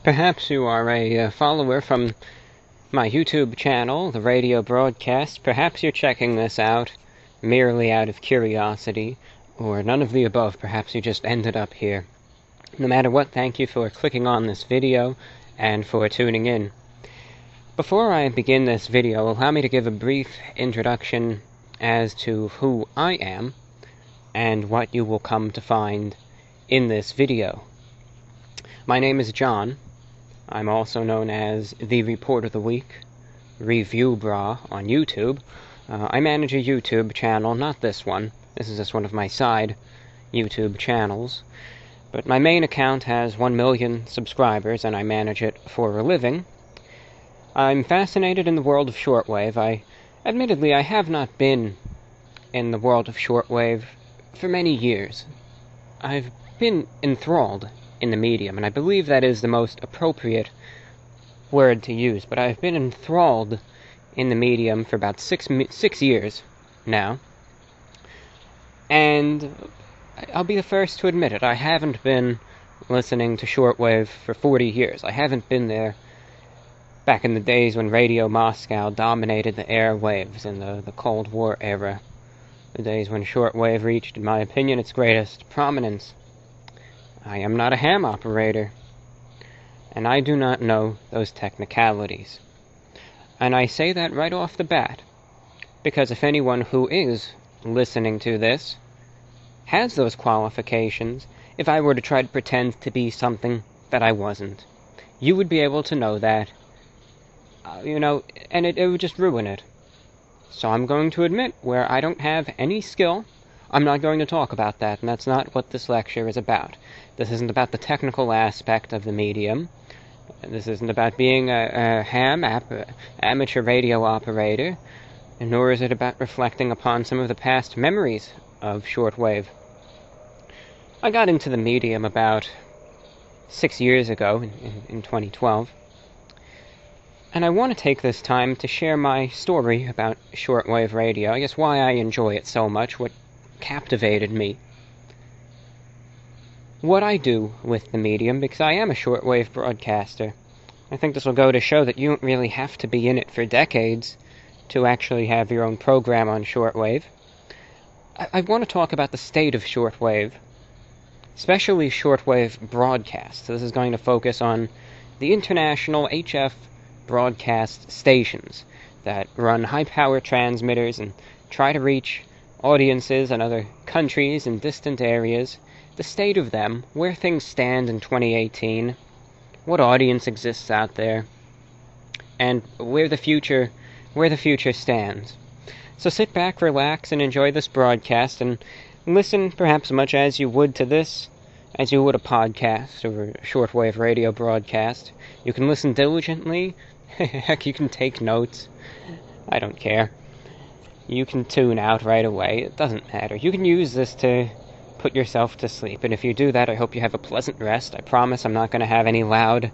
Perhaps you are a follower from my YouTube channel, the radio broadcast. Perhaps you're checking this out merely out of curiosity, or none of the above. Perhaps you just ended up here. No matter what, thank you for clicking on this video and for tuning in. Before I begin this video, allow me to give a brief introduction as to who I am and what you will come to find in this video. My name is John. I'm also known as the Report of the Week, Review Bra on YouTube. I manage a YouTube channel, not this one. This is just one of my side YouTube channels. But my main account has 1 million subscribers, and I manage it for a living. I'm fascinated in the world of shortwave. Admittedly, I have not been in the world of shortwave for many years. I've been enthralled in the medium, and I believe that is the most appropriate word to use, but I've been enthralled in the medium for about six years now, and I'll be the first to admit it. I haven't been listening to shortwave for 40 years. I haven't been there back in the days when Radio Moscow dominated the airwaves in the Cold War era, the days when shortwave reached, in my opinion, its greatest prominence. I am not a ham operator, and I do not know those technicalities. And I say that right off the bat, because if anyone who is listening to this has those qualifications, if I were to try to pretend to be something that I wasn't, you would be able to know that, and it would just ruin it. So I'm going to admit where I don't have any skill. I'm not going to talk about that, and that's not what this lecture is about. This isn't about the technical aspect of the medium. This isn't about being a amateur radio operator, and nor is it about reflecting upon some of the past memories of shortwave. I got into the medium about 6 years ago, in 2012, and I want to take this time to share my story about shortwave radio, I guess why I enjoy it so much, what captivated me, what I do with the medium, because I am a shortwave broadcaster. I think this will go to show that you don't really have to be in it for decades to actually have your own program on shortwave. I want to talk about the state of shortwave, especially shortwave broadcasts. So this is going to focus on the international HF broadcast stations that run high-power transmitters and try to reach audiences in other countries and distant areas, the state of them, where things stand in 2018, what audience exists out there, and where the future stands. So sit back, relax, and enjoy this broadcast, and listen perhaps much as you would to this, as you would a podcast or a shortwave radio broadcast. You can listen diligently. Heck, you can take notes. I don't care. You can tune out right away. It doesn't matter. You can use this to put yourself to sleep, and if you do that, I hope you have a pleasant rest. I promise I'm not going to have any loud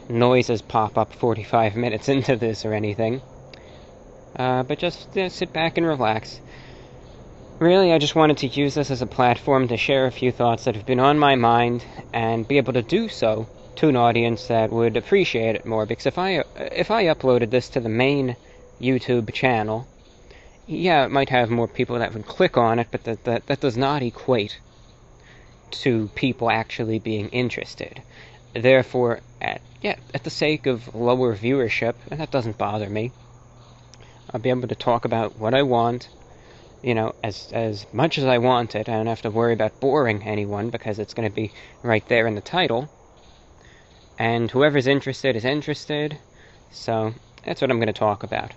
noises pop up 45 minutes into this or anything. But just sit back and relax. Really, I just wanted to use this as a platform to share a few thoughts that have been on my mind, and be able to do so to an audience that would appreciate it more, because if I uploaded this to the main YouTube channel, yeah, it might have more people that would click on it, but that does not equate to people actually being interested. Therefore, at the sake of lower viewership, and that doesn't bother me, I'll be able to talk about what I want, as much as I want it. I don't have to worry about boring anyone, because it's going to be right there in the title. And whoever's interested is interested, so that's what I'm going to talk about.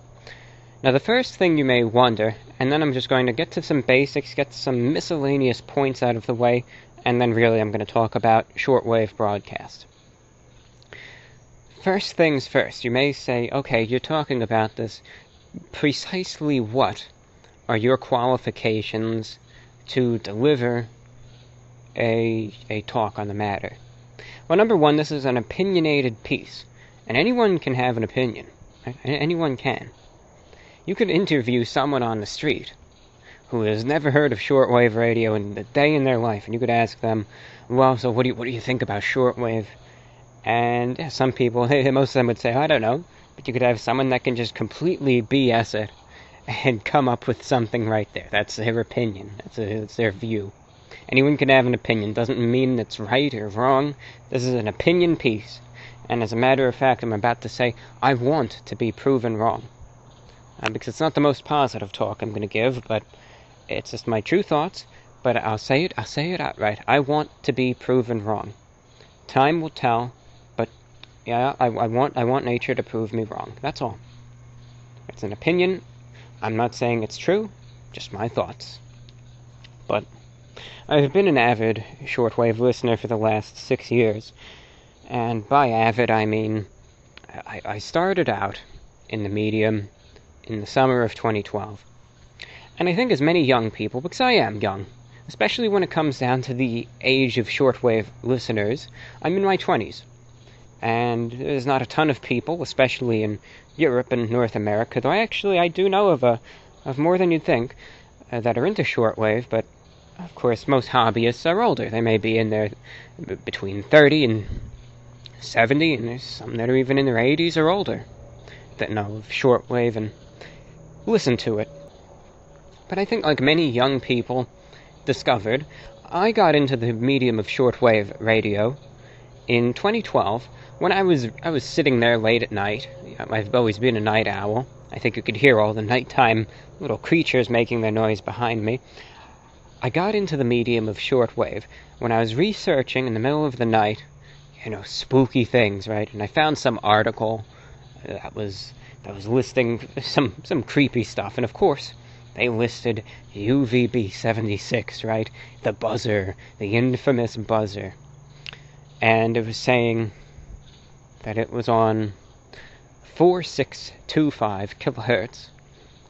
Now, the first thing you may wonder, and then I'm just going to get to some basics, get some miscellaneous points out of the way, and then really I'm going to talk about shortwave broadcast. First things first, you may say, okay, you're talking about this. Precisely what are your qualifications to deliver a talk on the matter? Well, number one, this is an opinionated piece, and anyone can have an opinion. Anyone can. You could interview someone on the street who has never heard of shortwave radio in a day in their life, and you could ask them, well, so what do you think about shortwave? And yeah, some people, most of them would say, I don't know, but you could have someone that can just completely BS it and come up with something right there. That's their opinion. That's their view. Anyone can have an opinion. Doesn't mean it's right or wrong. This is an opinion piece. And as a matter of fact, I'm about to say, I want to be proven wrong. Because it's not the most positive talk I'm going to give, but it's just my true thoughts. But I'll say it outright. I want to be proven wrong. Time will tell, but yeah, I want nature to prove me wrong. That's all. It's an opinion. I'm not saying it's true, just my thoughts. But I've been an avid shortwave listener for the last 6 years, and by avid I mean I started out in the medium in the summer of 2012. And I think as many young people, because I am young, especially when it comes down to the age of shortwave listeners, I'm in my 20s. And there's not a ton of people, especially in Europe and North America, though I do know of more than you'd think, that are into shortwave, but of course most hobbyists are older. They may be in their between 30 and 70, and there's some that are even in their 80s or older that know of shortwave and listen to it. But I think, like many young people discovered, I got into the medium of shortwave radio in 2012 when I was sitting there late at night. I've always been a night owl. I think you could hear all the nighttime little creatures making their noise behind me. I got into the medium of shortwave when I was researching in the middle of the night, spooky things, right? And I found some article that was listing some creepy stuff, and of course they listed UVB-76, right? The buzzer, the infamous buzzer. And it was saying that it was on 4625 kilohertz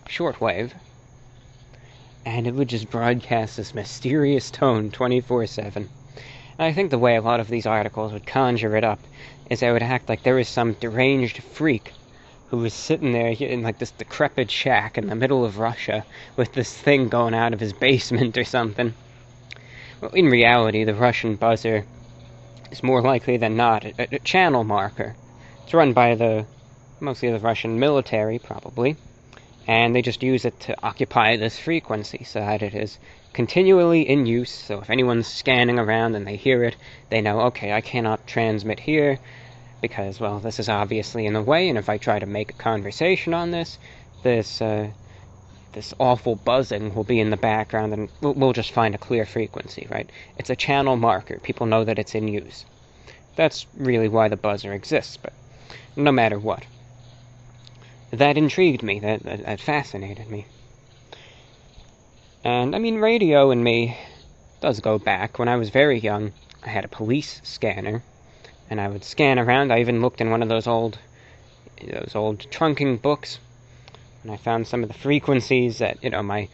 shortwave, and it would just broadcast this mysterious tone 24/7. And I think the way a lot of these articles would conjure it up is they would act like there was some deranged freak who was sitting there in like this decrepit shack in the middle of Russia with this thing going out of his basement or something. Well, in reality, the Russian buzzer is more likely than not a channel marker. It's run by mostly the Russian military, probably, and they just use it to occupy this frequency so that it is continually in use. So if anyone's scanning around and they hear it, they know, okay, I cannot transmit here because, well, this is obviously in the way, and if I try to make a conversation on this awful buzzing will be in the background, and we'll just find a clear frequency, right? It's a channel marker. People know that it's in use. That's really why the buzzer exists, but no matter what. That intrigued me. That fascinated me. And, I mean, radio and me does go back. When I was very young, I had a police scanner, and I would scan around. I even looked in one of those old trunking books, and I found some of the frequencies that, the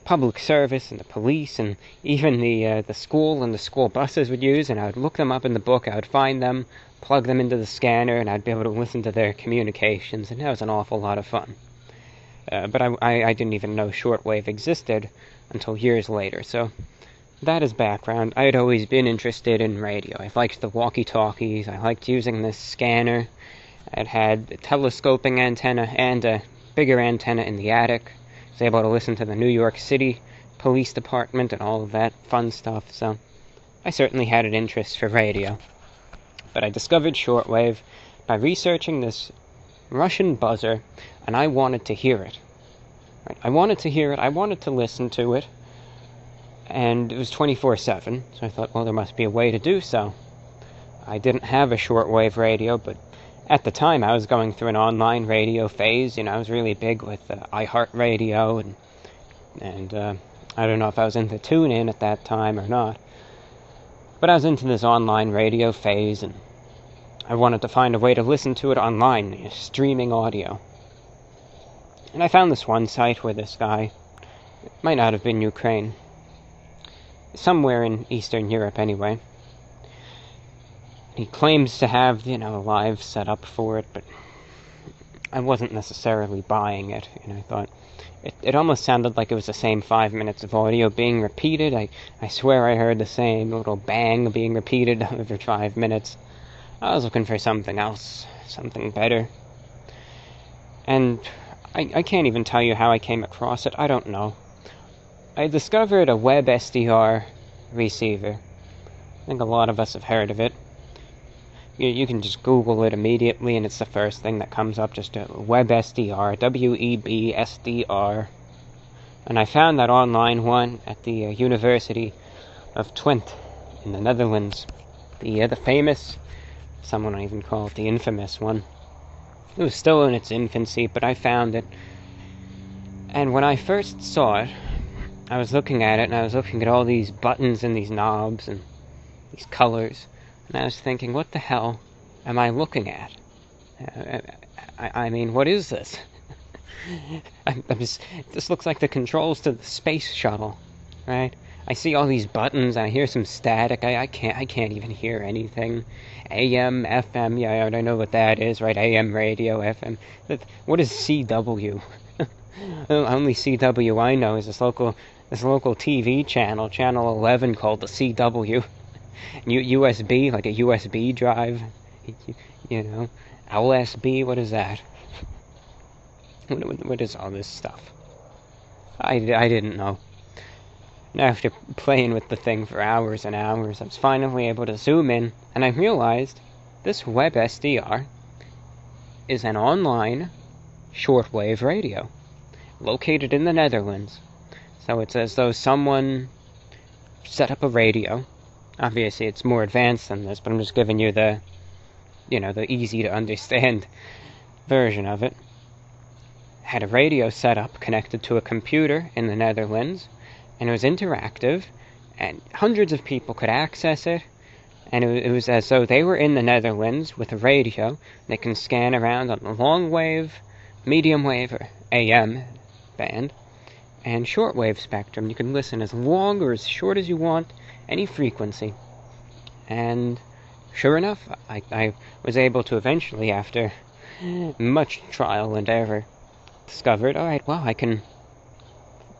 public service and the police and even the school and the school buses would use, and I would look them up in the book. I would find them, plug them into the scanner, and I'd be able to listen to their communications, and that was an awful lot of fun. But I didn't even know shortwave existed until years later, so that is background. I had always been interested in radio. I liked the walkie-talkies. I liked using this scanner. It had a telescoping antenna and a bigger antenna in the attic. I was able to listen to the New York City Police Department and all of that fun stuff, so I certainly had an interest for radio. But I discovered shortwave by researching this Russian buzzer, and I wanted to hear it. Right? I wanted to hear it. I wanted to listen to it. And it was 24/7, so I thought, well, there must be a way to do so. I didn't have a shortwave radio, but at the time I was going through an online radio phase. I was really big with iHeartRadio, and I don't know if I was into TuneIn at that time or not. But I was into this online radio phase, and I wanted to find a way to listen to it online, streaming audio. And I found this one site where this guy, it might not have been Ukraine, somewhere in Eastern Europe anyway. He claims to have, a live set up for it, but I wasn't necessarily buying it, and I thought, It almost sounded like it was the same 5 minutes of audio being repeated. I swear I heard the same little bang being repeated over 5 minutes. I was looking for something else, something better. And I can't even tell you how I came across it. I don't know. I discovered a web SDR receiver. I think a lot of us have heard of it. You can just Google it immediately, and it's the first thing that comes up, just a web SDR, WEB-SDR. And I found that online one at the University of Twente in the Netherlands. The famous, some would even call it the infamous one. It was still in its infancy, but I found it. And when I first saw it, I was looking at it, and I was looking at all these buttons and these knobs and these colors. And I was thinking, what the hell am I looking at? I mean, what is this? This looks like the controls to the space shuttle, right? I see all these buttons, I hear some static, I can't even hear anything. AM, FM, yeah, I already know what that is, right? AM radio, FM. What is CW? Only CW I know is this local TV channel, Channel 11, called the CW. USB, like a USB drive, you know, LSB, what is that? What is all this stuff? I didn't know. And after playing with the thing for hours and hours, I was finally able to zoom in, and I realized this web SDR is an online shortwave radio located in the Netherlands. So it's as though someone set up a radio. Obviously, it's more advanced than this, but I'm just giving you the easy-to-understand version of it. Had a radio set up connected to a computer in the Netherlands, and it was interactive, and hundreds of people could access it, and it was as though they were in the Netherlands with a radio. They can scan around on the long wave, medium wave, or AM band, and shortwave spectrum. You can listen as long or as short as you want, any frequency. And sure enough, I was able to eventually, after much trial and error, discovered, alright, well, I can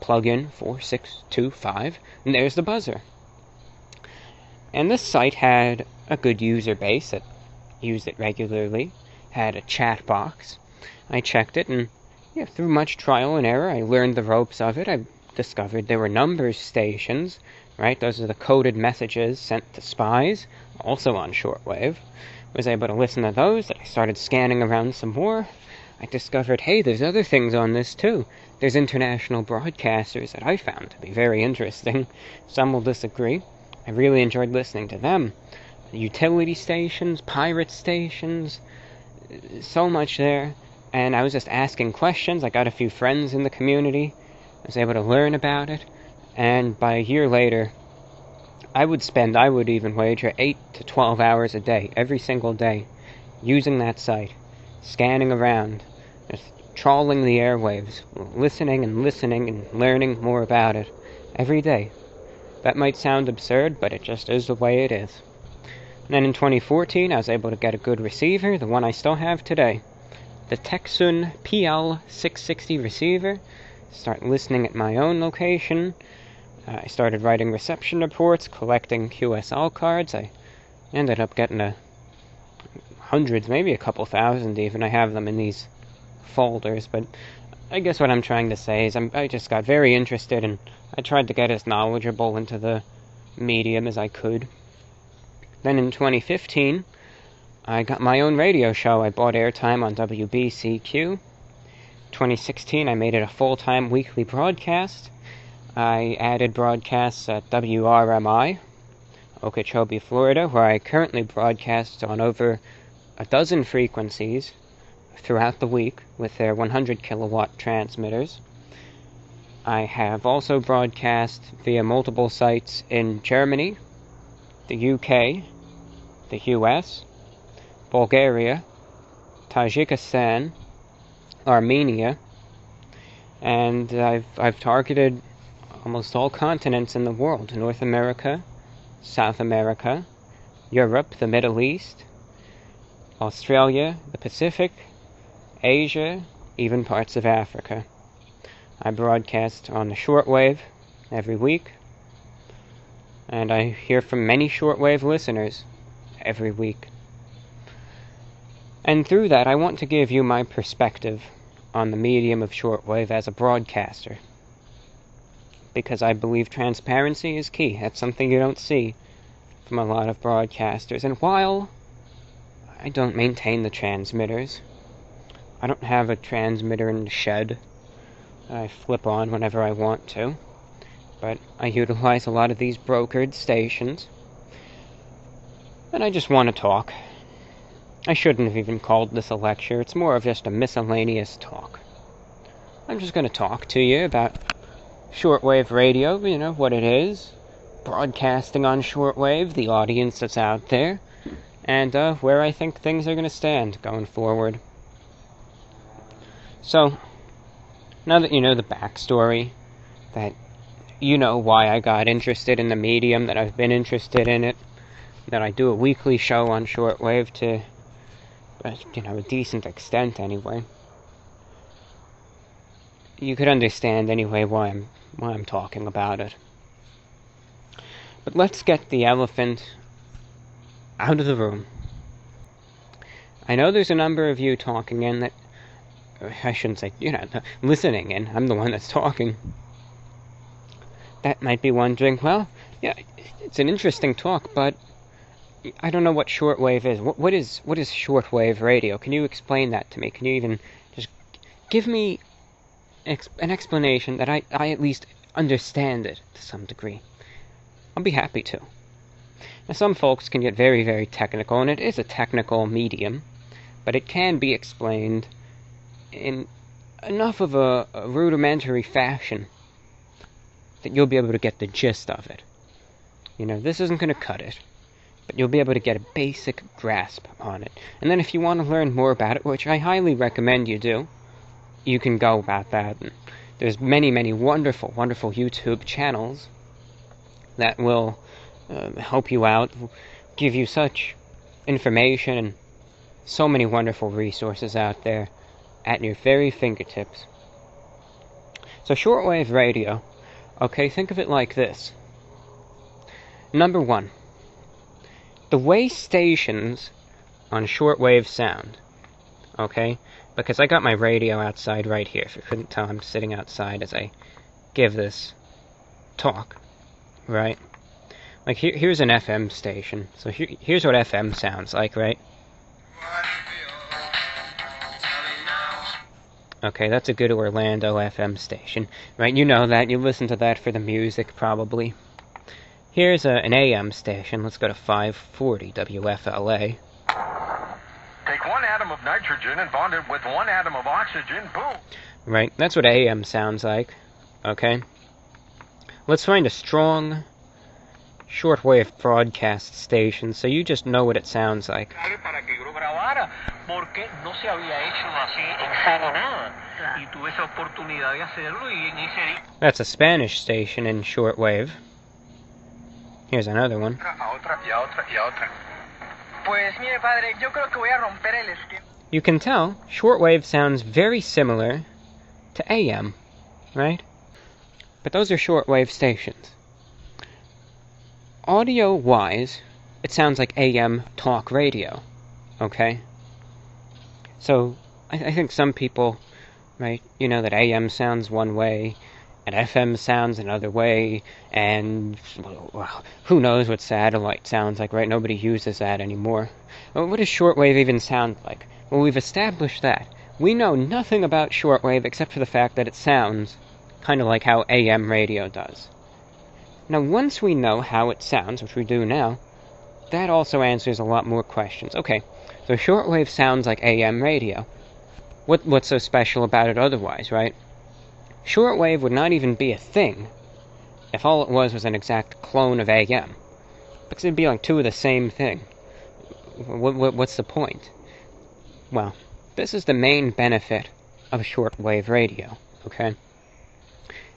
plug in 4625, and there's the buzzer. And this site had a good user base that used it regularly, had a chat box. I checked it, and through much trial and error, I learned the ropes of it. I discovered there were numbers stations, right? Those are the coded messages sent to spies, also on shortwave. Was able to listen to those. I started scanning around some more. I discovered, hey, there's other things on this too. There's international broadcasters that I found to be very interesting. Some will disagree. I really enjoyed listening to them. Utility stations, pirate stations, so much there. And I was just asking questions. I got a few friends in the community. I was able to learn about it. And by a year later, I would even wager 8 to 12 hours a day, every single day, using that site, scanning around, just trawling the airwaves, listening and learning more about it every day. That might sound absurd, but it just is the way it is. And then in 2014, I was able to get a good receiver, the one I still have today. The Texun PL660 receiver. Start listening at my own location. I started writing reception reports, collecting QSL cards. I ended up getting hundreds, maybe a couple thousand even. I have them in these folders, but I guess what I'm trying to say is I just got very interested, and I tried to get as knowledgeable into the medium as I could. Then in 2015, I got my own radio show. I bought airtime on WBCQ. 2016, I made it a full-time weekly broadcast. I added broadcasts at WRMI, Okeechobee, Florida, where I currently broadcast on over a dozen frequencies throughout the week with their 100 kilowatt transmitters. I have also broadcast via multiple sites in Germany, the UK, the US, Bulgaria, Tajikistan, Armenia, and I've targeted almost all continents in the world: North America, South America, Europe, the Middle East, Australia, the Pacific, Asia, even parts of Africa. I broadcast on the shortwave every week, and I hear from many shortwave listeners every week. And through that, I want to give you my perspective on the medium of shortwave as a broadcaster, because I believe transparency is key. That's something you don't see from a lot of broadcasters. And while I don't maintain the transmitters, I don't have a transmitter in the shed that I flip on whenever I want to, but I utilize a lot of these brokered stations, and I just want to talk. I shouldn't have even called this a lecture. It's more of just a miscellaneous talk. I'm just going to talk to you about shortwave radio, what it is, broadcasting on shortwave, the audience that's out there, and where I think things are going to stand going forward. So, now that you know the backstory, that you know why I got interested in the medium, that I've been interested in it, that I do a weekly show on shortwave to, a decent extent anyway, you could understand anyway why I'm talking about it. But let's get the elephant out of the room. I know there's a number of you talking in that, I shouldn't say, listening in, I'm the one that's talking, that might be wondering, well, yeah, it's an interesting talk, but I don't know what shortwave is. What is shortwave radio? Can you explain that to me? Can you even just give me an explanation that I at least understand it to some degree? I'll be happy to. Now, some folks can get very, very technical, and it is a technical medium, but it can be explained in enough of a rudimentary fashion that you'll be able to get the gist of it. This isn't going to cut it, but you'll be able to get a basic grasp on it. And then if you want to learn more about it, which I highly recommend you do, you can go about that. And there's many, many wonderful, wonderful YouTube channels that will help you out, give you such information and so many wonderful resources out there at your very fingertips. So shortwave radio, okay, think of it like this. Number one, the way stations on shortwave sound, okay, because I got my radio outside right here. If you couldn't tell, I'm sitting outside as I give this talk, right? Like, here's an FM station. So here's what FM sounds like, right? Okay, that's a good Orlando FM station, right? You know that. You listen to that for the music, probably. Here's an AM station. Let's go to 540 WFLA. Take one atom of nitrogen and bond it with one atom of oxygen, boom! Right, that's what AM sounds like, okay? Let's find a strong shortwave broadcast station so you just know what it sounds like. That's a Spanish station in shortwave. Here's another one. You can tell shortwave sounds very similar to AM, right? But those are shortwave stations. Audio-wise, it sounds like AM talk radio, okay? So, I think some people, right, that AM sounds one way, and FM sounds another way, and, well, who knows what satellite sounds like, right? Nobody uses that anymore. Well, what does shortwave even sound like? Well, we've established that. We know nothing about shortwave except for the fact that it sounds kind of like how AM radio does. Now, once we know how it sounds, which we do now, that also answers a lot more questions. Okay, so shortwave sounds like AM radio. What's so special about it otherwise, right? Shortwave would not even be a thing if all it was an exact clone of AM. Because it'd be like two of the same thing. What's the point? Well, this is the main benefit of shortwave radio, okay?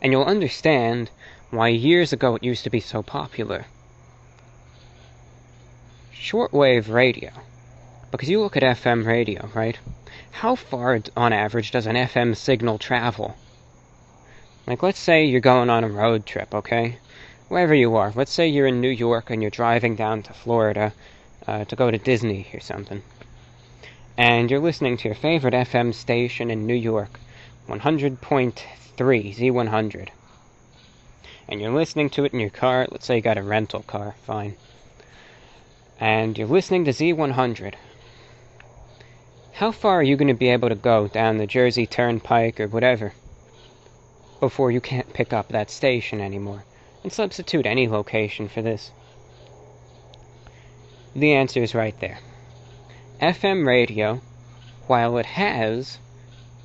And you'll understand why years ago it used to be so popular. Shortwave radio, because you look at FM radio, right? How far, on average, does an FM signal travel? Like, let's say you're going on a road trip, okay? Wherever you are. Let's say you're in New York and you're driving down to Florida to go to Disney or something. And you're listening to your favorite FM station in New York, 100.3 Z100. And you're listening to it in your car. Let's say you got a rental car, fine. And you're listening to Z100. How far are you going to be able to go down the Jersey Turnpike or whatever before you can't pick up that station anymore? And substitute any location for this. The answer is right there. FM radio, while it has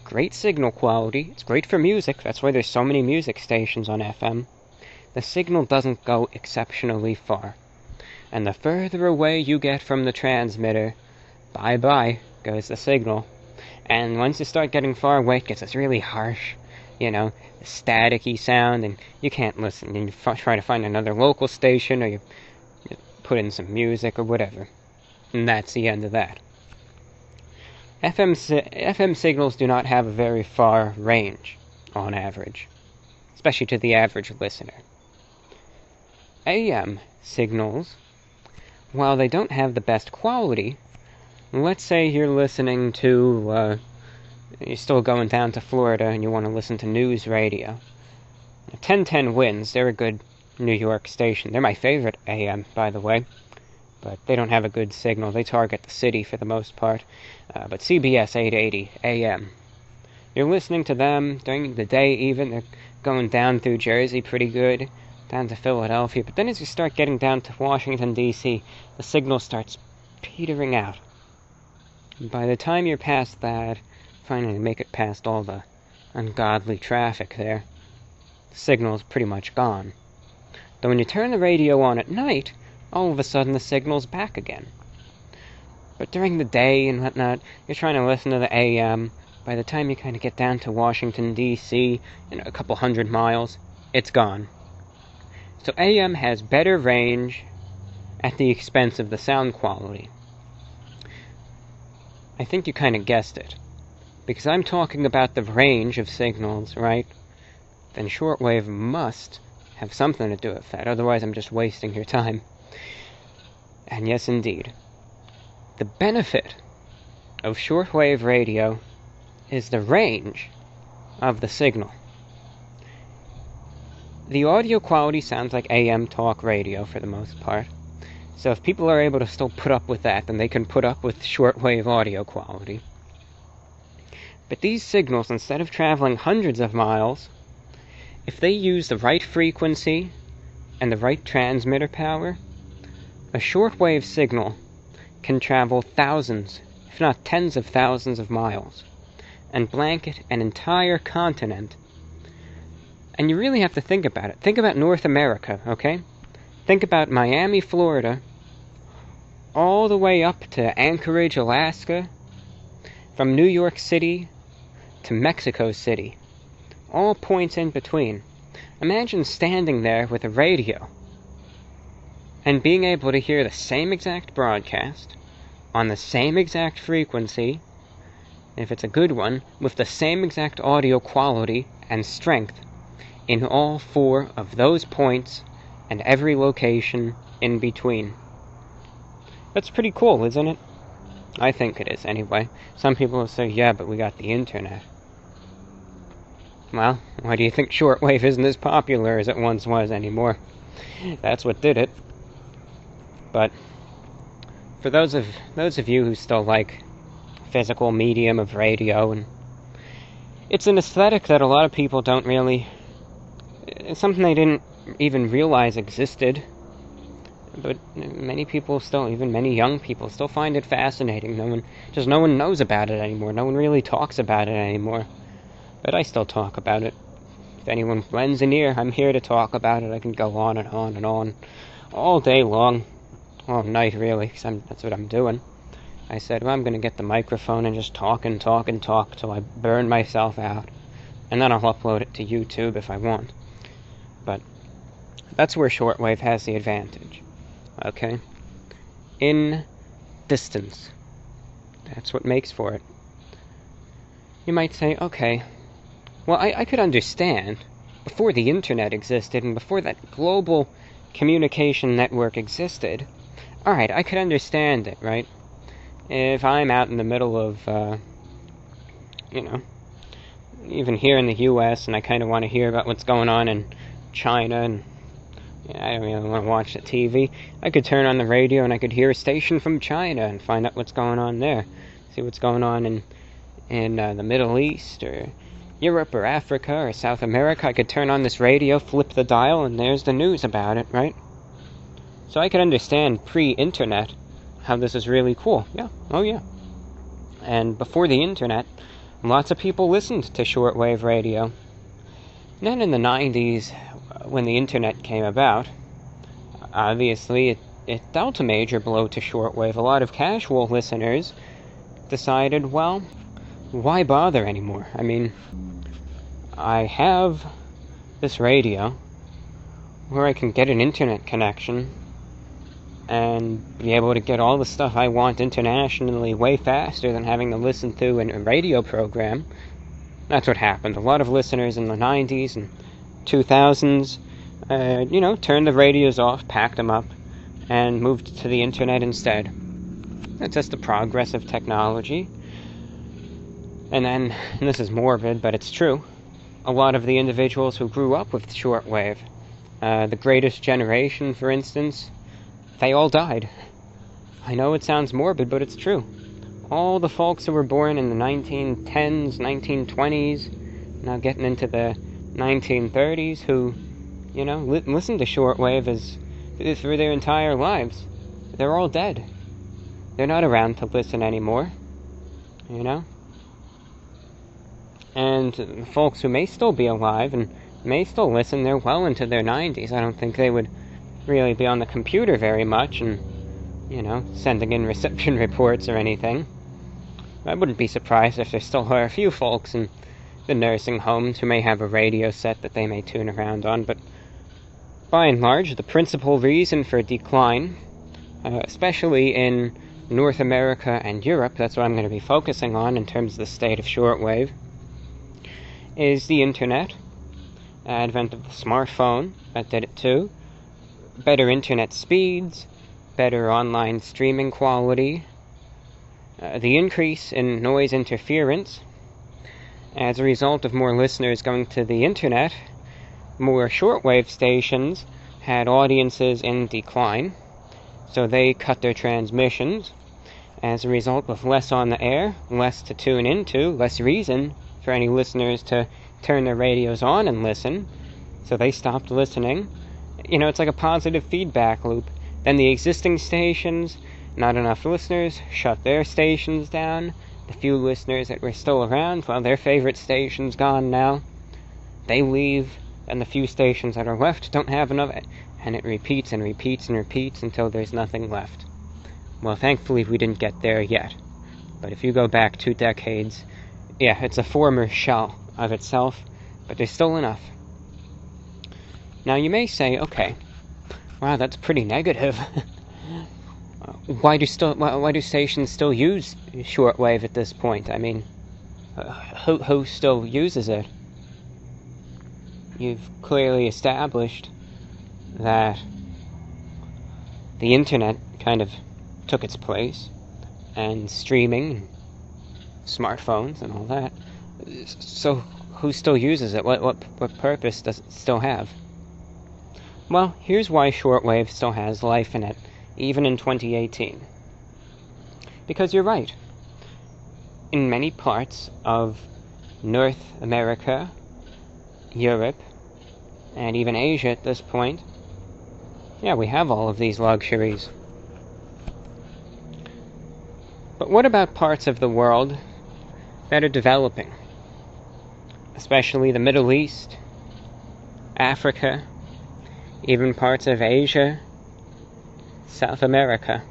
great signal quality, it's great for music, that's why there's so many music stations on FM, the signal doesn't go exceptionally far. And the further away you get from the transmitter, bye-bye goes the signal. And once you start getting far away, it gets this really harsh, staticky sound, and you can't listen. And you try to find another local station, or you put in some music or whatever. And that's the end of that. FM signals do not have a very far range, on average, especially to the average listener. AM signals, while they don't have the best quality, let's say you're listening to, you're still going down to Florida and you want to listen to news radio. 1010 Winds, they're a good New York station. They're my favorite AM, by the way. But they don't have a good signal. They target the city for the most part. But CBS 880 AM. You're listening to them during the day even. They're going down through Jersey pretty good, down to Philadelphia. But then as you start getting down to Washington, D.C., the signal starts petering out. And by the time you're past that, finally make it past all the ungodly traffic there, the signal's pretty much gone. Though when you turn the radio on at night, all of a sudden the signal's back again. But during the day and whatnot, you're trying to listen to the AM. By the time you kind of get down to Washington, D.C., a couple 100 miles, it's gone. So AM has better range at the expense of the sound quality. I think you kind of guessed it. Because I'm talking about the range of signals, right? Then shortwave must have something to do with that, otherwise I'm just wasting your time. And yes, indeed. The benefit of shortwave radio is the range of the signal. The audio quality sounds like AM talk radio for the most part. So if people are able to still put up with that, then they can put up with shortwave audio quality. But these signals, instead of traveling hundreds of miles, if they use the right frequency and the right transmitter power, a shortwave signal can travel thousands, if not tens of thousands of miles, and blanket an entire continent. And you really have to think about it. Think about North America, okay? Think about Miami, Florida, all the way up to Anchorage, Alaska, from New York City to Mexico City, all points in between. Imagine standing there with a radio and being able to hear the same exact broadcast on the same exact frequency, if it's a good one, with the same exact audio quality and strength in all four of those points and every location in between. That's pretty cool, isn't it? I think it is, anyway. Some people will say, yeah, but we got the internet. Well, why do you think shortwave isn't as popular as it once was anymore? That's what did it. But for those of you who still like physical medium of radio, and it's an aesthetic that a lot of people don't really... It's something they didn't even realize existed. But many people still, even many young people, still find it fascinating. No one knows about it anymore. No one really talks about it anymore. But I still talk about it. If anyone lends an ear, I'm here to talk about it. I can go on and on and on, all day long, all night really, because that's what I'm doing. I said, well, I'm going to get the microphone and just talk and talk and talk till I burn myself out. And then I'll upload it to YouTube if I want. But that's where shortwave has the advantage. Okay? In distance. That's what makes for it. You might say, okay, well, I could understand before the internet existed and before that global communication network existed, alright, I could understand it, right? If I'm out in the middle of, even here in the US, and I kind of want to hear about what's going on in China, and I don't really want to watch the TV, I could turn on the radio and I could hear a station from China and find out what's going on there. See what's going on in the Middle East, or Europe, or Africa, or South America. I could turn on this radio, flip the dial, and there's the news about it, right? So I could understand pre-internet how this is really cool. Yeah, oh yeah. And before the internet, lots of people listened to shortwave radio. And then in the 90s, when the internet came about, obviously it dealt a major blow to shortwave. A lot of casual listeners decided, well, why bother anymore? I mean, I have this radio where I can get an internet connection and be able to get all the stuff I want internationally way faster than having to listen to a radio program. That's what happened. A lot of listeners in the 90s and 2000s, turned the radios off, packed them up, and moved to the internet instead. That's just the progress of technology. And then, and this is morbid, but it's true, a lot of the individuals who grew up with shortwave, the greatest generation, for instance, they all died. I know it sounds morbid, but it's true. All the folks who were born in the 1910s, 1920s, now getting into the 1930s, who, listened to shortwave through their entire lives, they're all dead. They're not around to listen anymore, And the folks who may still be alive and may still listen, they're well into their 90s. I don't think they would really be on the computer very much and, sending in reception reports or anything. I wouldn't be surprised if there still are a few folks in the nursing homes who may have a radio set that they may tune around on, but by and large, the principal reason for decline, especially in North America and Europe, that's what I'm going to be focusing on in terms of the state of shortwave, is the internet, advent of the smartphone, that did it too, better internet speeds, better online streaming quality, the increase in noise interference. As a result of more listeners going to the internet, more shortwave stations had audiences in decline, so they cut their transmissions. As a result, with less on the air, less to tune into, less reason for any listeners to turn their radios on and listen, so they stopped listening. It's like a positive feedback loop. Then the existing stations, not enough listeners, shut their stations down. The few listeners that were still around, well, their favorite station's gone now. They leave, and the few stations that are left don't have enough, and it repeats and repeats and repeats until there's nothing left. Well, thankfully we didn't get there yet. But if you go back 2 decades, yeah, it's a former shell of itself, but there's still enough. Now you may say, okay, wow, that's pretty negative. Why do stations still use shortwave at this point? I mean, who still uses it? You've clearly established that the internet kind of took its place, and streaming, and smartphones, and all that. So who still uses it? What purpose does it still have? Well, here's why shortwave still has life in it, even in 2018. Because you're right. In many parts of North America, Europe, and even Asia at this point, yeah, we have all of these luxuries. But what about parts of the world that are developing? Especially the Middle East, Africa, even parts of Asia, South America.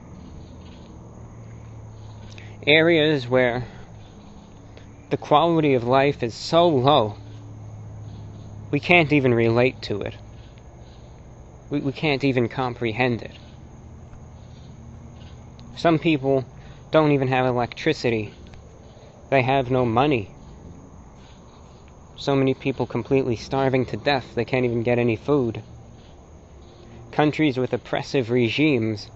Areas where the quality of life is so low, we can't even relate to it. We can't even comprehend it. Some people don't even have electricity. They have no money. So many people completely starving to death they can't even get any food. Countries with oppressive regimes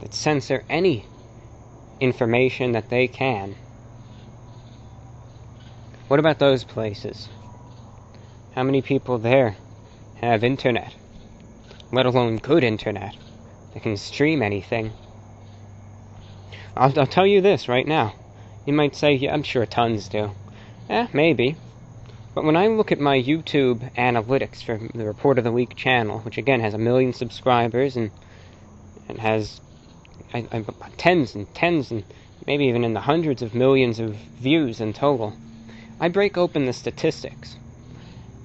that censor any information that they can. What about those places? How many people there have internet? Let alone good internet. They can stream anything. I'll tell you this right now. You might say, yeah, I'm sure tons do. Maybe. But when I look at my YouTube analytics for the Report of the Week channel, which again has 1 million subscribers and has tens and maybe even in the hundreds of millions of views in total, I break open the statistics,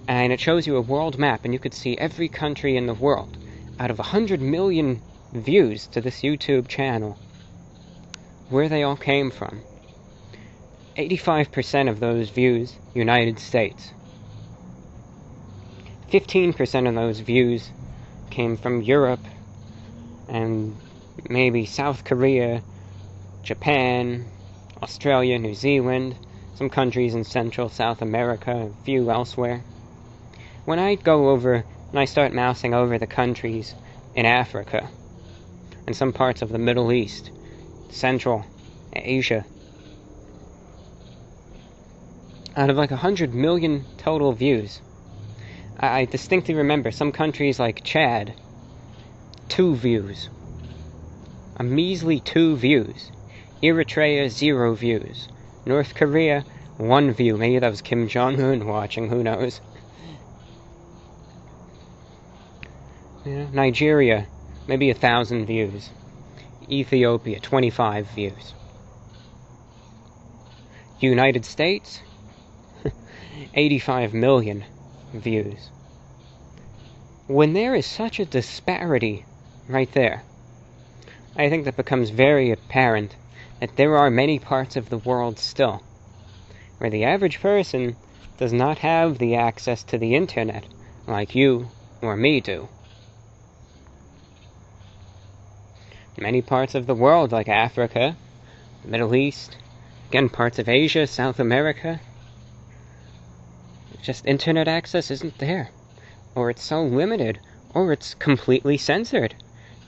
and it shows you a world map, and you could see every country in the world. Out of 100 million views to this YouTube channel, where they all came from. 85% of those views, United States. 15% of those views came from Europe, and maybe South Korea, Japan, Australia, New Zealand, some countries in Central South America, a few elsewhere. When I go over and I start mousing over the countries in Africa, and some parts of the Middle East, Central Asia, out of like 100 million total views, I distinctly remember some countries like Chad, 2 views. A measly 2 views. Eritrea, 0 views. North Korea, 1 view. Maybe that was Kim Jong-un watching, who knows. Nigeria, maybe 1,000 views. Ethiopia, 25 views. United States, 85 million views. When there is such a disparity right there, I think that becomes very apparent that there are many parts of the world still where the average person does not have the access to the internet like you or me do. Many parts of the world, like Africa, the Middle East, again parts of Asia, South America, just internet access isn't there. Or it's so limited, or it's completely censored.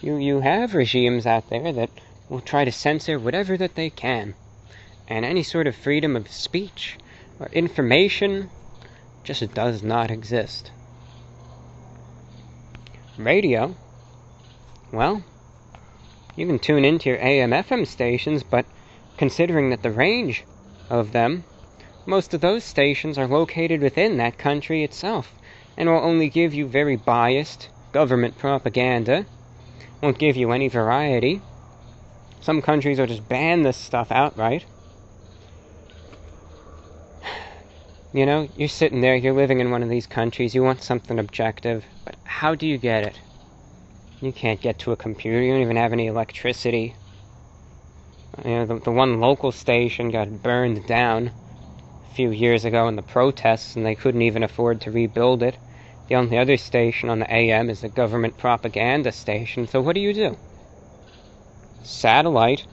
You have regimes out there that will try to censor whatever that they can. And any sort of freedom of speech or information just does not exist. Radio, well, you can tune into your AM/FM stations, but considering that the range of them, most of those stations are located within that country itself, and will only give you very biased government propaganda, won't give you any variety. Some countries will just ban this stuff outright. You know, you're sitting there, you're living in one of these countries, you want something objective, but how do you get it? You can't get to a computer, you don't even have any electricity. You know, the one local station got burned down a few years ago in the protests, and they couldn't even afford to rebuild it. The only other station on the AM is the government propaganda station, so what do? Satellite?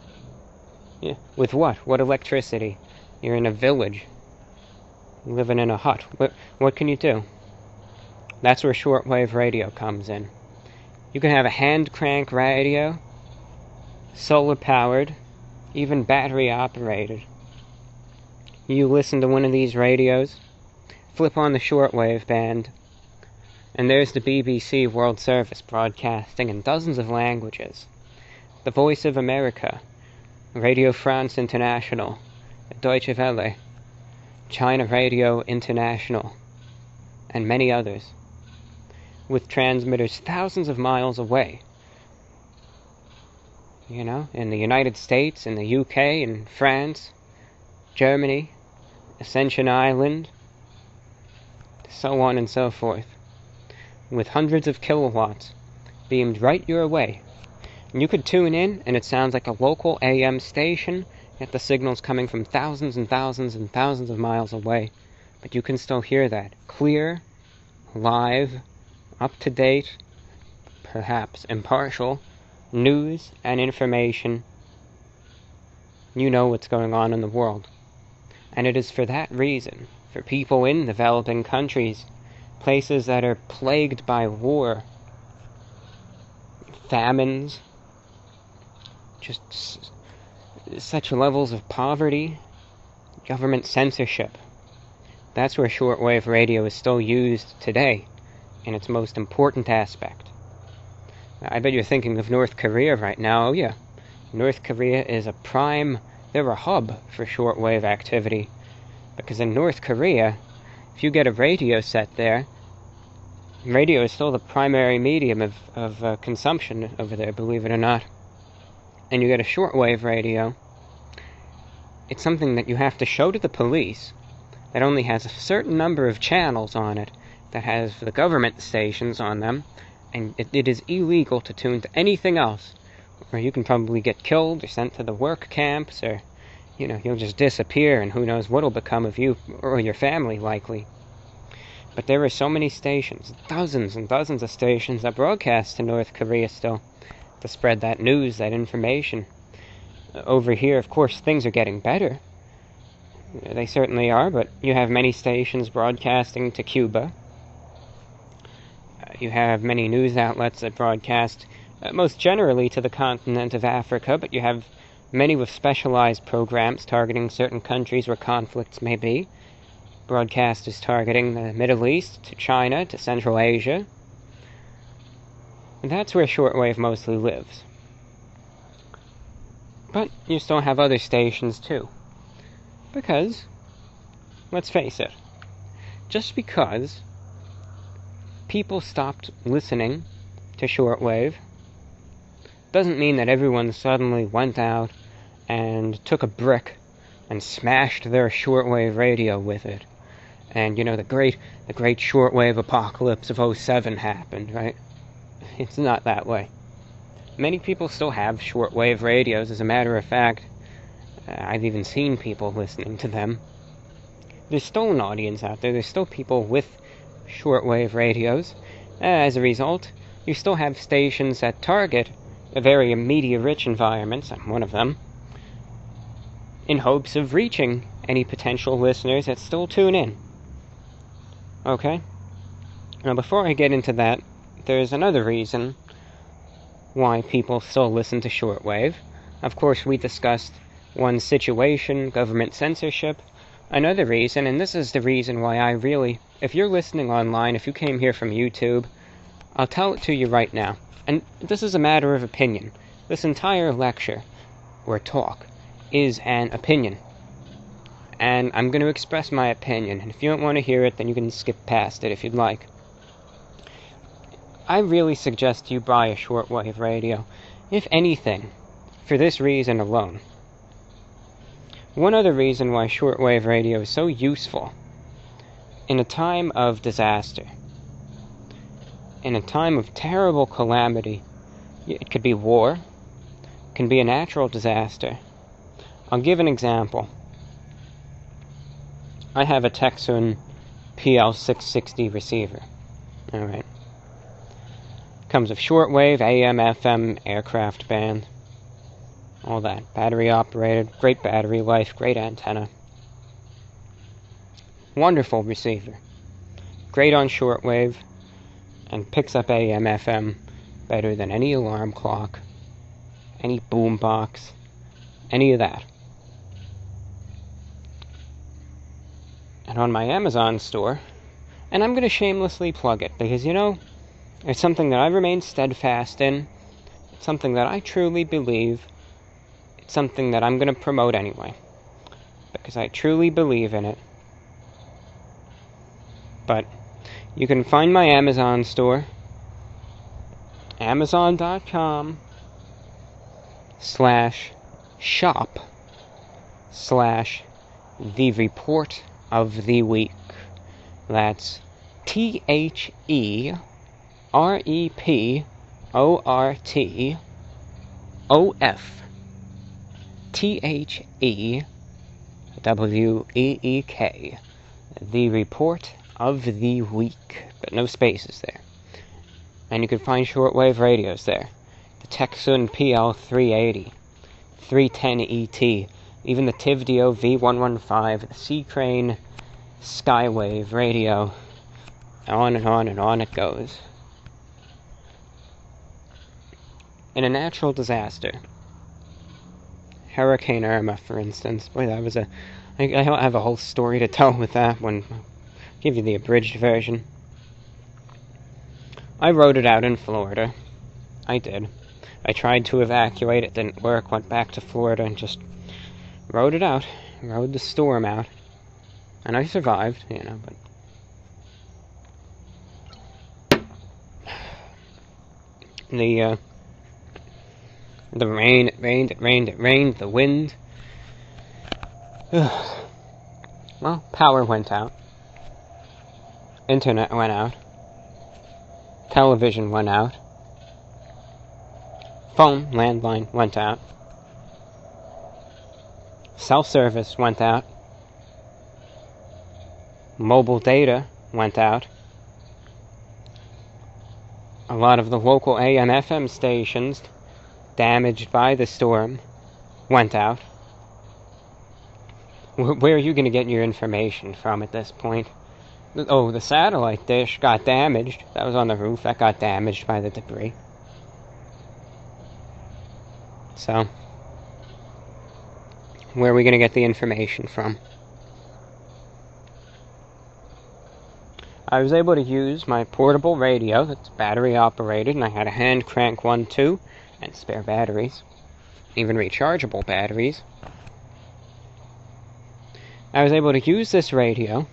Yeah, with what? What electricity? You're in a village. Living in a hut. What can you do? That's where shortwave radio comes in. You can have a hand crank radio, solar powered, even battery operated. You listen to one of these radios, flip on the shortwave band, and there's the BBC World Service broadcasting in dozens of languages. The Voice of America, Radio France International, Deutsche Welle, China Radio International, and many others, with transmitters thousands of miles away. You know, in the United States, in the UK, in France, Germany, Ascension Island, so on and so forth, with hundreds of kilowatts beamed right your way. And you could tune in, and it sounds like a local AM station, yet the signal's coming from thousands and thousands and thousands of miles away. But you can still hear that. Clear, live, up-to-date, perhaps impartial, news and information. You know what's going on in the world. And it is for that reason, for people in developing countries, places that are plagued by war, famines, just such levels of poverty, government censorship. That's where shortwave radio is still used today, in its most important aspect. I bet you're thinking of North Korea right now. Oh yeah, North Korea is they're a hub for shortwave activity. Because in North Korea, if you get a radio set there, radio is still the primary medium of consumption over there, believe it or not. And you get a shortwave radio, it's something that you have to show to the police that only has a certain number of channels on it, that has the government stations on them, and it is illegal to tune to anything else, or you can probably get killed or sent to the work camps, or, you'll just disappear, and who knows what'll become of you or your family, likely. But there are so many stations, dozens and dozens of stations that broadcast to North Korea still, to spread that news, that information. Over here, of course, things are getting better. They certainly are, but you have many stations broadcasting to Cuba. You have many news outlets that broadcast most generally to the continent of Africa, but you have many with specialized programs targeting certain countries where conflicts may be. Broadcasters targeting the Middle East, to China, to Central Asia. And that's where shortwave mostly lives. But you still have other stations too. Because, let's face it, just because people stopped listening to shortwave doesn't mean that everyone suddenly went out and took a brick and smashed their shortwave radio with it. And, the great shortwave apocalypse of '07 happened, right? It's not that way. Many people still have shortwave radios. As a matter of fact, I've even seen people listening to them. There's still an audience out there. There's still people with shortwave radios. As a result, you still have stations that target a very media-rich environments, I'm one of them, in hopes of reaching any potential listeners that still tune in. Okay? Now, before I get into that, there's another reason why people still listen to shortwave. Of course, we discussed one situation, government censorship. Another reason, and this is the reason why if you're listening online, if you came here from YouTube, I'll tell it to you right now. And this is a matter of opinion. This entire lecture, or talk, is an opinion. And I'm going to express my opinion, and if you don't want to hear it, then you can skip past it if you'd like. I really suggest you buy a shortwave radio, if anything, for this reason alone. One other reason why shortwave radio is so useful in a time of disaster, in a time of terrible calamity. It could be war, it can be a natural disaster. I'll give an example. I have a Texan PL660 receiver. Alright. Comes with shortwave, AM, FM, aircraft band, all that. Battery operated, great battery life, great antenna. Wonderful receiver. Great on shortwave, and picks up AM, FM better than any alarm clock, any boombox, any of that. And on my Amazon store, and I'm going to shamelessly plug it, because, it's something that I remain steadfast in, it's something that I truly believe, it's something that I'm going to promote anyway, because I truly believe in it. But you can find my Amazon store, amazon.com/shop/the report of the week. That's THEREPORTOFTHEWEEK. The report of the week, but no spaces there. And you can find shortwave radios there. The Texan PL380, 310 ET, even the Tivdio V115, the Sea Crane skywave, radio, on and on it goes. In a natural disaster, Hurricane Irma, for instance, boy, that was I don't have a whole story to tell with that one. I'll give you the abridged version. I rode it out in Florida. I did. I tried to evacuate, it didn't work, went back to Florida and just rode it out, rode the storm out. And I survived, you know, but the rain, it rained, the wind. Well, power went out. Internet went out. Television went out. Phone, landline, went out. Self-service went out. Mobile data went out. A lot of the local AM/FM stations, damaged by the storm, went out. Where are you going to get your information from at this point? Oh, the satellite dish got damaged. That was on the roof. That got damaged by the debris. So, where are we going to get the information from? I was able to use my portable radio that's battery operated, and I had a hand crank one too, and spare batteries, even rechargeable batteries. I was able to use this radio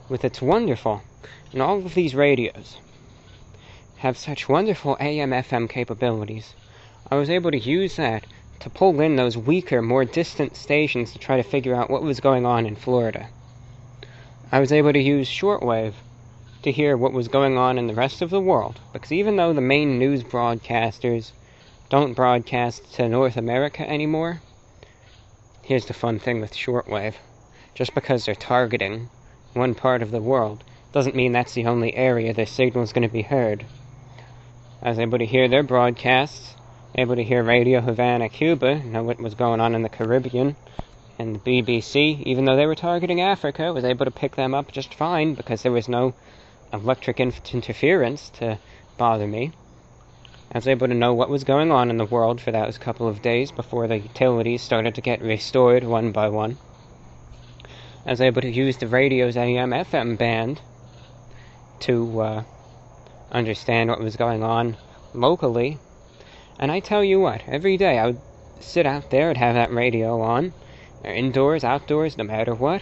with its wonderful, and all of these radios have such wonderful AM/FM capabilities. I was able to use that to pull in those weaker, more distant stations to try to figure out what was going on in Florida. I was able to use shortwave to hear what was going on in the rest of the world, because even though the main news broadcasters don't broadcast to North America anymore, here's the fun thing with shortwave. Just because they're targeting one part of the world doesn't mean that's the only area their signal is going to be heard. I was able to hear their broadcasts, able to hear Radio Havana, Cuba, know what was going on in the Caribbean, and the BBC, even though they were targeting Africa, was able to pick them up just fine because there was no electric interference to bother me. I was able to know what was going on in the world for those couple of days before the utilities started to get restored one by one. I was able to use the radio's AM/FM band to understand what was going on locally. And I tell you what, every day I would sit out there and have that radio on, indoors, outdoors, no matter what.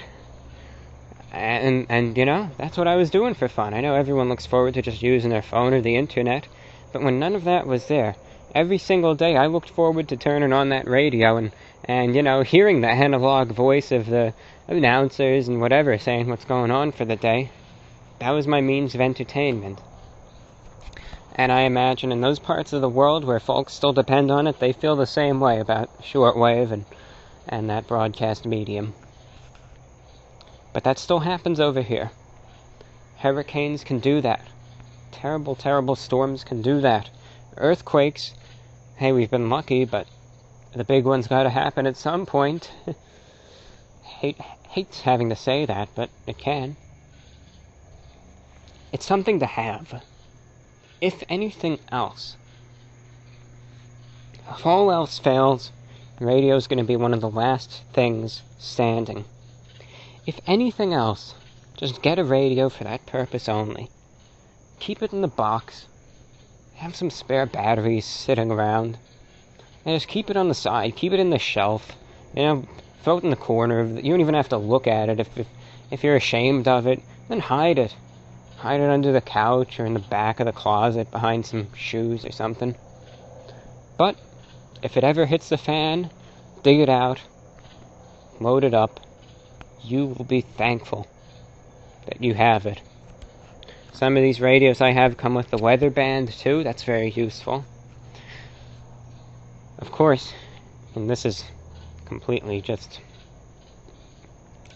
And you know, that's what I was doing for fun. I know everyone looks forward to just using their phone or the internet, but when none of that was there, every single day I looked forward to turning on that radio and you know, hearing the analog voice of the announcers and whatever saying what's going on for the day. That was my means of entertainment. And I imagine in those parts of the world where folks still depend on it, they feel the same way about shortwave and that broadcast medium. But that still happens over here. Hurricanes can do that. Terrible, terrible storms can do that. Earthquakes, hey, we've been lucky, but the big one's got to happen at some point. Hate having to say that, but it can. It's something to have. If anything else, if all else fails, radio's going to be one of the last things standing. If anything else, just get a radio for that purpose only. Keep it in the box. Have some spare batteries sitting around. And just keep it on the side. Keep it in the shelf. You know, throw it in the corner. You don't even have to look at it. If you're ashamed of it, then hide it. Hide it under the couch or in the back of the closet behind some shoes or something. But if it ever hits the fan, dig it out, load it up. You will be thankful that you have it. Some of these radios I have come with the weather band too. That's very useful. Of course, and this is completely just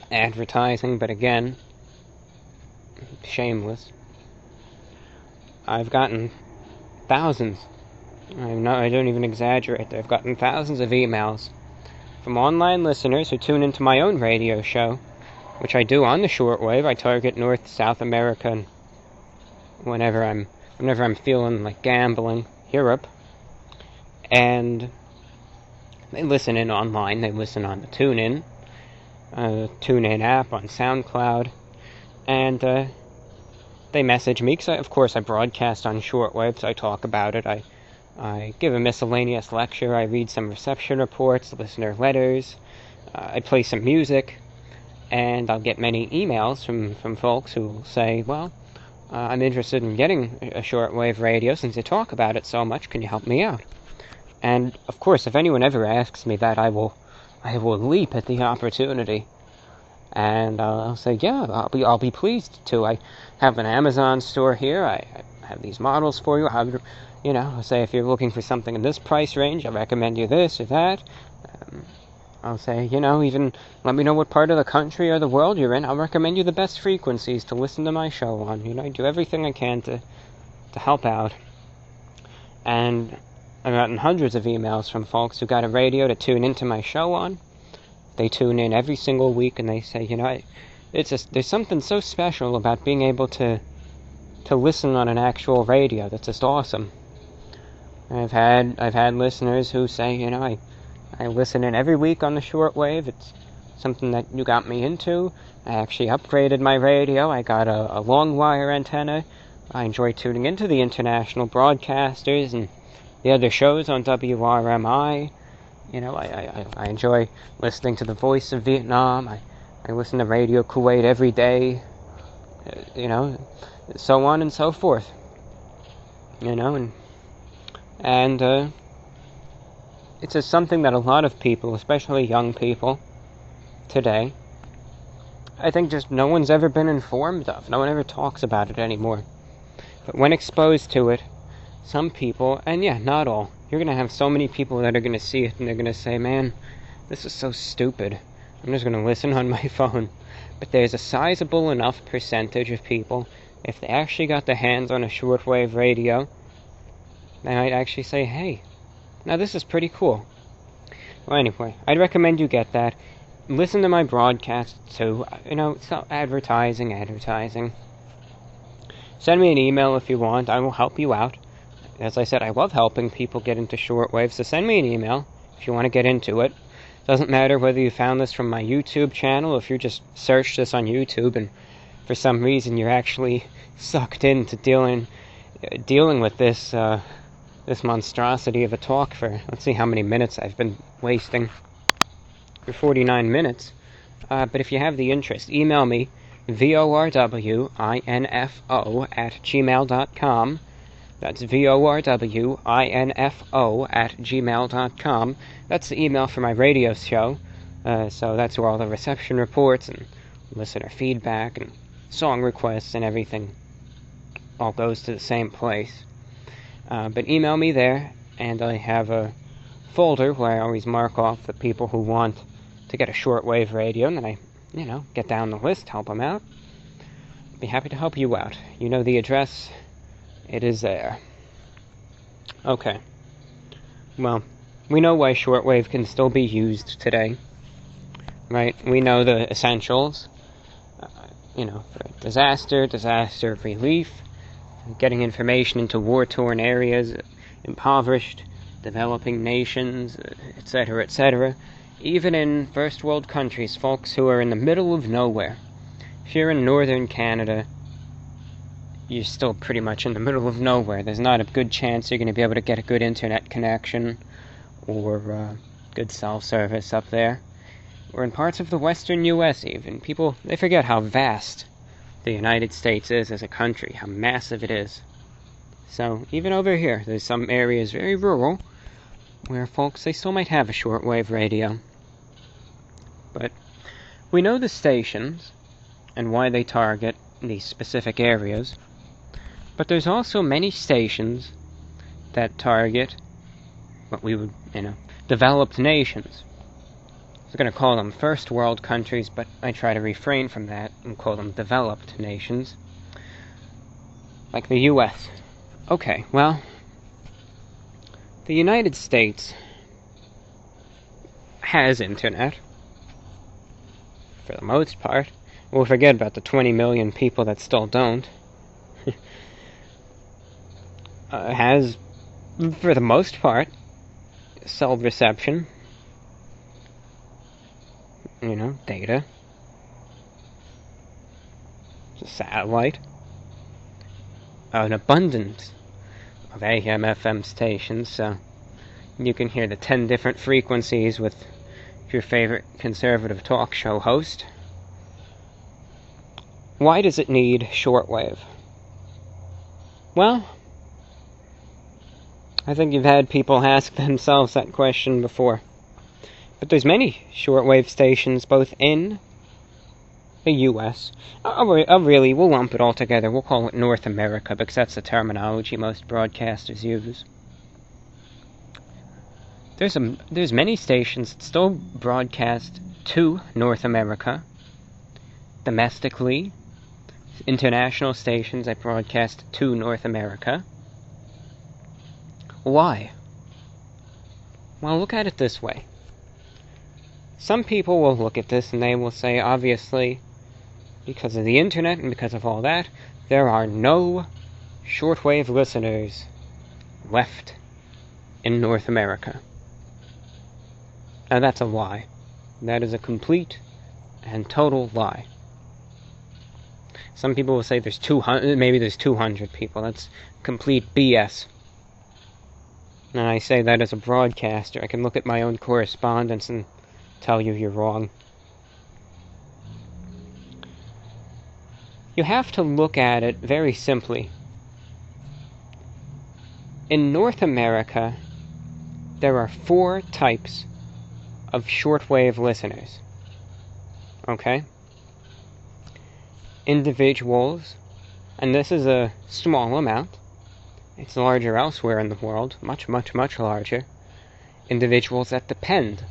advertising, but again, shameless. I've gotten thousands. I don't even exaggerate. I've gotten thousands of emails from online listeners who tune into my own radio show which I do on the shortwave. I target North, South America, and whenever I'm feeling like gambling, Europe. And they listen in online. They listen on the TuneIn app on SoundCloud, and they message me because, of course, I broadcast on shortwave, so I talk about it. I give a miscellaneous lecture. I read some reception reports, listener letters. I play some music, and I'll get many emails from folks who will say, well, I'm interested in getting a shortwave radio. Since you talk about it so much, can you help me out? And, of course, if anyone ever asks me that, I will leap at the opportunity. And I'll say, yeah, I'll be pleased to. I have an Amazon store here. I have these models for you. I'll say if you're looking for something in this price range, I recommend you this or that. I'll say, even let me know what part of the country or the world you're in. I'll recommend you the best frequencies to listen to my show on. I do everything I can to help out. And I've gotten hundreds of emails from folks who got a radio to tune into my show on. They tune in every single week, and they say, there's something so special about being able to listen on an actual radio. That's just awesome. I've had listeners who say, I listen in every week on the shortwave. It's something that you got me into. I actually upgraded my radio. I got a long wire antenna. I enjoy tuning into the international broadcasters and the other shows on WRMI. I enjoy listening to the Voice of Vietnam. I listen to Radio Kuwait every day. So on and so forth. And it's just something that a lot of people, especially young people today, I think just no one's ever been informed of. No one ever talks about it anymore. But when exposed to it, some people, and yeah, not all, you're going to have so many people that are going to see it and they're going to say, man, this is so stupid. I'm just going to listen on my phone. But there's a sizable enough percentage of people, if they actually got their hands on a shortwave radio, they might actually say, hey, now this is pretty cool. Well, anyway, I'd recommend you get that. Listen to my broadcast too. So advertising. Send me an email if you want. I will help you out. As I said, I love helping people get into shortwave, so send me an email if you want to get into it. Doesn't matter whether you found this from my YouTube channel, if you just searched this on YouTube and for some reason you're actually sucked into dealing with this monstrosity of a talk for, let's see how many minutes I've been wasting. For 49 minutes. But if you have the interest, email me, VORWINFO@gmail.com. That's VORWINFO@gmail.com. That's the email for my radio show. So that's where all the reception reports and listener feedback and song requests and everything all goes to the same place. But email me there, and I have a folder where I always mark off the people who want to get a shortwave radio, and then I, get down the list, help them out. Be happy to help you out. You know the address. It is there. Okay. Well, we know why shortwave can still be used today, right? We know the essentials, for disaster relief, getting information into war-torn areas, impoverished, developing nations, etc., etc. Even in first world countries, folks who are in the middle of nowhere. If you're in northern Canada, you're still pretty much in the middle of nowhere. There's not a good chance you're going to be able to get a good internet connection or good cell service up there. Or in parts of the western U.S. even. People, they forget how vast the United States is as a country, how massive it is. So, even over here, there's some areas very rural where folks, they still might have a shortwave radio. But we know the stations and why they target these specific areas. But there's also many stations that target what we would, developed nations. I was going to call them first world countries, but I try to refrain from that and call them developed nations. Like the U.S. Okay, well, the United States has internet, for the most part. We'll forget about the 20 million people that still don't. Has, for the most part, cell reception. Data. Satellite. An abundance of AM, FM stations, so you can hear the 10 different frequencies with your favorite conservative talk show host. Why does it need shortwave? Well, I think you've had people ask themselves that question before. But there's many shortwave stations both in the U.S. We'll lump it all together. We'll call it North America because that's the terminology most broadcasters use. There's many stations that still broadcast to North America. Domestically, international stations that broadcast to North America. Why? Well, look at it this way. Some people will look at this and they will say, obviously, because of the internet and because of all that, there are no shortwave listeners left in North America. Now that's a lie. That is a complete and total lie. Some people will say there's 200, maybe there's 200 people. That's complete BS. And I say that as a broadcaster. I can look at my own correspondence and tell you you're wrong. You have to look at it very simply. In North America, there are 4 types of shortwave listeners. Okay? Individuals, and this is a small amount. It's larger elsewhere in the world, much, much, much larger. Individuals that depend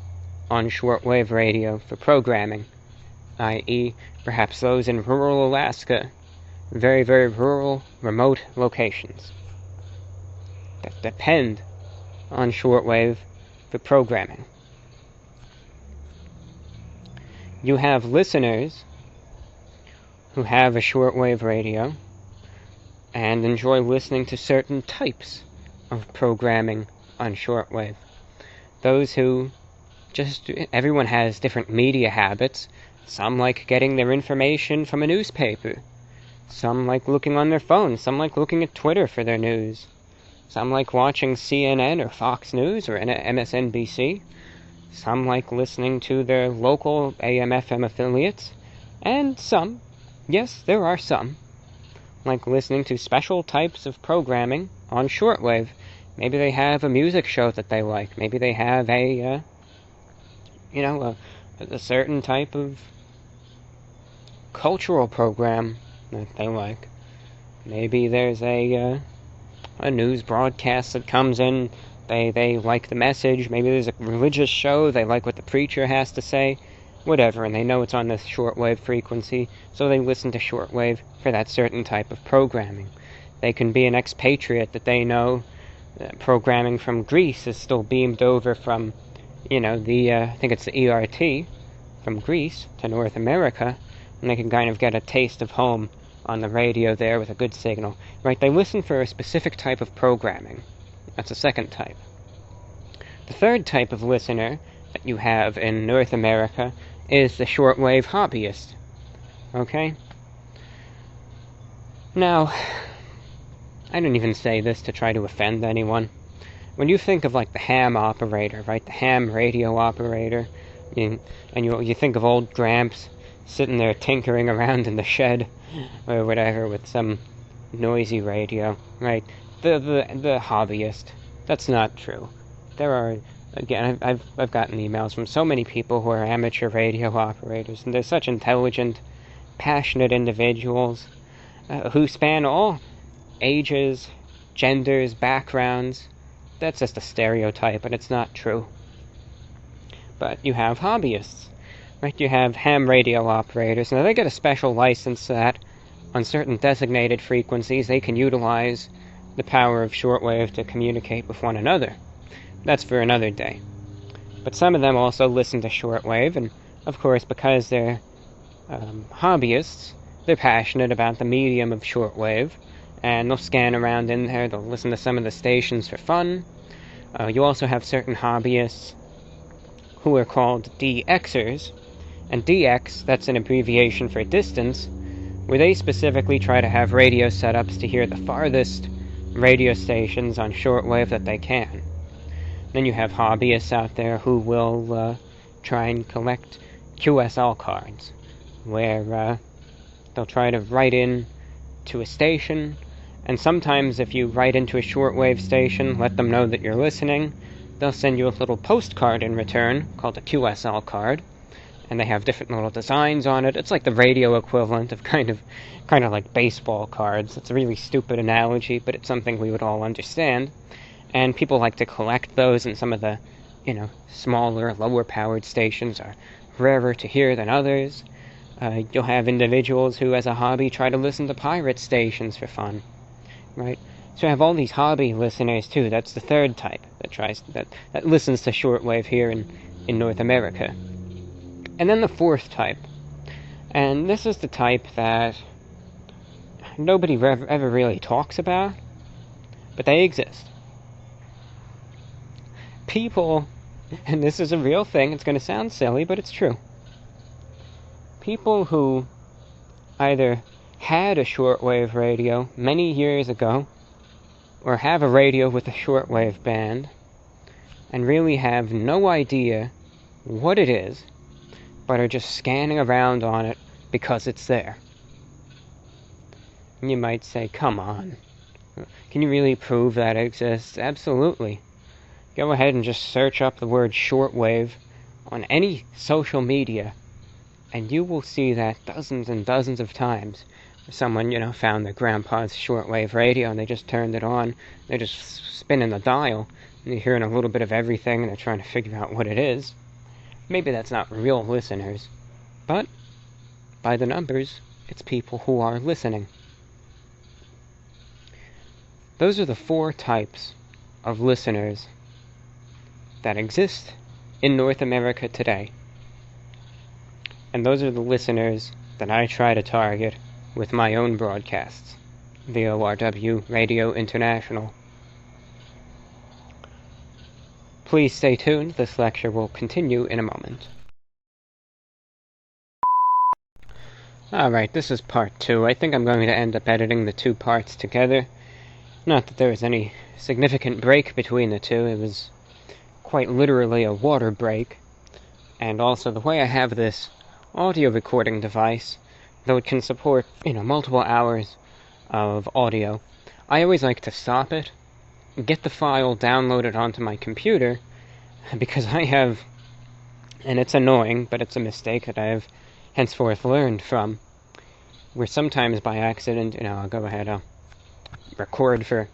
on shortwave radio for programming, i.e., perhaps those in rural Alaska, very, very rural, remote locations that depend on shortwave for programming. You have listeners who have a shortwave radio and enjoy listening to certain types of programming on shortwave. Those who everyone has different media habits. Some like getting their information from a newspaper. Some like looking on their phone. Some like looking at Twitter for their news. Some like watching CNN or Fox News or MSNBC. Some like listening to their local AM/FM affiliates. And some, yes, there are some, like listening to special types of programming on shortwave. Maybe they have a music show that they like. Maybe they have a certain type of cultural program that they like. Maybe there's a news broadcast that comes in. They like the message. Maybe there's a religious show. They like what the preacher has to say. Whatever, and they know it's on this shortwave frequency, so they listen to shortwave for that certain type of programming. They can be an expatriate that they know programming from Greece is still beamed over from, I think it's the ERT, from Greece to North America, and they can kind of get a taste of home on the radio there with a good signal. Right, they listen for a specific type of programming. That's the second type. The third type of listener that you have in North America is the shortwave hobbyist. Okay? Now, I don't even say this to try to offend anyone. When you think of like the ham operator, right, the ham radio operator, and you think of old Gramps sitting there tinkering around in the shed or whatever with some noisy radio, right? The hobbyist. That's not true. There are, again, I've gotten emails from so many people who are amateur radio operators, and they're such intelligent, passionate individuals who span all ages, genders, backgrounds. That's just a stereotype, and it's not true. But you have hobbyists, right? You have ham radio operators. Now, they get a special license that on certain designated frequencies they can utilize the power of shortwave to communicate with one another. That's for another day. But some of them also listen to shortwave, and of course, because they're hobbyists, they're passionate about the medium of shortwave, and they'll scan around in there, they'll listen to some of the stations for fun. You also have certain hobbyists who are called DXers, and DX, that's an abbreviation for distance, where they specifically try to have radio setups to hear the farthest radio stations on shortwave that they can. Then you have hobbyists out there who will try and collect QSL cards, where they'll try to write in to a station, and sometimes if you write into a shortwave station, let them know that you're listening, they'll send you a little postcard in return, called a QSL card, and they have different little designs on it. It's like the radio equivalent of kind of like baseball cards. It's a really stupid analogy, but it's something we would all understand. And people like to collect those, and some of the, smaller, lower-powered stations are rarer to hear than others. You'll have individuals who, as a hobby, try to listen to pirate stations for fun, right? So you have all these hobby listeners, too. That's the third type that listens to shortwave here in North America. And then the fourth type, and this is the type that nobody ever really talks about, but they exist. People, and this is a real thing, it's going to sound silly, but it's true. People who either had a shortwave radio many years ago, or have a radio with a shortwave band, and really have no idea what it is, but are just scanning around on it because it's there. And you might say, come on, can you really prove that it exists? Absolutely. Go ahead and just search up the word shortwave on any social media, and you will see that dozens and dozens of times. Someone, found their grandpa's shortwave radio, and they just turned it on, they're just spinning the dial, and you're hearing a little bit of everything, and they're trying to figure out what it is. Maybe that's not real listeners, but by the numbers, it's people who are listening. Those are the four types of listeners that exist in North America today. And those are the listeners that I try to target with my own broadcasts, VORW Radio International. Please stay tuned, this lecture will continue in a moment. Alright, this is part 2. I think I'm going to end up editing the 2 parts together. Not that there was any significant break between the 2, it was quite literally a water break. And also, the way I have this audio recording device, though it can support, multiple hours of audio, I always like to stop it, get the file downloaded onto my computer, because I have, and it's annoying, but it's a mistake that I have henceforth learned from, where sometimes by accident, I'll go ahead, I'll record for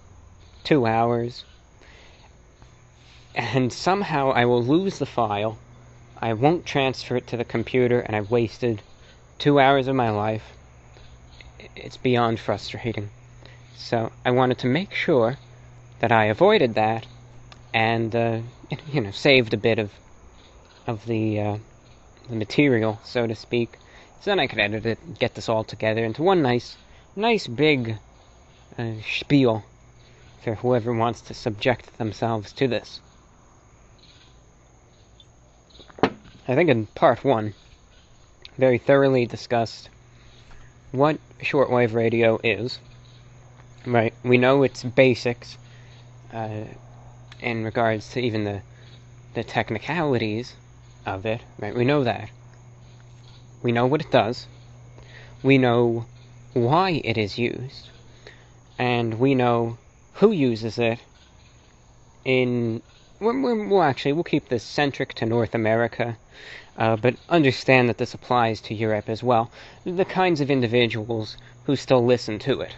2 hours, and somehow I will lose the file, I won't transfer it to the computer, and I've wasted 2 hours of my life. It's beyond frustrating. So I wanted to make sure that I avoided that, and saved a bit of the material, so to speak, so then I could edit it and get this all together into one nice big spiel for whoever wants to subject themselves to this. I think in part 1, very thoroughly discussed what shortwave radio is. Right, we know its basics in regards to even the technicalities of it. Right, we know that. We know what it does. We know why it is used. And we know who uses it we'll keep this centric to North America, but understand that this applies to Europe as well. The kinds of individuals who still listen to it.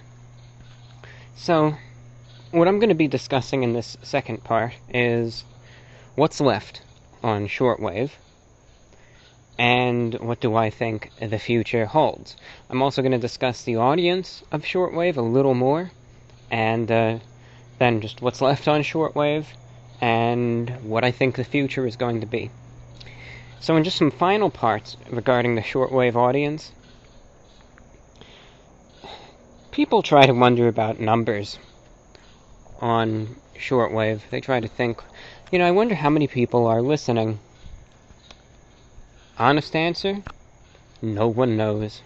So, what I'm going to be discussing in this second part is what's left on shortwave, and what do I think the future holds. I'm also going to discuss the audience of shortwave a little more, and then just what's left on shortwave, and what I think the future is going to be. So in just some final parts regarding the shortwave audience, people try to wonder about numbers on shortwave. They try to think, I wonder how many people are listening. Honest answer? No one knows.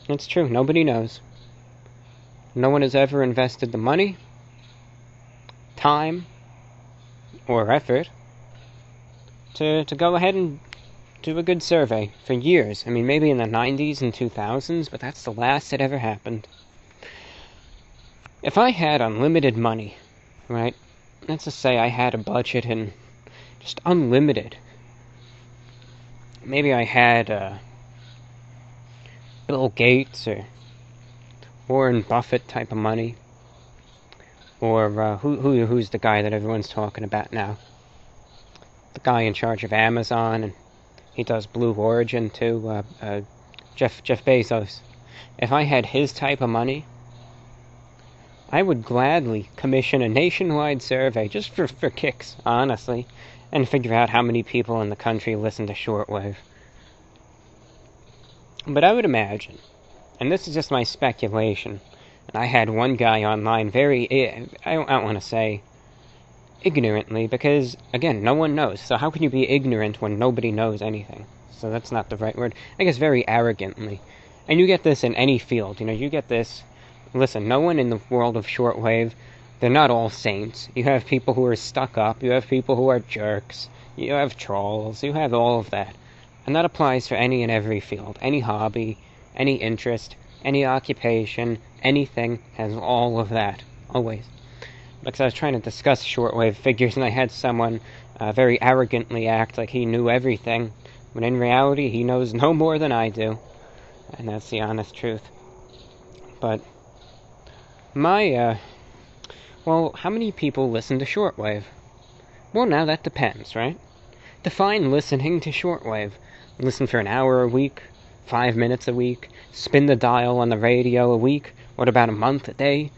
It's true, nobody knows. No one has ever invested the money, time, or effort to go ahead and do a good survey for years. I mean, maybe in the 90s and 2000s, but that's the last that ever happened. If I had unlimited money, right, let's just say I had a budget and just unlimited. Maybe I had Bill Gates or Warren Buffett type of money. Or who's the guy that everyone's talking about now? The guy in charge of Amazon, and he does Blue Origin too, Jeff Bezos. If I had his type of money, I would gladly commission a nationwide survey, just for kicks, honestly, and figure out how many people in the country listen to shortwave. But I would imagine, and this is just my speculation, and I had one guy online I don't want to say ignorantly, because, again, no one knows. So how can you be ignorant when nobody knows anything? So that's not the right word. I guess very arrogantly. And you get this in any field. You get this. Listen, no one in the world of shortwave, they're not all saints. You have people who are stuck up. You have people who are jerks. You have trolls. You have all of that. And that applies for any and every field. Any hobby, any interest, any occupation, anything has all of that. Always. Because I was trying to discuss shortwave figures, and I had someone very arrogantly act like he knew everything, when in reality he knows no more than I do, and that's the honest truth. But how many people listen to shortwave? Well, now that depends, right? Define listening to shortwave. Listen for an hour a week, 5 minutes a week, spin the dial on the radio a week. What about a month, a day?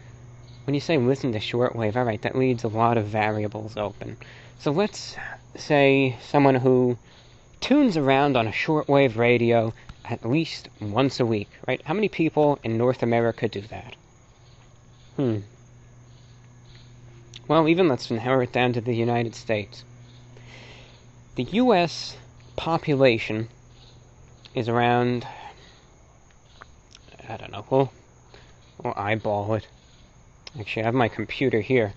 When you say listen to shortwave, alright, that leaves a lot of variables open. So let's say someone who tunes around on a shortwave radio at least once a week, right? How many people in North America do that? Well, even let's narrow it down to the United States. The U.S. population is around, I don't know, we'll eyeball it. Actually, I have my computer here.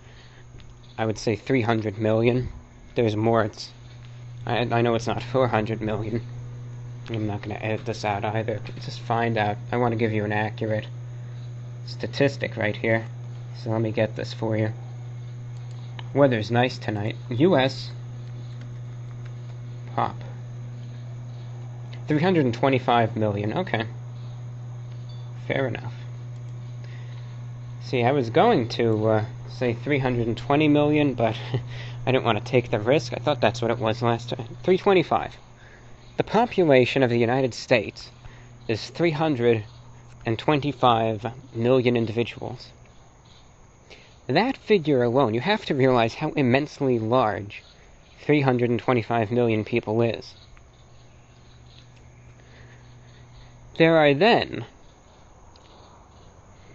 I would say 300 million. There's more. I know it's not 400 million. I'm not going to edit this out either. Just find out. I want to give you an accurate statistic right here. So let me get this for you. Weather's nice tonight. U.S. pop. 325 million. Okay. Fair enough. See, I was going to say 320 million, but I didn't want to take the risk. I thought that's what it was last time. 325. The population of the United States is 325 million individuals. That figure alone, you have to realize how immensely large 325 million people is. There are then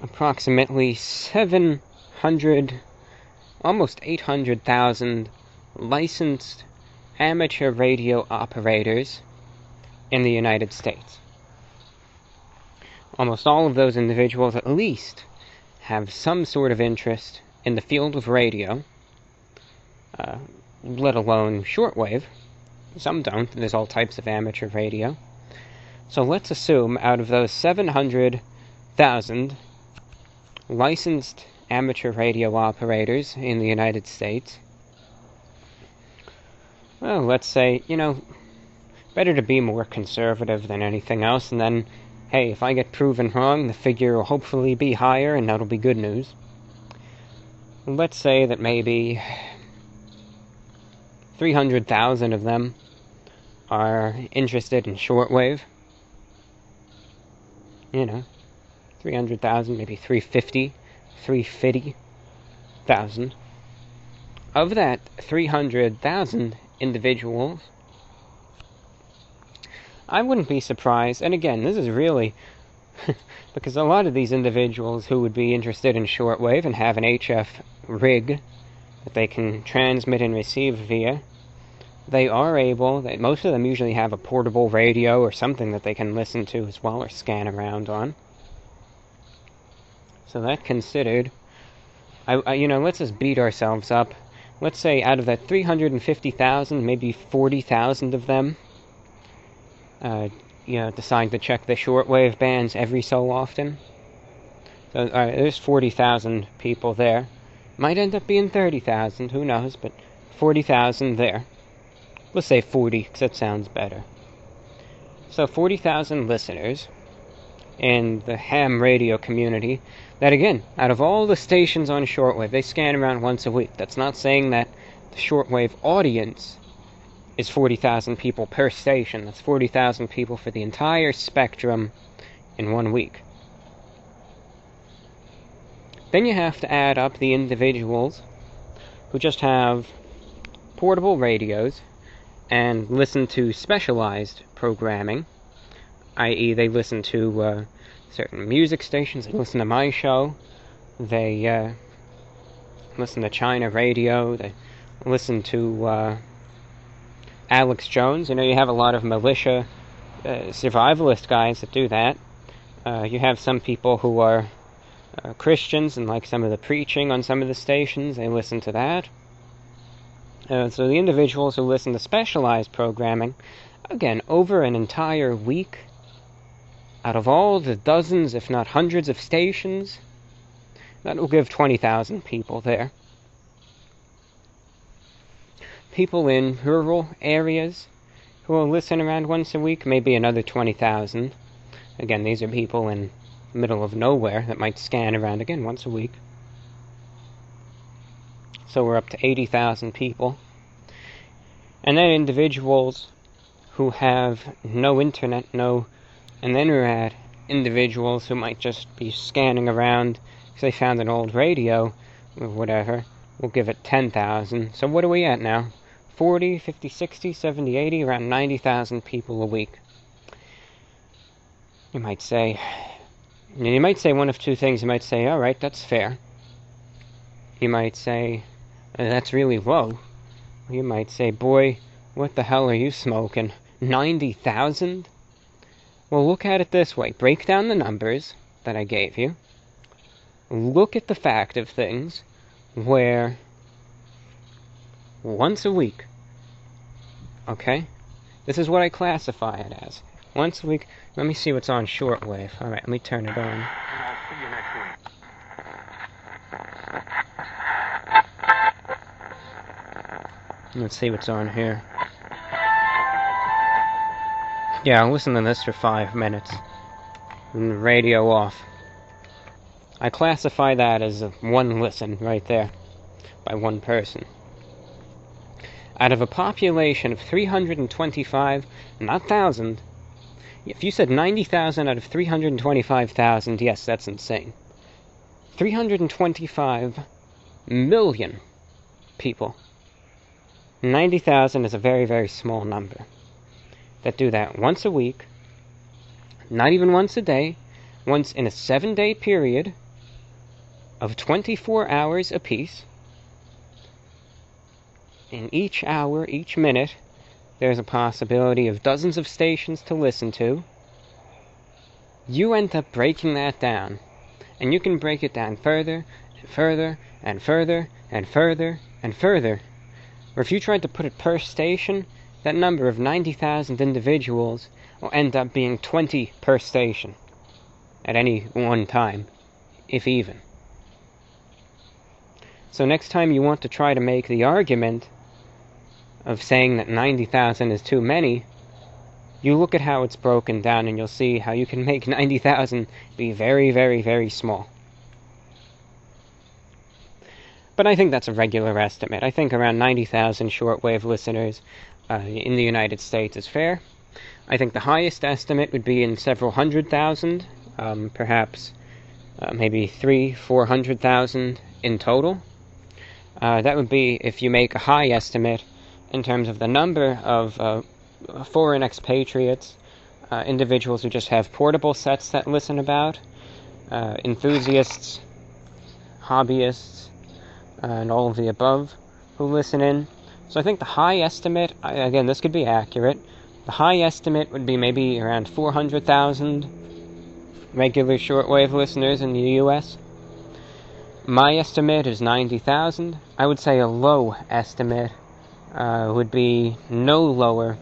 approximately 700, almost 800,000 licensed amateur radio operators in the United States. Almost all of those individuals at least have some sort of interest in the field of radio, let alone shortwave. Some don't. There's all types of amateur radio. So let's assume out of those 700,000 licensed amateur radio operators in the United States, well, let's say, better to be more conservative than anything else, and then, hey, if I get proven wrong, the figure will hopefully be higher, and that'll be good news. Let's say that maybe 300,000 of them are interested in shortwave. 300,000, maybe 350,000. Of that 300,000 individuals, I wouldn't be surprised, and again, this is really because a lot of these individuals who would be interested in shortwave and have an HF rig that they can transmit and receive via, they are able, most of them usually have a portable radio or something that they can listen to as well or scan around on. So that considered, let's just beat ourselves up. Let's say out of that 350,000, maybe 40,000 of them decide to check the shortwave bands every so often. So, there's 40,000 people there. Might end up being 30,000, who knows, but 40,000 there. Let's say 40, because that sounds better. So 40,000 listeners in the ham radio community that, again, out of all the stations on shortwave, they scan around once a week. That's not saying that the shortwave audience is 40,000 people per station. That's 40,000 people for the entire spectrum in 1 week. Then you have to add up the individuals who just have portable radios and listen to specialized programming, i.e. they listen to certain music stations, they listen to my show, they listen to China radio, they listen to Alex Jones. You have a lot of militia survivalist guys that do that. You have some people who are Christians and like some of the preaching on some of the stations, they listen to that. So the individuals who listen to specialized programming, again, over an entire week, out of all the dozens, if not hundreds of stations, that will give 20,000 people there. People in rural areas who will listen around once a week, maybe another 20,000. Again, these are people in the middle of nowhere that might scan around again once a week. So we're up to 80,000 people. And then individuals who have no internet, and then we're at individuals who might just be scanning around because they found an old radio or whatever. We'll give it 10,000. So what are we at now? 40, 50, 60, 70, 80, around 90,000 people a week. You might say one of two things. You might say, all right, that's fair. You might say, that's really low. You might say, boy, what the hell are you smoking? 90,000? Well, look at it this way. Break down the numbers that I gave you. Look at the fact of things where once a week, okay? This is what I classify it as. Once a week. Let me see what's on shortwave. All right, let me turn it on. I'll see you next week. Let's see what's on here. Yeah, I'll listen to this for 5 minutes. And the radio off. I classify that as one listen right there by one person. Out of a population of 325, not 1,000, if you said 90,000 out of 325,000, yes, that's insane. 325 million people. 90,000 is a very, very small number that do that once a week, not even once a day, once in a 7-day period of 24 hours apiece. In each hour, each minute, there's a possibility of dozens of stations to listen to. You end up breaking that down, and you can break it down further, and further, and further, and further, and further. Or if you tried to put it per station, that number of 90,000 individuals will end up being 20 per station at any one time, if even. So next time you want to try to make the argument of saying that 90,000 is too many, you look at how it's broken down and you'll see how you can make 90,000 be very, very, very small. But I think that's a regular estimate. I think around 90,000 shortwave listeners in the United States is fair. I think the highest estimate would be in several 100,000, perhaps maybe 300,000-400,000 in total. That would be if you make a high estimate in terms of the number of foreign expatriates individuals who just have portable sets that listen about, enthusiasts, hobbyists, and all of the above who listen in. So I think the high estimate, again, this could be accurate, the high estimate would be maybe around 400,000 regular shortwave listeners in the US. My estimate is 90,000. I would say a low estimate would be no lower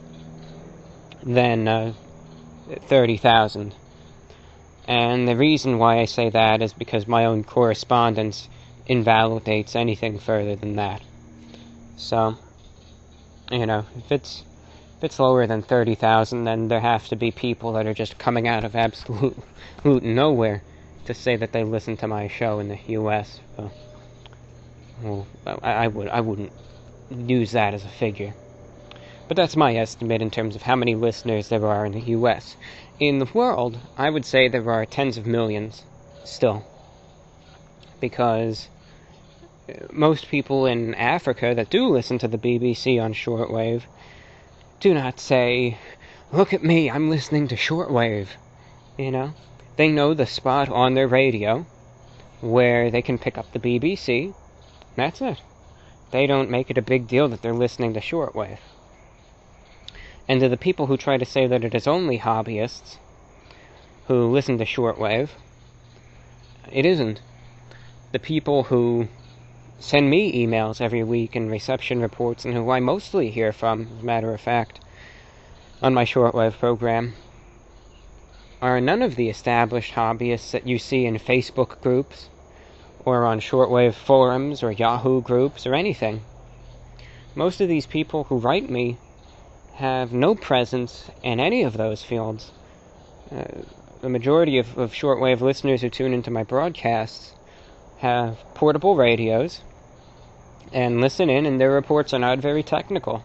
than 30,000. And the reason why I say that is because my own correspondence invalidates anything further than that. So, if it's lower than 30,000, then there have to be people that are just coming out of absolute nowhere to say that they listen to my show in the U.S. Well, I wouldn't use that as a figure. But that's my estimate in terms of how many listeners there are in the U.S. In the world, I would say there are tens of millions still. Because most people in Africa that do listen to the BBC on shortwave do not say, "Look at me, I'm listening to shortwave." They know the spot on their radio where they can pick up the BBC. That's it. They don't make it a big deal that they're listening to shortwave. And to the people who try to say that it is only hobbyists who listen to shortwave, it isn't. The people who send me emails every week and reception reports, and who I mostly hear from, as a matter of fact, on my shortwave program, are none of the established hobbyists that you see in Facebook groups, or on shortwave forums, or Yahoo groups, or anything. Most of these people who write me have no presence in any of those fields. The majority of shortwave listeners who tune into my broadcasts have portable radios and listen in, and their reports are not very technical.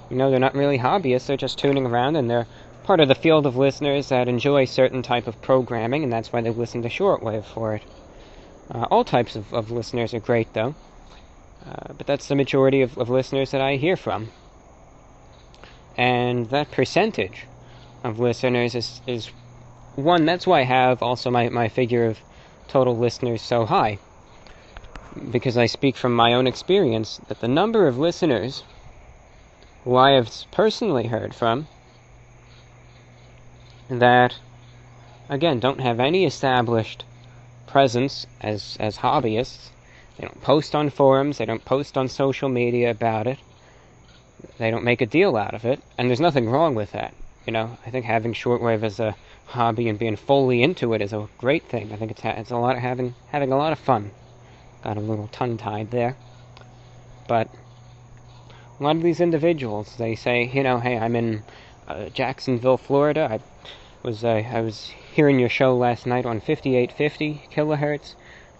They're not really hobbyists, they're just tuning around, and they're part of the field of listeners that enjoy certain type of programming, and that's why they listen to shortwave for it. All types of listeners are great, though, but that's the majority of listeners that I hear from. And that percentage of listeners is one, that's why I have also my figure of total listeners so high. Because I speak from my own experience that the number of listeners who I have personally heard from that, again, don't have any established presence as hobbyists, they don't post on forums, they don't post on social media about it, they don't make a deal out of it, and there's nothing wrong with that. I think having shortwave as a hobby and being fully into it is a great thing. I think it's a lot of having a lot of fun. Got a little tongue-tied there. But a lot of these individuals, they say, hey, I'm in Jacksonville, Florida. I was hearing your show last night on 5850 kilohertz.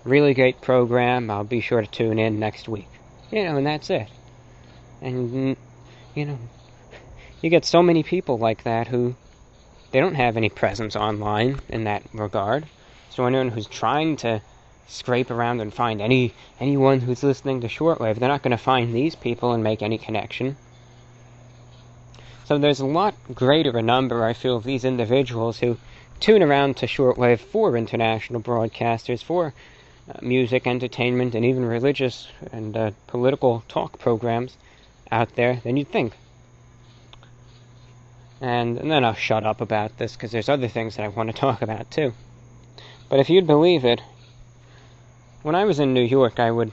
Really great program. I'll be sure to tune in next week. And that's it. And, you get so many people like that who, they don't have any presence online in that regard. So anyone who's trying to scrape around and find anyone who's listening to shortwave, they're not going to find these people and make any connection. So there's a lot greater a number, I feel, of these individuals who tune around to shortwave for international broadcasters, for music, entertainment, and even religious and political talk programs out there than you'd think. And then I'll shut up about this, because there's other things that I want to talk about too. But if you'd believe it, when I was in New York, I would,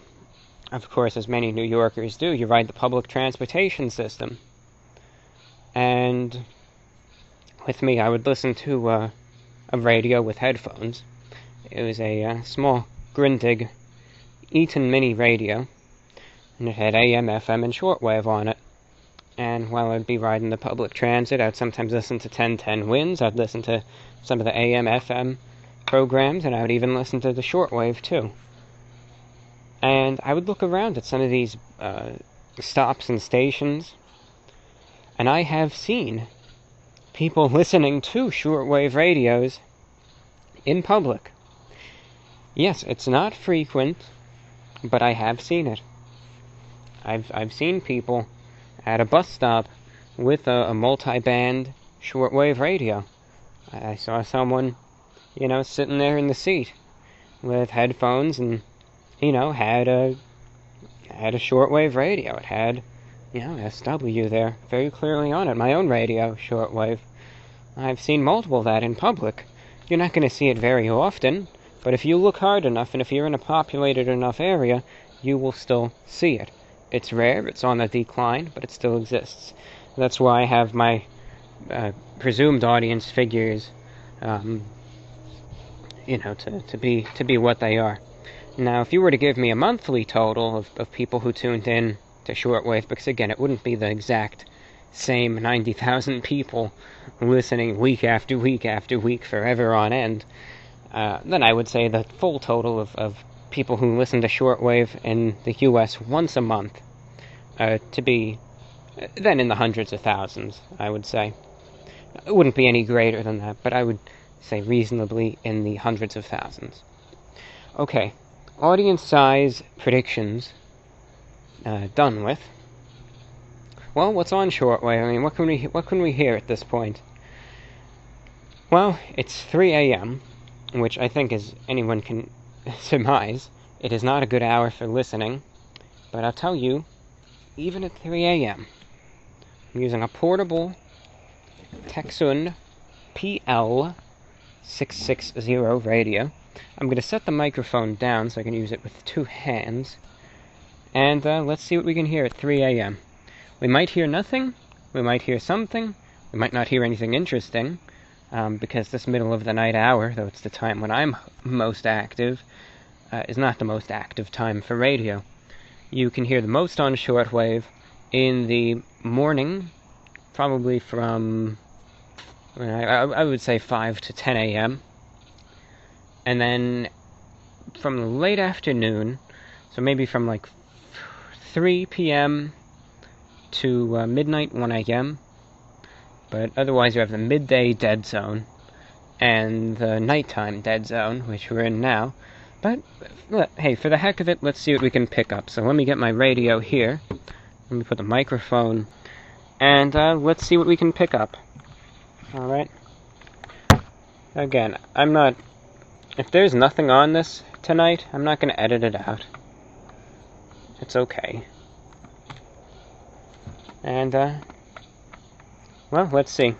of course, as many New Yorkers do, you ride the public transportation system. And with me, I would listen to a radio with headphones. It was a small Grindig Eaton Mini radio, and it had AM, FM, and shortwave on it. And while I'd be riding the public transit, I'd sometimes listen to 1010 Winds, I'd listen to some of the AM, FM programs, and I would even listen to the shortwave too. And I would look around at some of these stops and stations, and I have seen people listening to shortwave radios in public. Yes, it's not frequent, but I have seen it. I've seen people at a bus stop with a multi-band shortwave radio. I saw someone, sitting there in the seat with headphones and, had a shortwave radio. It had, SW there very clearly on it. My own radio, shortwave. I've seen multiple of that in public. You're not going to see it very often, but if you look hard enough and if you're in a populated enough area, you will still see it. It's rare, it's on the decline, but it still exists. That's why I have my presumed audience figures, to be what they are. Now, if you were to give me a monthly total of people who tuned in to shortwave, because again, it wouldn't be the exact same 90,000 people listening week after week after week forever on end, then I would say the full total of people who listen to shortwave in the US once a month to be then in the hundreds of thousands, I would say. It wouldn't be any greater than that, but I would say reasonably in the hundreds of thousands. Okay, audience size predictions done with. Well, what's on shortwave? I mean, what can we hear at this point? Well, it's 3 a.m., which I think, as anyone can surmise, it is not a good hour for listening. But I'll tell you, even at 3 a.m., I'm using a portable Texun PL660 radio. I'm going to set the microphone down so I can use it with two hands. And let's see what we can hear at 3 a.m. We might hear nothing, we might hear something, we might not hear anything interesting, because this middle of the night hour, though it's the time when I'm most active, is not the most active time for radio. You can hear the most on shortwave in the morning, probably from, I would say 5 to 10 a.m., and then from the late afternoon, so maybe from like 3 p.m. to midnight, 1 a.m., but otherwise you have the midday dead zone and the nighttime dead zone, which we're in now. But, hey, for the heck of it, let's see what we can pick up. So let me get my radio here. Let me put the microphone, and let's see what we can pick up. Alright. Again, if there's nothing on this tonight, I'm not going to edit it out. It's okay. And, well, let's see.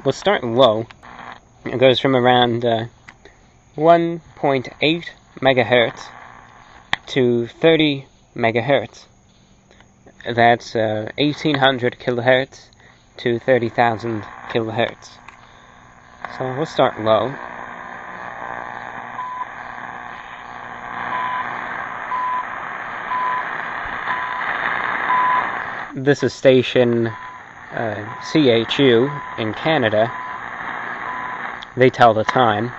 We'll start low. It goes from around 1.8 megahertz to 30 megahertz. That's 1800 kilohertz to 30,000 kilohertz. So we'll start low. This is station CHU in Canada. They tell the time.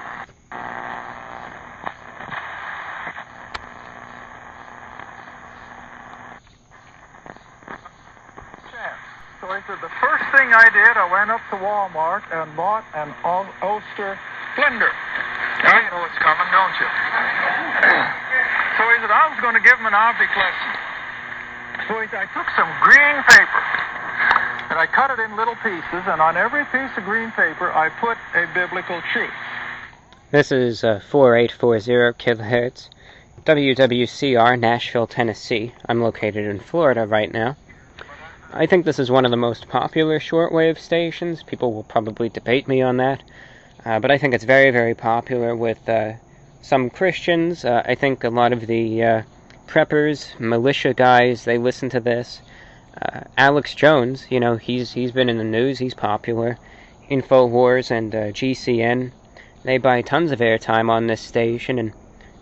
So I said, the first thing I did, I went up to Walmart and bought an Ulster blender. Now you know what's coming, don't you? So he said, I was going to give him an object lesson. So he said, I took some green paper, and I cut it in little pieces, and on every piece of green paper, I put a biblical truth. This is 4840 kilohertz, WWCR, Nashville, Tennessee. I'm located in Florida right now. I think this is one of the most popular shortwave stations. People will probably debate me on that, but I think it's very, very popular with some Christians. I think a lot of the preppers, militia guys, they listen to this. Alex Jones, he's been in the news, he's popular. InfoWars and GCN, they buy tons of airtime on this station, and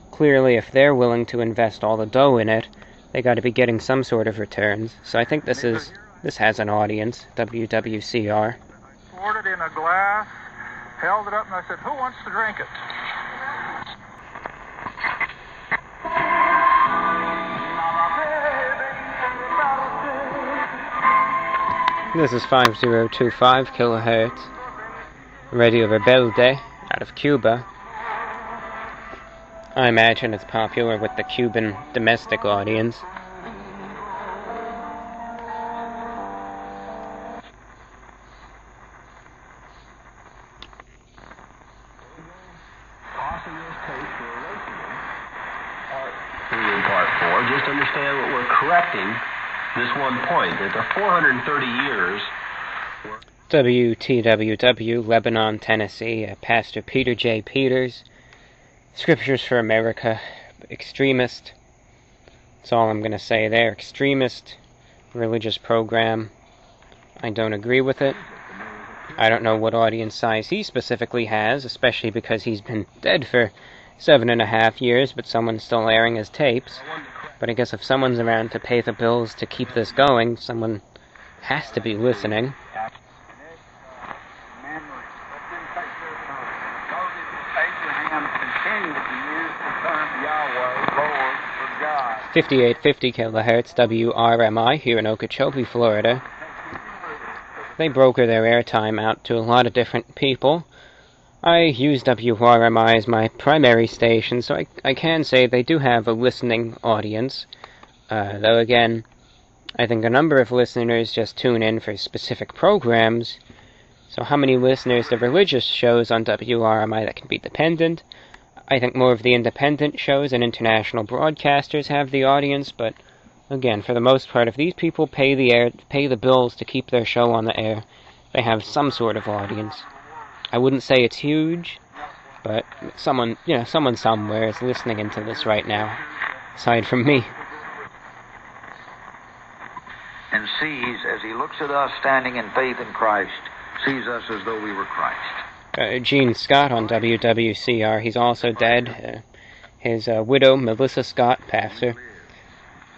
clearly if they're willing to invest all the dough in it, they got to be getting some sort of returns. So I think this has an audience, WWCR. I poured it in a glass, held it up, and I said, who wants to drink it? This is 5025 kilohertz, Radio Rebelde out of Cuba. I imagine it's popular with the Cuban domestic audience. just understand what we're correcting, this one point, that the 430 years... WTWW, Lebanon, Tennessee, Pastor Peter J. Peters, Scriptures for America, extremist. That's all I'm going to say there. Extremist religious program. I don't agree with it. I don't know what audience size he specifically has, especially because he's been dead for 7.5 years, but someone's still airing his tapes. But I guess if someone's around to pay the bills to keep this going, someone has to be listening. 5850 kilohertz WRMI here in Okeechobee, Florida. They broker their airtime out to a lot of different people. I use WRMI as my primary station, so I can say they do have a listening audience. Though again, I think a number of listeners just tune in for specific programs. So how many listeners to religious shows on WRMI that can be dependent? I think more of the independent shows and international broadcasters have the audience, but again, for the most part, if these people pay the bills to keep their show on the air, they have some sort of audience. I wouldn't say it's huge, but someone somewhere is listening into this right now, aside from me. And sees, as he looks at us standing in faith in Christ, sees us as though we were Christ. Gene Scott on WWCR, he's also dead. His widow, Melissa Scott, pastor,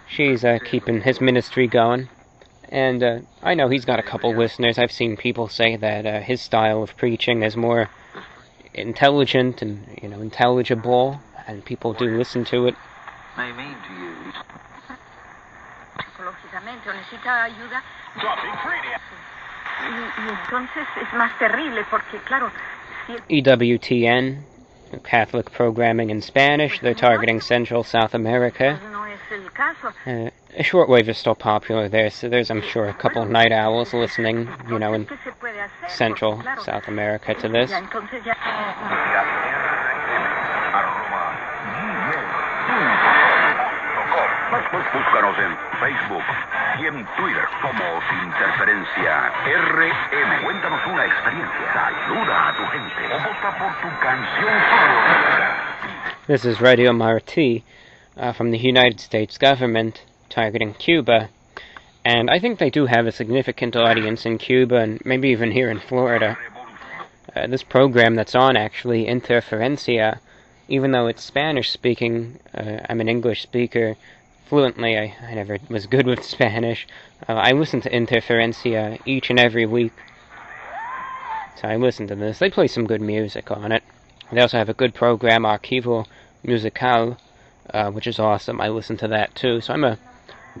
she's keeping his ministry going. And I know he's got a couple listeners. I've seen people say that his style of preaching is more intelligent and, intelligible, and people do listen to it. May mean to you. EWTN, Catholic programming in Spanish. They're targeting Central South America. Shortwave is still popular there, so there's, I'm sure, a couple night owls listening, in Central South America to this. Búscanos en Facebook y en Twitter como Sin Interferencia RM. Cuéntanos una experiencia. Saluda a tu gente o vota por tu canción favorita. This is Radio Marti from the United States government targeting Cuba. And I think they do have a significant audience in Cuba and maybe even here in Florida. This program that's on, actually, Interferencia, even though it's Spanish-speaking, I'm an English speaker fluently. I never was good with Spanish. I listen to Interferencia each and every week. So I listen to this. They play some good music on it. They also have a good program, Archivo Musical, which is awesome. I listen to that too. So I'm a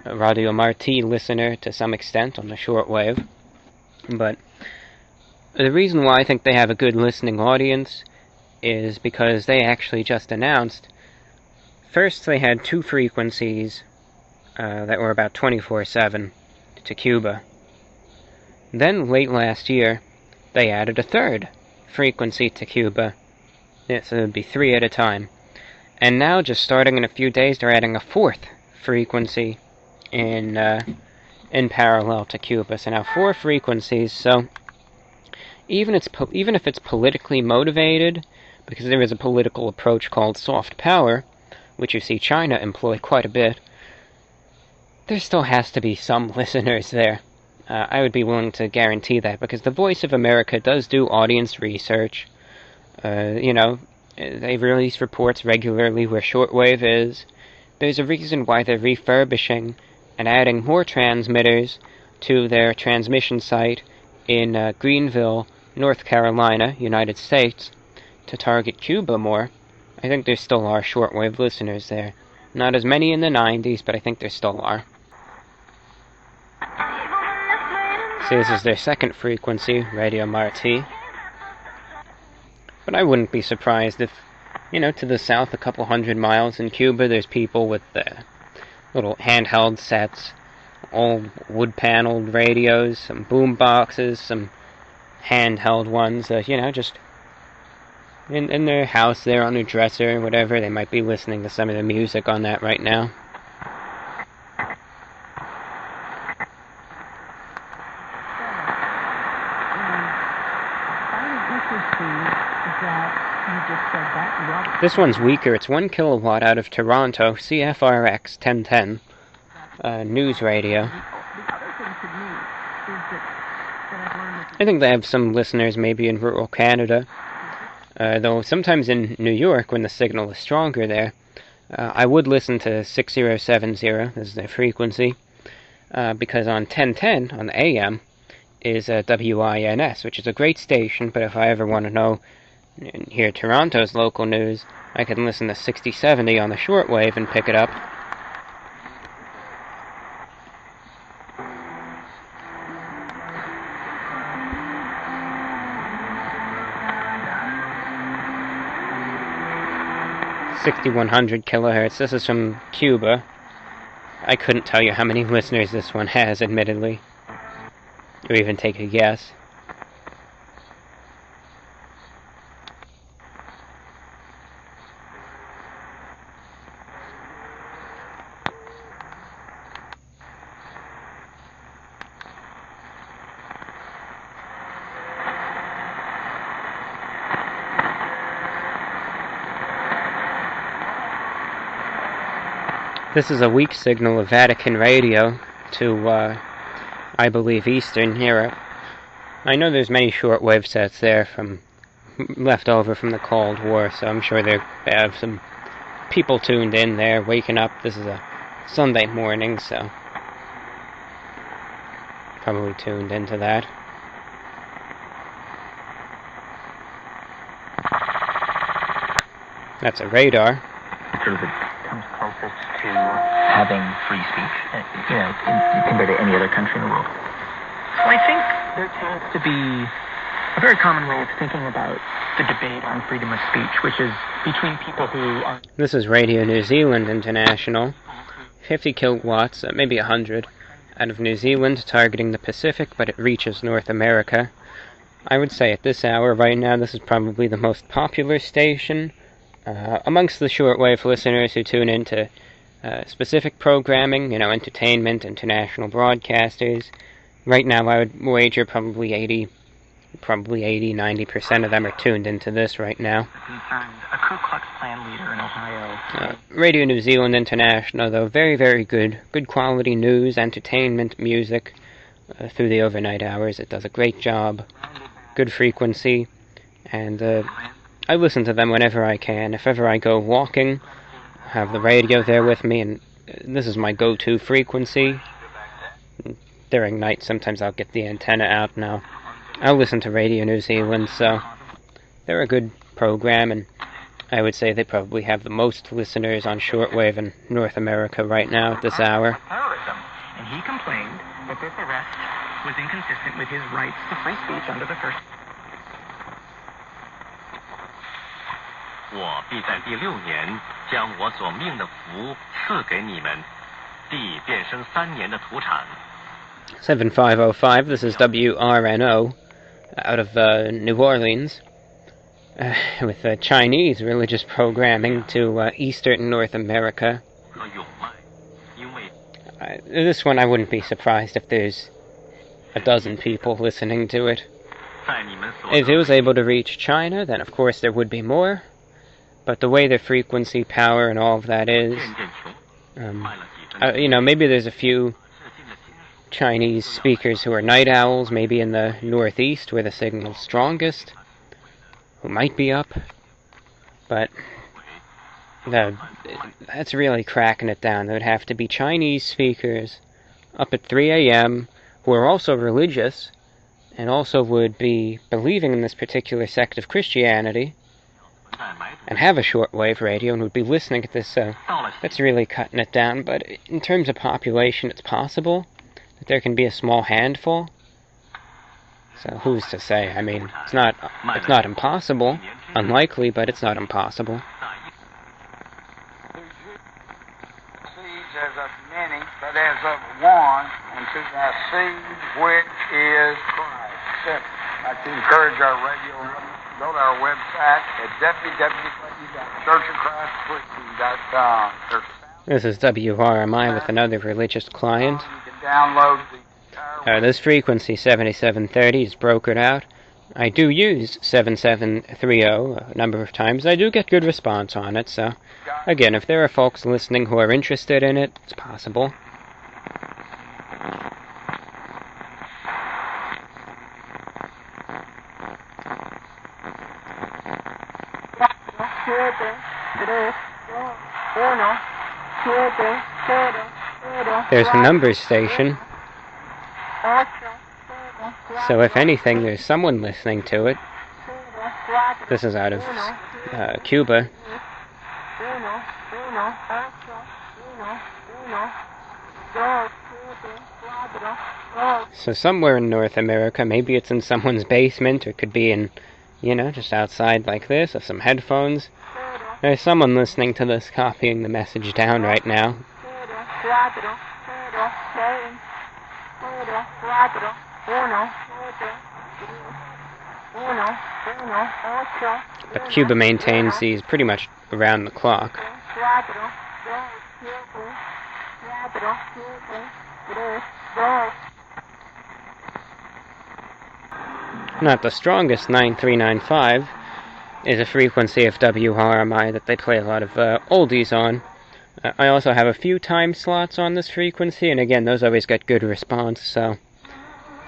Radio Marti listener to some extent on the shortwave. But the reason why I think they have a good listening audience is because they actually just announced, first they had 2 frequencies that were about 24/7 to Cuba. Then late last year, they added a 3rd frequency to Cuba. Yeah, so it would be 3 at a time. And now, just starting in a few days, they're adding a 4th frequency in parallel to Cuba. So now 4 frequencies. So even if it's politically motivated, because there is a political approach called soft power, which you see China employ quite a bit, there still has to be some listeners there. I would be willing to guarantee that, because the Voice of America does do audience research. They release reports regularly where shortwave is. There's a reason why they're refurbishing and adding more transmitters to their transmission site in Greenville, North Carolina, United States, to target Cuba more. I think there still are shortwave listeners there. Not as many in the 90s, but I think there still are. So this is their 2nd frequency, Radio Marti. But I wouldn't be surprised if, to the south, a couple 100 miles in Cuba, there's people with little handheld sets, old wood-paneled radios, some boom boxes, some handheld ones, just in their house there on their dresser or whatever. They might be listening to some of the music on that right now. This one's weaker. It's 1 kilowatt out of Toronto, CFRX 1010, news radio. I think they have some listeners maybe in rural Canada, though sometimes in New York when the signal is stronger there. I would listen to 6070, this is their frequency, because on 1010, on the AM, is WINS, which is a great station, but if I ever want to know, hear Toronto's local news, I can listen to 6070 on the shortwave and pick it up. .6100 kilohertz. This is from Cuba. I couldn't tell you how many listeners this one has, admittedly, or even take a guess. This is a weak signal of Vatican radio to, I believe, Eastern Europe. I know there's many shortwave sets there from left over from the Cold War, so I'm sure they have some people tuned in there, waking up. This is a Sunday morning, so probably tuned into that. That's a radar. Comes closest to having free speech, compared to any other country in the world. So I think there tends to be a very common way of thinking about the debate on freedom of speech, which is between people who are... This is Radio New Zealand International, 50 kilowatts, maybe 100, out of New Zealand, targeting the Pacific, but it reaches North America. I would say at this hour, right now, this is probably the most popular station amongst the shortwave listeners who tune into specific programming, entertainment, international broadcasters. Right now, I would wager probably 80-90% of them are tuned into this right now. A Ku Klux Klan leader in Ohio. Radio New Zealand International, though, very, very good quality news, entertainment, music through the overnight hours. It does a great job, good frequency, and I listen to them whenever I can. If ever I go walking, I have the radio there with me, and this is my go-to frequency. During night, sometimes I'll get the antenna out now. I'll listen to Radio New Zealand, so they're a good program, and I would say they probably have the most listeners on shortwave in North America right now at this hour. Terrorism, and he complained that this arrest was inconsistent with his rights to free speech under the First. 我必在第6年将我所命的福赐给你们，地变生3年的土产。 7505, this is WRNO, out of New Orleans, with Chinese religious programming to Eastern North America. This one I wouldn't be surprised if there's a dozen people listening to it. If it was able to reach China, then of course there would be more. But the way the frequency, power, and all of that is, maybe there's a few Chinese speakers who are night owls, maybe in the northeast where the signal's strongest, who might be up. But that's really cracking it down. There would have to be Chinese speakers up at 3 a.m. who are also religious and also would be believing in this particular sect of Christianity, and have a shortwave radio and would be listening to this, so that's really cutting it down. But in terms of population, it's possible that there can be a small handful. So who's to say? I mean, it's not impossible, unlikely, but it's not impossible. Seeds as of many, but as of one, and to thy seed, which is Christ. I'd like to encourage our radio listeners. Go to our website at www.churchofchristpreaching.com. This is WRMI with another religious client. You can download this frequency, 7730, is brokered out. I do use 7730 a number of times. I do get good response on it, so again, if there are folks listening who are interested in it, it's possible. There's a numbers station, so if anything, there's someone listening to it. This is out of Cuba. So somewhere in North America, maybe it's in someone's basement, or it could be in, you know, just outside like this, with some headphones. There's someone listening to this, copying the message down right now. But Cuba maintains these pretty much around the clock. Not the strongest 9395 is a frequency of WRMI that they play a lot of oldies on. I also have a few time slots on this frequency, and again, those always get good response, so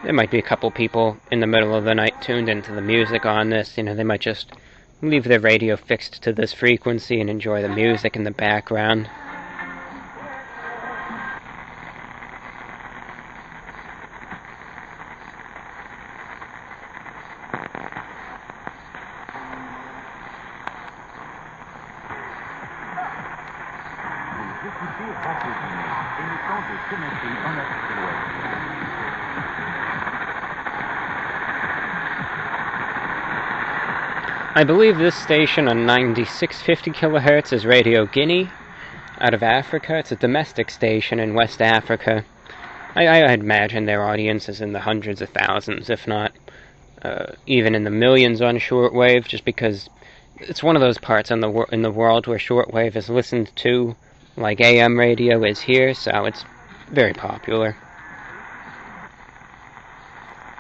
there might be a couple people in the middle of the night tuned into the music on this. You know, they might just leave their radio fixed to this frequency and enjoy the music in the background. I believe this station on 9650 kilohertz is Radio Guinea, out of Africa. It's a domestic station in West Africa. I imagine their audience is in the hundreds of thousands, if not even in the millions on shortwave, just because it's one of those parts in the world where shortwave is listened to like AM radio is here, so it's very popular.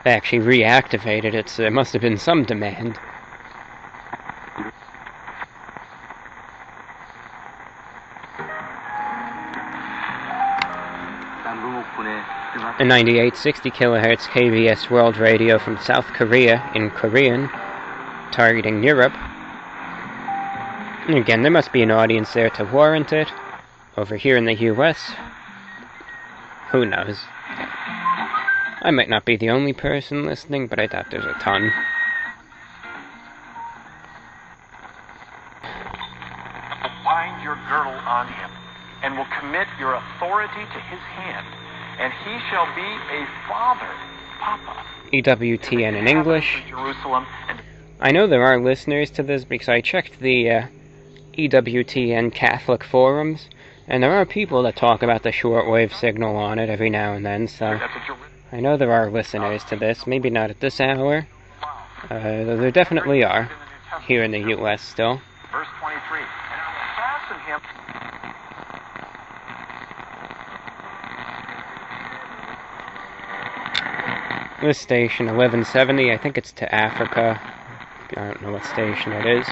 They actually reactivated it, so there must have been some demand. A 9860 kHz KBS World Radio from South Korea in Korean, targeting Europe. And again, there must be an audience there to warrant it. Over here in the US, who knows? I might not be the only person listening, but I doubt there's a ton. Bind your girdle on him, and will commit your authority to his hand, and he shall be a father, Papa. EWTN in English. I know there are listeners to this because I checked the EWTN Catholic forums, and there are people that talk about the shortwave signal on it every now and then, so I know there are listeners to this, maybe not at this hour, though there definitely are, here in the US still. Verse 23, and I will fasten him. This station, 1170, I think it's to Africa. I don't know what station it is.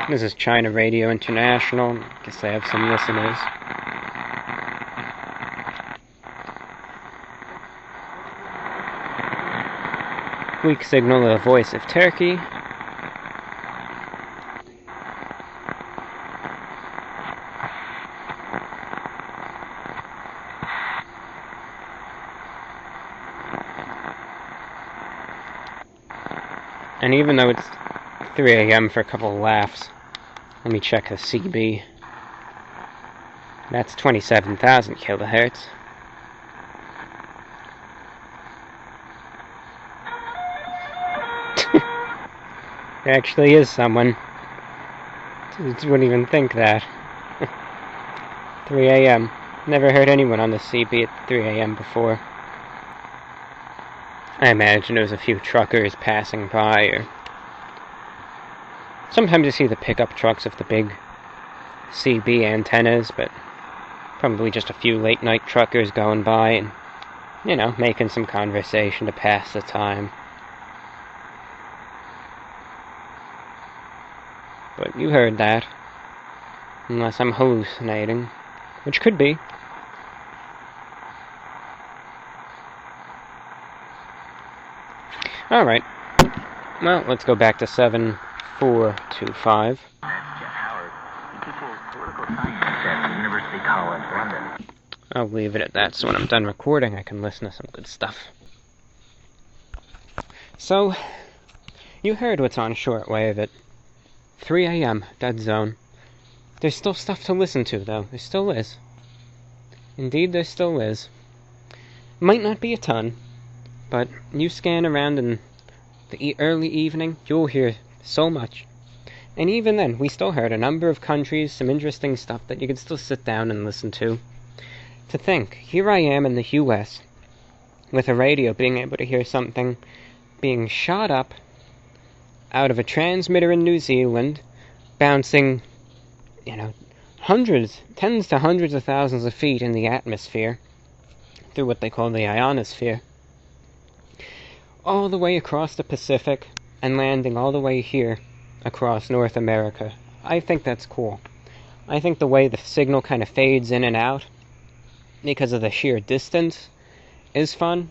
This is China Radio International. I guess they have some listeners. Weak signal, the voice of Turkey. And even though it's 3 a.m. for a couple of laughs, let me check the CB. That's 27,000 kilohertz. There actually is someone. Just wouldn't even think that. 3 a.m. Never heard anyone on the CB at 3 a.m. before. I imagine there was a few truckers passing by, or sometimes you see the pickup trucks with the big CB antennas, but Probably just a few late-night truckers going by and, you know, making some conversation to pass the time. But you heard that. Unless I'm hallucinating. Which could be. Alright. Well, let's go back to 7425. I'll leave it at that, so when I'm done recording I can listen to some good stuff. So, you heard what's on shortwave at 3 a.m., dead zone. There's still stuff to listen to, though. There still is. Indeed, there still is. Might not be a ton, but you scan around in the early evening, you'll hear so much. And even then, we still heard a number of countries, some interesting stuff that you could still sit down and listen to. To think, here I am in the US, with a radio being able to hear something being shot up out of a transmitter in New Zealand, bouncing, you know, tens to hundreds of thousands of feet in the atmosphere, through what they call the ionosphere, all the way across the Pacific, and landing all the way here, across North America. I think that's cool. I think the way the signal kind of fades in and out, because of the sheer distance, is fun.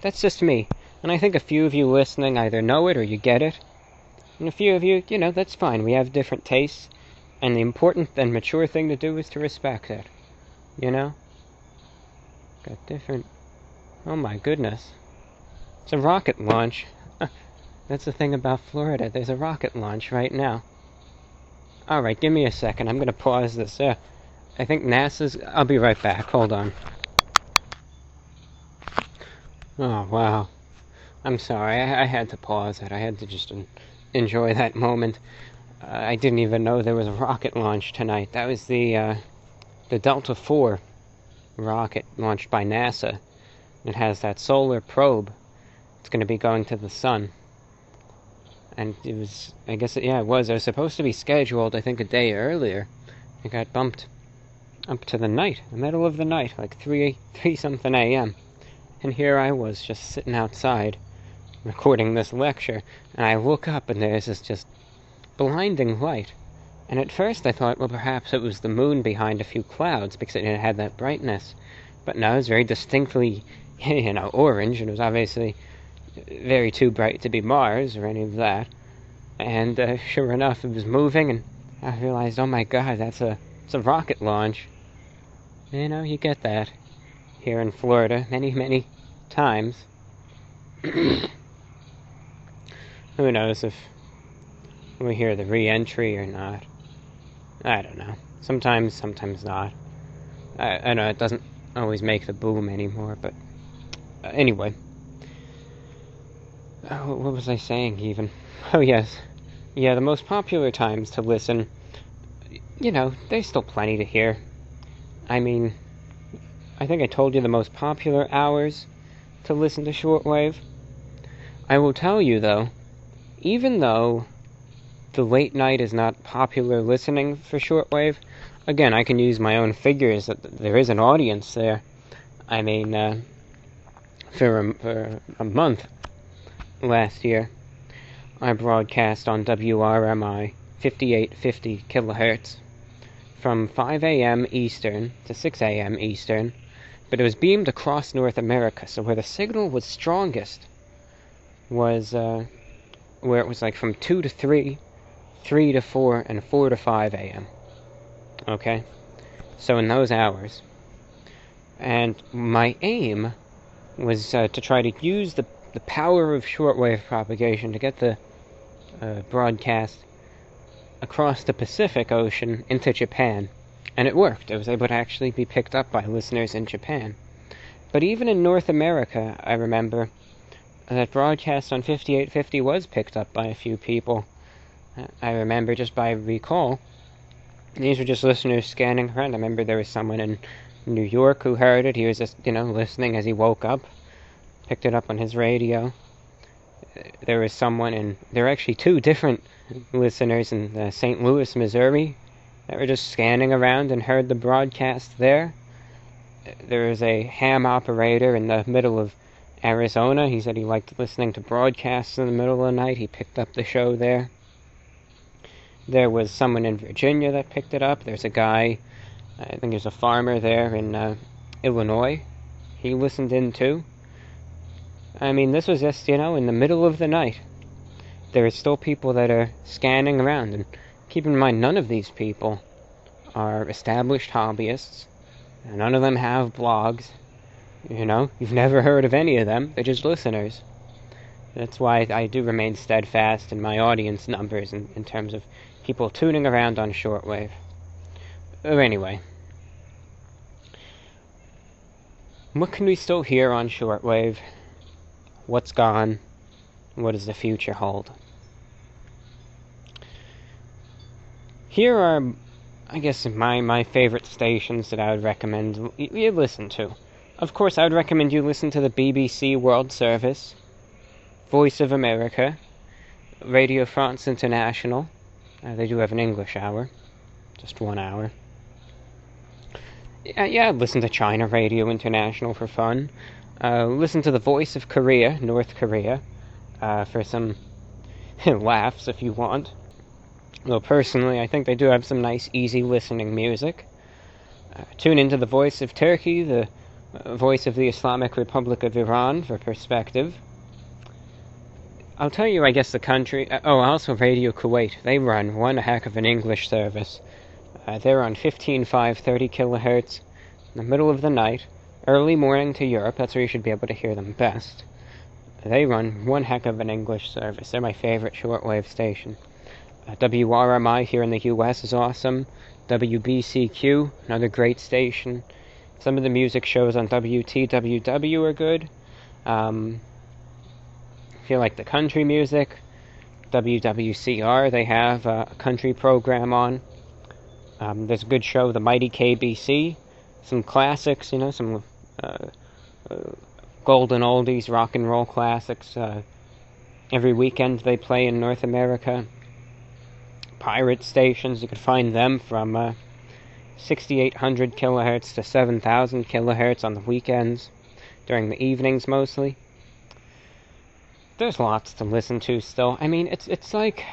That's just me. And I think a few of you listening either know it or you get it. And a few of you, you know, that's fine. We have different tastes. And the important and mature thing to do is to respect it. You know? Got different... Oh my goodness. It's a rocket launch. That's the thing about Florida. There's a rocket launch right now. Alright, give me a second. I'm gonna pause this. I think NASA's... I'll be right back. Hold on. Oh, wow. I'm sorry. I had to pause it. I had to just enjoy that moment. I didn't even know there was a rocket launch tonight. That was the Delta IV rocket launched by NASA. It has that solar probe. It's going to be going to the sun. And it was... I guess, it was. It was supposed to be scheduled, I think, a day earlier. It got bumped up to the night, the middle of the night, like 3-something a.m. And here I was, just sitting outside, recording this lecture, and I look up and there's this just blinding light. And at first I thought, well, perhaps it was the moon behind a few clouds, because it had that brightness. But no, it was very distinctly, you know, orange, and it was obviously very too bright to be Mars, or any of that. And sure enough, it was moving, and I realized, oh my god, it's a rocket launch. You know, you get that here in Florida many, many times. Who knows if we hear the re-entry or not. I don't know. Sometimes not. I know it doesn't always make the boom anymore, but anyway. What was I saying, even? Oh, yes. Yeah, the most popular times to listen, you know, there's still plenty to hear. I mean, I think I told you the most popular hours to listen to shortwave. I will tell you, though, even though the late night is not popular listening for shortwave, again, I can use my own figures that there is an audience there. I mean, for a month last year, I broadcast on WRMI 5850 kilohertz from 5 a.m. Eastern to 6 a.m. Eastern, but it was beamed across North America, so where the signal was strongest was where it was like from 2 to 3, 3 to 4, and 4 to 5 a.m. Okay? So in those hours. And my aim was to try to use the power of shortwave propagation to get the broadcast across the Pacific Ocean into Japan. And it worked. It was able to actually be picked up by listeners in Japan. But even in North America, I remember that broadcast on 5850 was picked up by a few people. I remember, just by recall, these were just listeners scanning around. I remember there was someone in New York who heard it. He was just, you know, listening as he woke up. Picked it up on his radio. There was someone there were actually two different listeners in St. Louis, Missouri, that were just scanning around and heard the broadcast there. There was a ham operator in the middle of Arizona. He said he liked listening to broadcasts in the middle of the night. He picked up the show there. There was someone in Virginia that picked it up. There's a guy, I think there's a farmer there in Illinois. He listened in too. I mean, this was just, in the middle of the night. There are still people that are scanning around. And keep in mind, none of these people are established hobbyists. None of them have blogs. You've never heard of any of them. They're just listeners. That's why I do remain steadfast in my audience numbers in terms of people tuning around on shortwave. Anyway, what can we still hear on shortwave? What's gone? What does the future hold? Here are, I guess, my favorite stations that I would recommend you listen to. Of course, I would recommend you listen to the BBC World Service, Voice of America, Radio France International. They do have an English hour, just 1 hour. Yeah, listen to China Radio International for fun. Listen to the Voice of Korea, North Korea, for some laughs if you want. Though personally, I think they do have some nice, easy listening music. Tune into the Voice of Turkey, the Voice of the Islamic Republic of Iran for perspective. I'll tell you, I guess, the country... also Radio Kuwait. They run one heck of an English service. They're on 15.530 kilohertz in the middle of the night, early morning to Europe. That's where you should be able to hear them best. They run one heck of an English service. They're my favorite shortwave station. WRMI here in the US is awesome. WBCQ, another great station. Some of the music shows on WTWW are good. If you like the country music, WWCR, they have a country program on. There's a good show, The Mighty KBC. Some classics, some golden oldies, rock and roll classics. Every weekend they play in North America. Pirate stations, you could find them from 6,800 kilohertz to 7,000 kilohertz on the weekends, during the evenings mostly. There's lots to listen to still. I mean, it's like,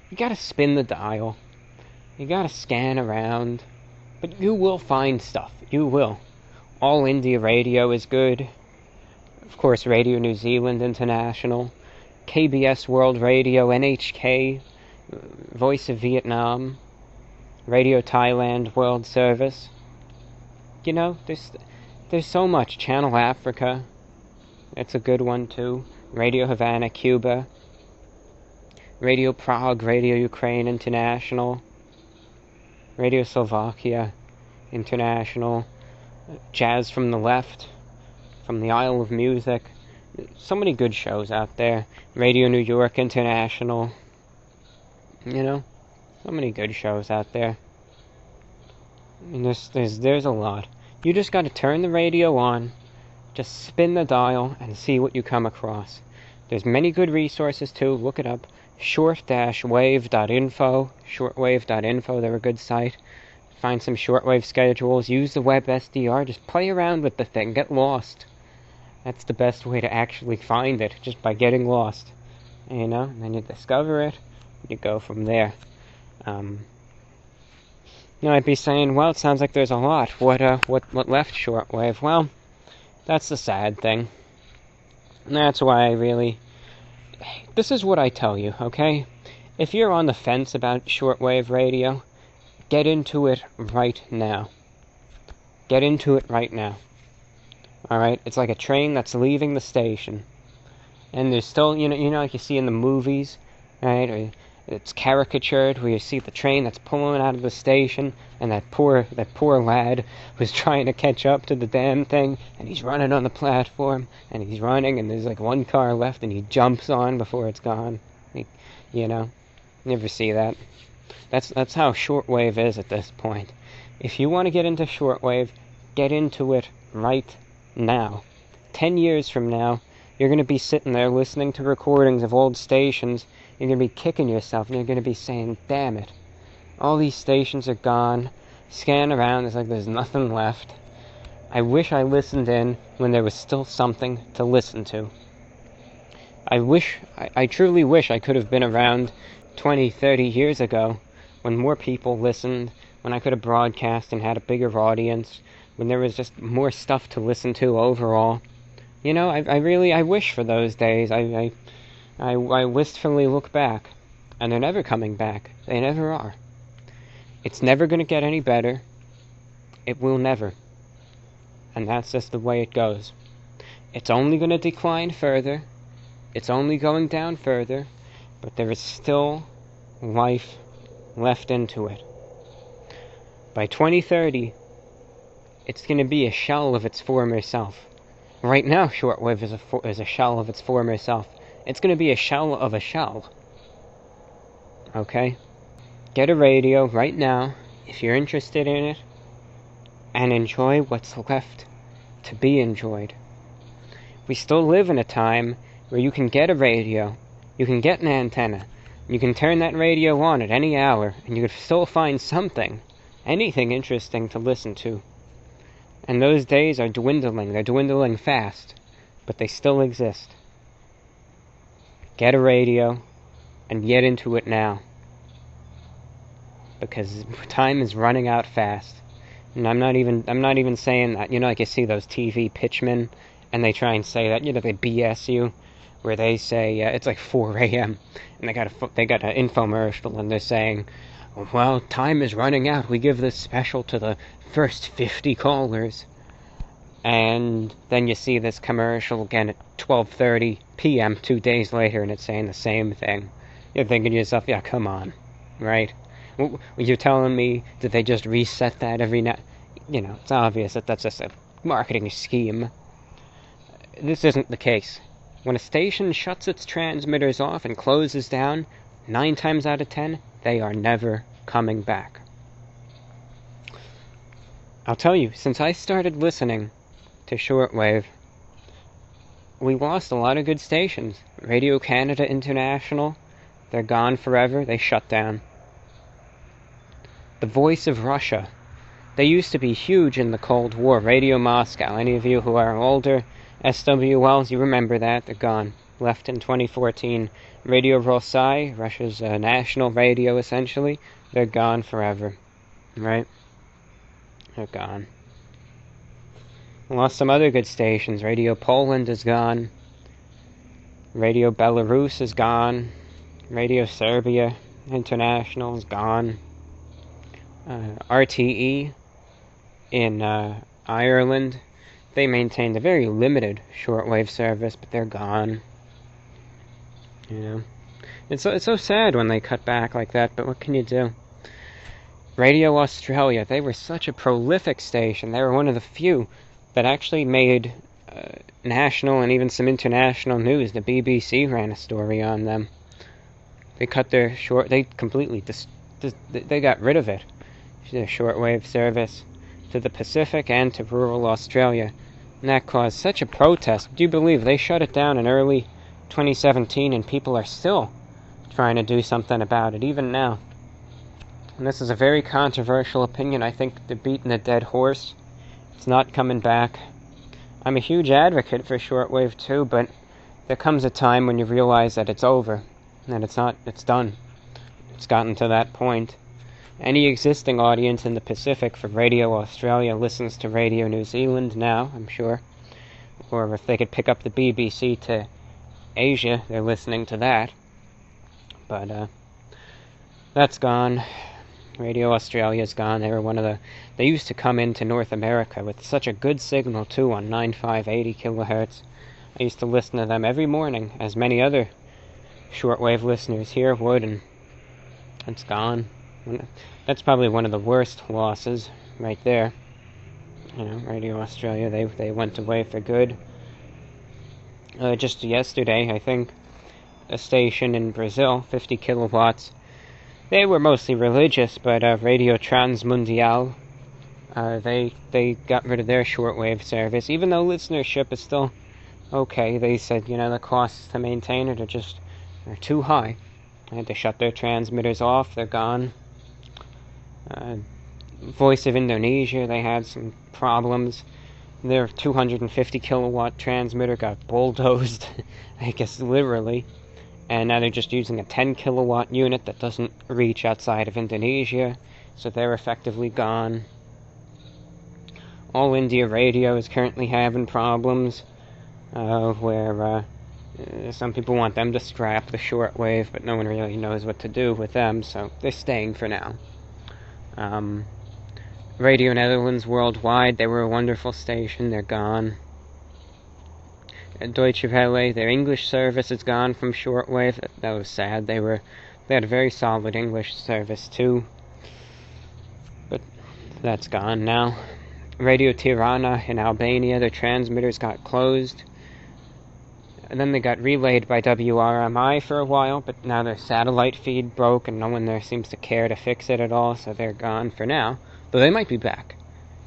you gotta spin the dial, you gotta scan around, but you will find stuff, you will. All India Radio is good. Of course, Radio New Zealand International, KBS World Radio, NHK, Voice of Vietnam, Radio Thailand World Service. There's so much. Channel Africa, it's a good one too. Radio Havana, Cuba, Radio Prague, Radio Ukraine International, Radio Slovakia International, Jazz from the Left, from the Isle of Music. So many good shows out there. Radio New York International. So many good shows out there. I mean, there's a lot. You just gotta turn the radio on, just spin the dial, and see what you come across. There's many good resources too. Look it up. short-wave.info. Shortwave.info, they're a good site. Find some shortwave schedules. Use the web SDR. Just play around with the thing. Get lost. That's the best way to actually find it, just by getting lost. And then you discover it. You go from there. I'd be saying, well, it sounds like there's a lot. What left shortwave? Well, that's the sad thing. And that's why this is what I tell you, okay? If you're on the fence about shortwave radio, get into it right now. Get into it right now. Alright? It's like a train that's leaving the station. And there's still, like you see in the movies, right? Or it's caricatured where you see the train that's pulling out of the station, and that poor lad was trying to catch up to the damn thing, and he's running on the platform, and he's running, and there's like one car left, and he jumps on before it's gone. You ever see that? That's how shortwave is at this point. If you want to get into shortwave, get into it right now. 10 years from now, you're going to be sitting there listening to recordings of old stations. You're going to be kicking yourself, and you're going to be saying, damn it, All these stations are gone. Scan around, it's like there's nothing left. I wish I listened in when there was still something to listen to. I truly wish I could have been around 20, 30 years ago, when more people listened, when I could have broadcast and had a bigger audience, when there was just more stuff to listen to overall. You know, I wish for those days. I wistfully look back, and they're never coming back. They never are. It's never going to get any better. It will never. And that's just the way it goes. It's only going to decline further. It's only going down further, but there is still life left into it. By 2030, it's going to be a shell of its former self. Right now, shortwave is a shell of its former self. It's going to be a shell of a shell. Okay? Get a radio right now, if you're interested in it, and enjoy what's left to be enjoyed. We still live in a time where you can get a radio, you can get an antenna, you can turn that radio on at any hour, and you can still find something, anything interesting to listen to. And those days are dwindling. They're dwindling fast, but they still exist. Get a radio, and get into it now. Because time is running out fast. And I'm not even saying that, you know, like you see those TV pitchmen, and they try and say that, you know, they BS you, where they say, it's like 4 a.m., and they got an infomercial, and they're saying, well, time is running out, we give this special to the first 50 callers. And then you see this commercial again at 12:30 p.m. 2 days later, and it's saying the same thing. You're thinking to yourself, yeah, come on, right? You're telling me that they just reset that every night? You know, it's obvious that that's just a marketing scheme. This isn't the case. When a station shuts its transmitters off and closes down, 9 times out of 10, they are never coming back. I'll tell you, since I started listening to shortwave, we lost a lot of good stations. Radio Canada International, they're gone forever, they shut down. The Voice of Russia, they used to be huge in the Cold War. Radio Moscow, any of you who are older, SWLs, you remember that, they're gone. Left in 2014. Radio Rosai, Russia's national radio essentially, they're gone forever. Right? They're gone. Lost some other good stations. Radio Poland is gone. Radio Belarus is gone. Radio Serbia International is gone. RTE in Ireland, they maintained a very limited shortwave service, but they're gone. You know, it's so sad when they cut back like that, but what can you do? Radio Australia, they were such a prolific station. They were one of the few that actually made national and even some international news. The BBC ran a story on them. They cut their they completely they got rid of it, their shortwave service, to the Pacific and to rural Australia. And that caused such a protest. Do you believe they shut it down in early 2017 and people are still trying to do something about it, even now? And this is a very controversial opinion. I think they're beating a dead horse. It's not coming back. I'm a huge advocate for shortwave too, but there comes a time when you realize that it's over, that it's done. It's gotten to that point. Any existing audience in the Pacific for Radio Australia listens to Radio New Zealand now, I'm sure. Or if they could pick up the BBC to Asia, they're listening to that. But that's gone. Radio Australia's gone. They used to come into North America with such a good signal too on 9580 kilohertz. I used to listen to them every morning, as many other shortwave listeners here would, and it's gone. That's probably one of the worst losses right there. You know, Radio Australia, they went away for good. Just yesterday, I think, a station in Brazil, 50 kilowatts. They were mostly religious, but Radio Transmundial, they got rid of their shortwave service. Even though listenership is still okay, they said, you know, the costs to maintain it are too high. They had to shut their transmitters off, they're gone. Voice of Indonesia, they had some problems. Their 250 kilowatt transmitter got bulldozed, I guess literally, and now they're just using a 10 kilowatt unit that doesn't reach outside of Indonesia, so they're effectively gone. All India Radio is currently having problems, where some people want them to scrap the shortwave, but no one really knows what to do with them, so they're staying for now. Radio Netherlands Worldwide, they were a wonderful station, they're gone. Deutsche Welle, their English service is gone from shortwave. That was sad. They had a very solid English service too, but that's gone now. Radio Tirana in Albania, their transmitters got closed, and then they got relayed by WRMI for a while, but now their satellite feed broke and no one there seems to care to fix it at all, so they're gone for now. Though they might be back.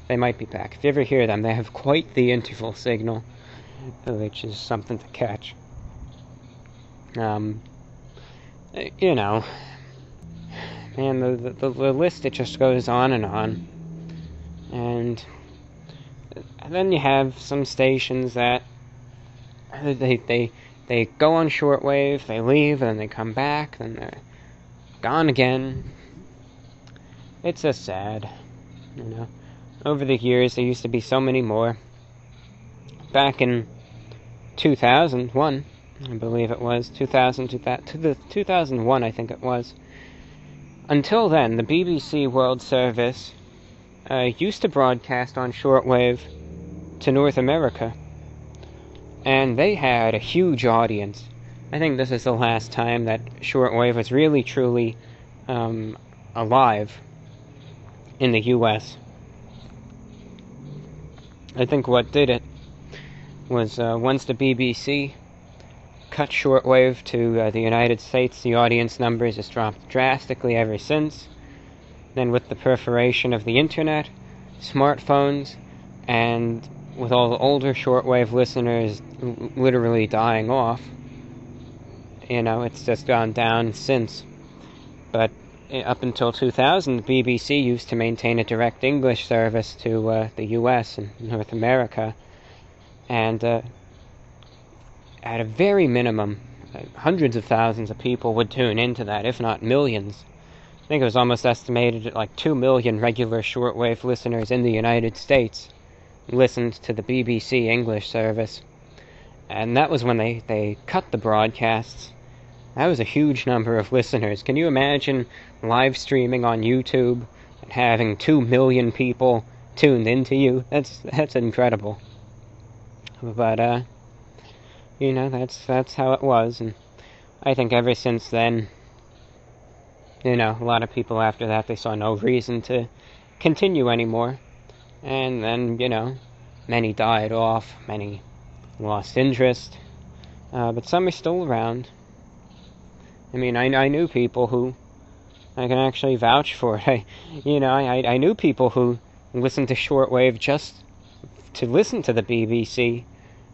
They might be back. If you ever hear them, they have quite the interval signal, which is something to catch. You know, man, the list, it just goes on. And then you have some stations that they go on shortwave, they leave, and then they come back, then they're gone again. It's so sad. You know, over the years, there used to be so many more. Back in 2001, I believe it was, 2001, I think it was. Until then, the BBC World Service used to broadcast on shortwave to North America, and they had a huge audience. I think this is the last time that shortwave was really, truly alive in the U.S. I think what did it was once the BBC cut shortwave to the United States, the audience numbers has dropped drastically ever since. Then with the proliferation of the internet, smartphones, and with all the older shortwave listeners literally dying off, you know, it's just gone down since. But up until 2000, the BBC used to maintain a direct English service to the US and North America, and at a very minimum, hundreds of thousands of people would tune into that, if not millions. I think it was almost estimated at like 2 million regular shortwave listeners in the United States listened to the BBC English service, and that was when they cut the broadcasts. That was a huge number of listeners. Can you imagine live streaming on YouTube and having 2 million people tuned into you? That's incredible. But you know, that's how it was, and I think ever since then, you know, a lot of people after that, they saw no reason to continue anymore, and then, you know, many died off, many lost interest, but some are still around. I mean, I knew people who, I can actually vouch for it, I knew people who listened to shortwave just to listen to the BBC,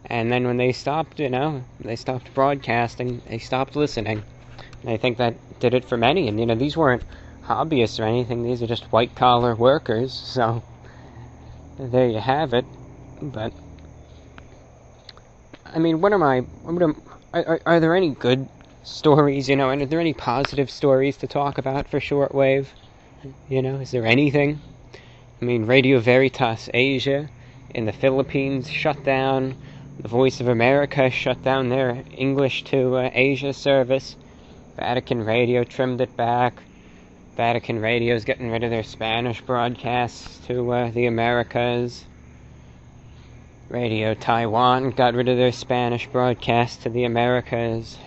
and then when they stopped, you know, they stopped broadcasting, they stopped listening. And I think that did it for many, and, you know, these weren't hobbyists or anything, these are just white-collar workers, so there you have it. But, I mean, are there any good stories, you know, and are there any positive stories to talk about for shortwave? You know, is there anything? I mean, Radio Veritas Asia in the Philippines shut down. The Voice of America shut down their English to Asia service. Vatican Radio trimmed it back. Vatican Radio's getting rid of their Spanish broadcasts to the Americas. Radio Taiwan got rid of their Spanish broadcasts to the Americas.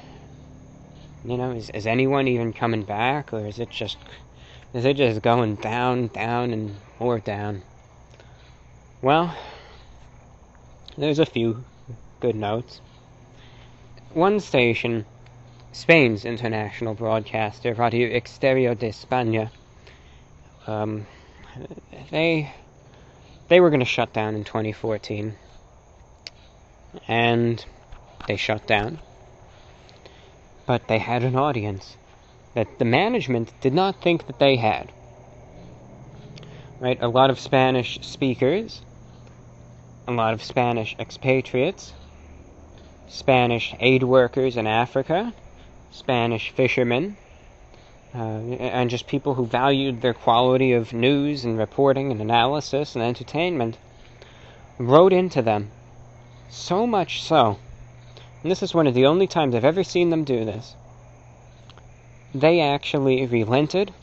You know, is anyone even coming back, or is it just going down, and more down? Well, there's a few good notes. One station, Spain's international broadcaster, Radio Exterior de España, they were going to shut down in 2014, and they shut down. But they had an audience that the management did not think that they had. right? A lot of Spanish speakers, a lot of Spanish expatriates, Spanish aid workers in Africa, Spanish fishermen, and just people who valued their quality of news and reporting and analysis and entertainment, wrote into them. So much so, and this is one of the only times I've ever seen them do this, they actually relented.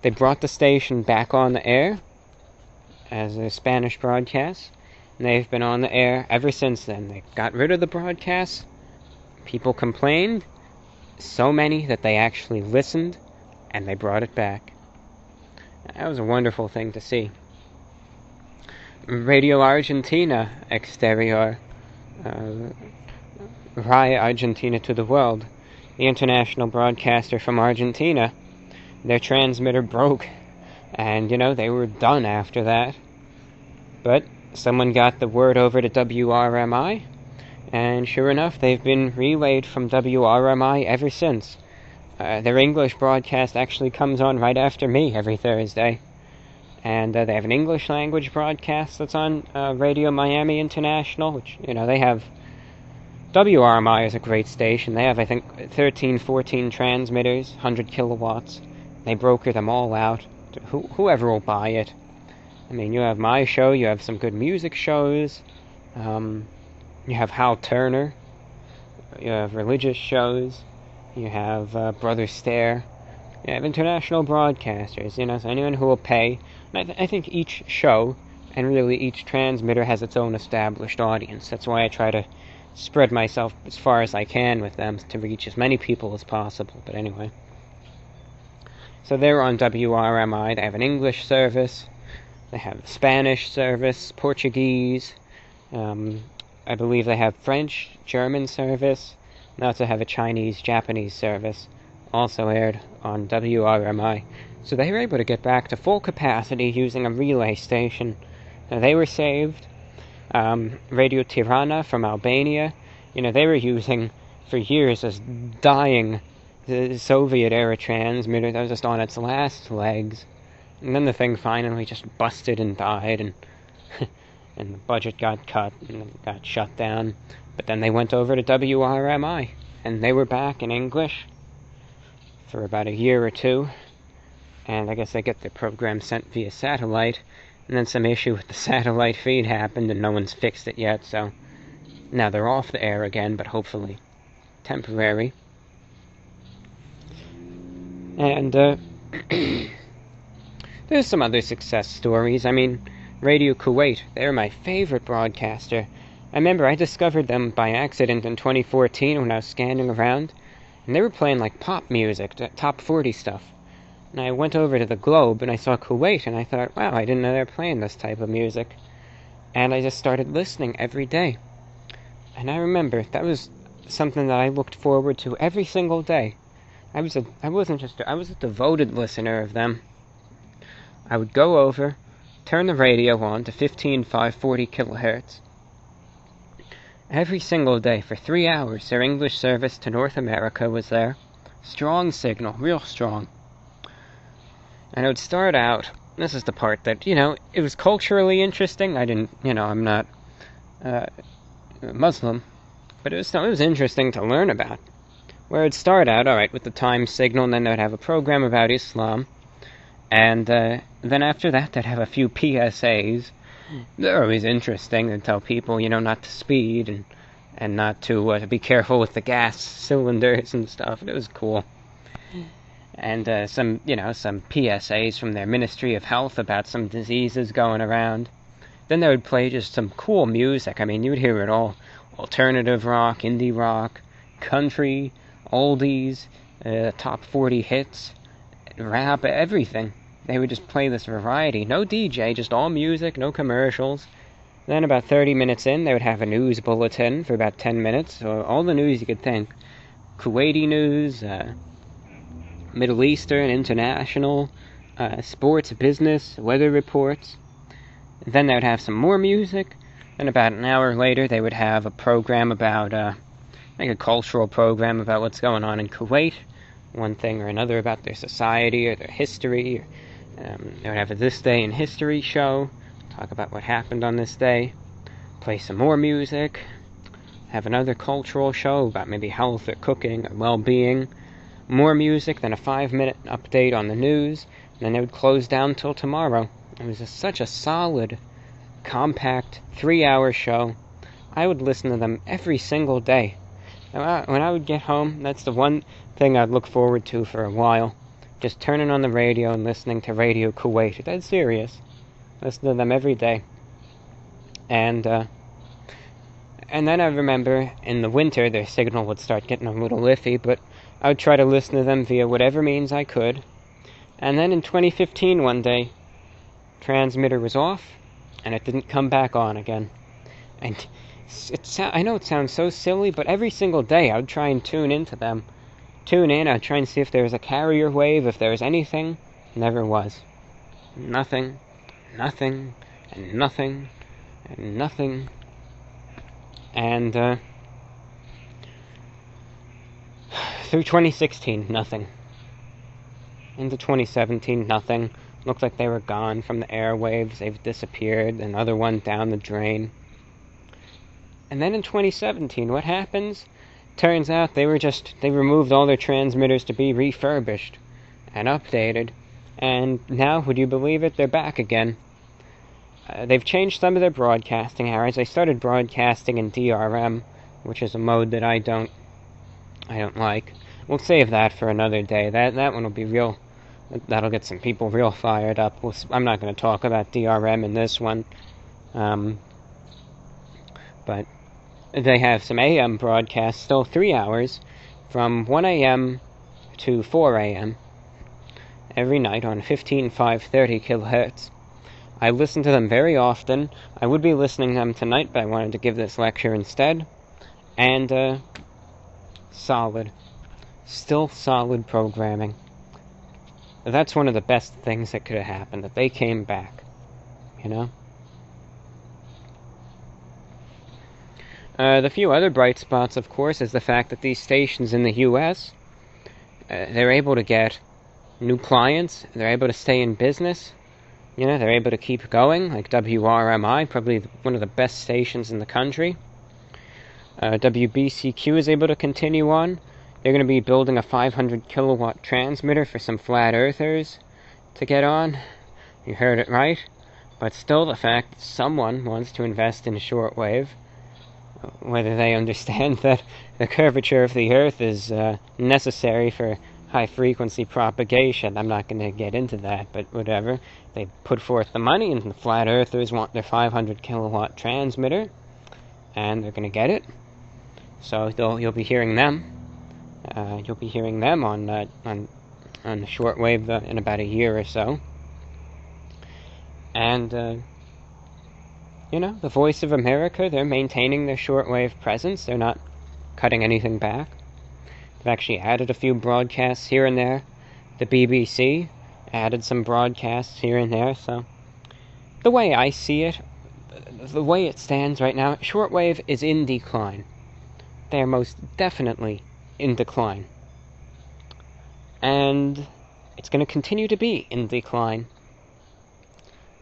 They brought the station back on the air as a Spanish broadcast, and they've been on the air ever since then. They got rid of the broadcast. People complained, so many that they actually listened, and they brought it back. That was a wonderful thing to see. Radio Argentina Exterior, RAI Argentina to the world, the international broadcaster from Argentina, their transmitter broke, and, they were done after that. But someone got the word over to WRMI, and sure enough, they've been relayed from WRMI ever since. Their English broadcast actually comes on right after me every Thursday. And they have an English language broadcast that's on Radio Miami International, which, they have. WRMI is a great station. They have, I think, 13, 14 transmitters, 100 kilowatts. They broker them all out to whoever will buy it. I mean, you have my show, you have some good music shows, you have Hal Turner, you have religious shows, you have Brother Stare, you have international broadcasters, so anyone who will pay. And I think each show, and really each transmitter, has its own established audience. That's why I try to spread myself as far as I can with them to reach as many people as possible. But anyway. So they're on WRMI. They have an English service. They have Spanish service, Portuguese. I believe they have French, German service. They also have a Chinese, Japanese service. Also aired on WRMI. So they were able to get back to full capacity using a relay station. Now, they were saved. Radio Tirana from Albania, they were using for years this dying Soviet-era transmitter that was just on its last legs. And then the thing finally just busted and died, and and the budget got cut, and it got shut down. But then they went over to WRMI, and they were back in English for about a year or two. And I guess they get their program sent via satellite. And then some issue with the satellite feed happened, and no one's fixed it yet, so now they're off the air again, but hopefully temporary. And there's some other success stories. I mean, Radio Kuwait, they're my favorite broadcaster. I remember I discovered them by accident in 2014 when I was scanning around, and they were playing like pop music, top 40 stuff. And I went over to the Globe, and I saw Kuwait, and I thought, wow, I didn't know they were playing this type of music. And I just started listening every day. And I remember that was something that I looked forward to every single day. I was a devoted listener of them. I would go over, turn the radio on to 15,540 kilohertz. Every single day for 3 hours, their English service to North America was there. Strong signal, real strong. And it would start out, this is the part that, it was culturally interesting. I didn't, I'm not Muslim, but it was interesting to learn about. Where it'd start out, alright, with the time signal, and then they'd have a program about Islam, and then after that, they'd have a few PSAs. They're always interesting. They'd tell people, not to speed, and not to be careful with the gas cylinders and stuff. It was cool. And some PSAs from their Ministry of Health about some diseases going around. Then they would play just some cool music. I mean, you would hear it all. Alternative rock, indie rock, country, oldies, top 40 hits, rap, everything. They would just play this variety. No DJ, just all music, no commercials. Then about 30 minutes in, they would have a news bulletin for about 10 minutes. So all the news you could think. Kuwaiti news, Middle Eastern, international, sports, business, weather reports. Then they would have some more music. Then about an hour later, they would have a program about, like a cultural program about what's going on in Kuwait. One thing or another about their society or their history, or They would have a This Day in History show, talk about what happened on this day, play some more music, have another cultural show about maybe health or cooking or well-being, more music, then a 5-minute update on the news, and then they would close down till tomorrow. It was such a solid, compact, 3-hour show. I would listen to them every single day. When I would get home, that's the one thing I'd look forward to for a while. Just turning on the radio and listening to Radio Kuwait. That's serious. Listen to them every day. And then I remember in the winter their signal would start getting a little iffy, but I would try to listen to them via whatever means I could. And then in 2015 one day, transmitter was off, and it didn't come back on again. And I know it sounds so silly, but every single day I would try and tune into them. I'd try and see if there was a carrier wave, if there was anything. Never was. Nothing, and nothing, and nothing. And through 2016, nothing. Into 2017, nothing. Looked like they were gone from the airwaves. They've disappeared. Another one down the drain. And then in 2017, what happens? Turns out they removed all their transmitters to be refurbished and updated. And now, would you believe it, they're back again. They've changed some of their broadcasting hours. They started broadcasting in DRM, which is a mode that I don't like. We'll save that for another day. That one will be real. That'll get some people real fired up. I'm not going to talk about DRM in this one. But they have some AM broadcasts, still 3 hours, from 1 a.m. to 4 a.m. every night on 15530 kilohertz. I listen to them very often. I would be listening to them tonight, but I wanted to give this lecture instead. And, solid. Still solid programming. That's one of the best things that could have happened, that they came back. You know? The few other bright spots, of course, is the fact that these stations in the U.S., they're able to get new clients, they're able to stay in business, you know, they're able to keep going, like WRMI, probably one of the best stations in the country. WBCQ is able to continue on. They're going to be building a 500 kilowatt transmitter for some flat earthers to get on. You heard it right. But still, the fact that someone wants to invest in shortwave, whether they understand that the curvature of the Earth is necessary for high-frequency propagation. I'm not going to get into that, but whatever. They put forth the money, and the flat earthers want their 500 kilowatt transmitter, and they're going to get it. So you'll be hearing them. You'll be hearing them on the shortwave in about a year or so. And you know, the Voice of America, they're maintaining their shortwave presence. They're not cutting anything back. They've actually added a few broadcasts here and there. The BBC added some broadcasts here and there. So the way I see it, the way it stands right now, shortwave is in decline. They are most definitely in decline. And it's going to continue to be in decline.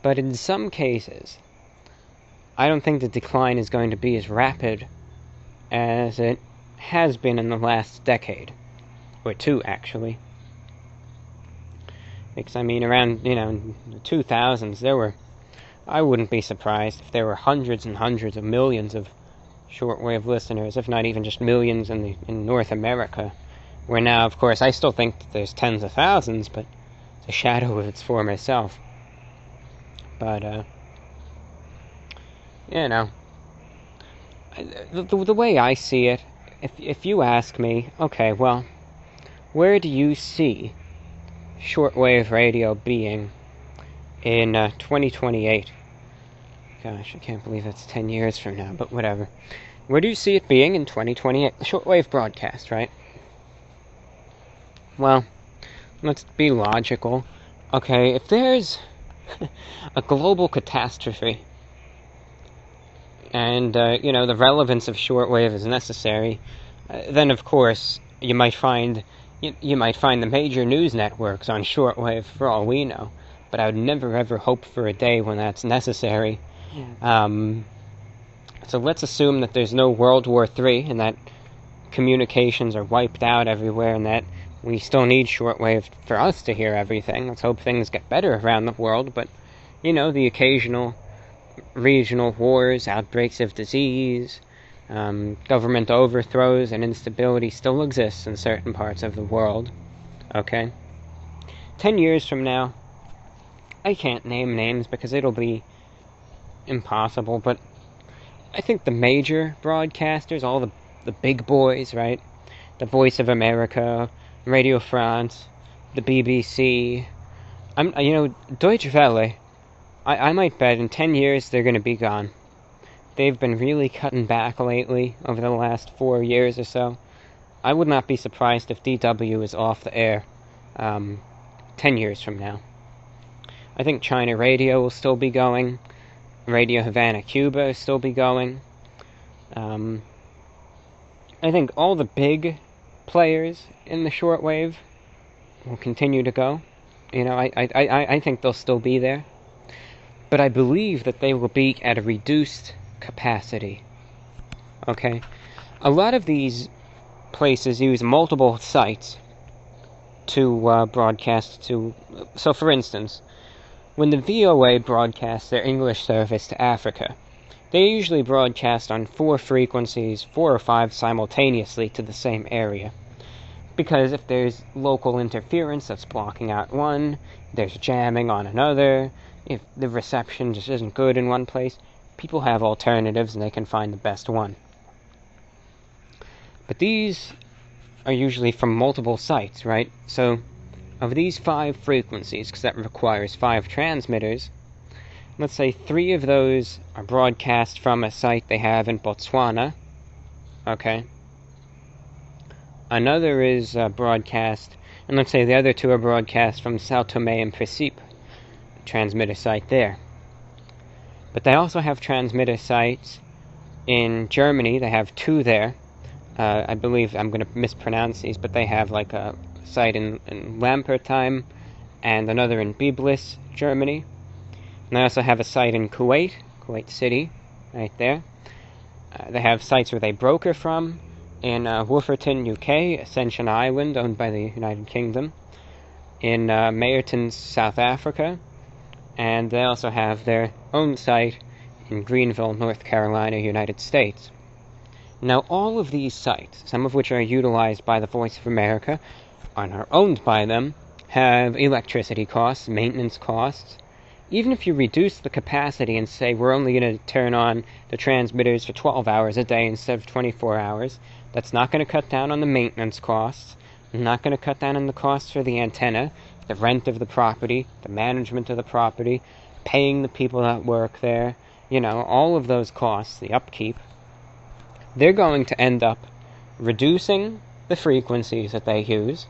But in some cases, I don't think the decline is going to be as rapid as it has been in the last decade. Or two, actually. Because, I mean, around, in the 2000s, I wouldn't be surprised if there were hundreds and hundreds of millions of shortwave listeners, if not even just millions in North America. Where now, of course, I still think that there's tens of thousands, but it's a shadow of its former self. But, the way I see it, if you ask me, okay, well, where do you see shortwave radio being in 2028? Gosh, I can't believe it's 10 years from now, but whatever. Where do you see it being in 2028? The shortwave broadcast, right? Well, let's be logical. Okay, if there's a global catastrophe, and, the relevance of shortwave is necessary, then, of course, you might find the major news networks on shortwave, for all we know. but I would never ever hope for a day when that's necessary. So let's assume that there's no World War III and that communications are wiped out everywhere and that we still need shortwave for us to hear everything. Let's hope things get better around the world, but, you know, the occasional regional wars, outbreaks of disease, government overthrows, and instability still exists in certain parts of the world. Okay? 10 years from now, I can't name names because it'll be impossible, but I think the major broadcasters, all the big boys, right? The Voice of America, Radio France, the BBC, Deutsche Welle, I might bet in 10 years they're going to be gone. They've been really cutting back lately over the last 4 years or so. I would not be surprised if DW is off the air 10 years from now. I think China Radio will still be going. Radio Havana, Cuba will still be going. I think all the big players in the shortwave will continue to go. You know, I think they'll still be there. But I believe that they will be at a reduced capacity. Okay? A lot of these places use multiple sites to broadcast to... So, for instance, when the VOA broadcasts their English service to Africa, they usually broadcast on 4 frequencies, 4 or 5 simultaneously to the same area. Because if there's local interference that's blocking out one, there's jamming on another, if the reception just isn't good in one place, people have alternatives and they can find the best one. But these are usually from multiple sites, right? So, of these 5 frequencies, because that requires 5 transmitters, let's say 3 of those are broadcast from a site they have in Botswana, okay? Another is broadcast, and let's say the other 2 are broadcast from Sao Tome and Principe, transmitter site there. But they also have transmitter sites in Germany. They have 2 there. I believe I'm going to mispronounce these, but they have like a site in Lampertheim and another in Biblis, Germany. And they also have a site in Kuwait City, right there. They have sites where they broker from in Wolverton, UK, Ascension Island, owned by the United Kingdom, in Mayerton, South Africa, and they also have their own site in Greenville, North Carolina, United States. Now, all of these sites, some of which are utilized by the Voice of America, and are owned by them, have electricity costs, maintenance costs. Even if you reduce the capacity and say we're only going to turn on the transmitters for 12 hours a day instead of 24 hours, that's not going to cut down on the maintenance costs, not going to cut down on the costs for the antenna, the rent of the property, the management of the property, paying the people that work there, you know, all of those costs, the upkeep. They're going to end up reducing the frequencies that they use.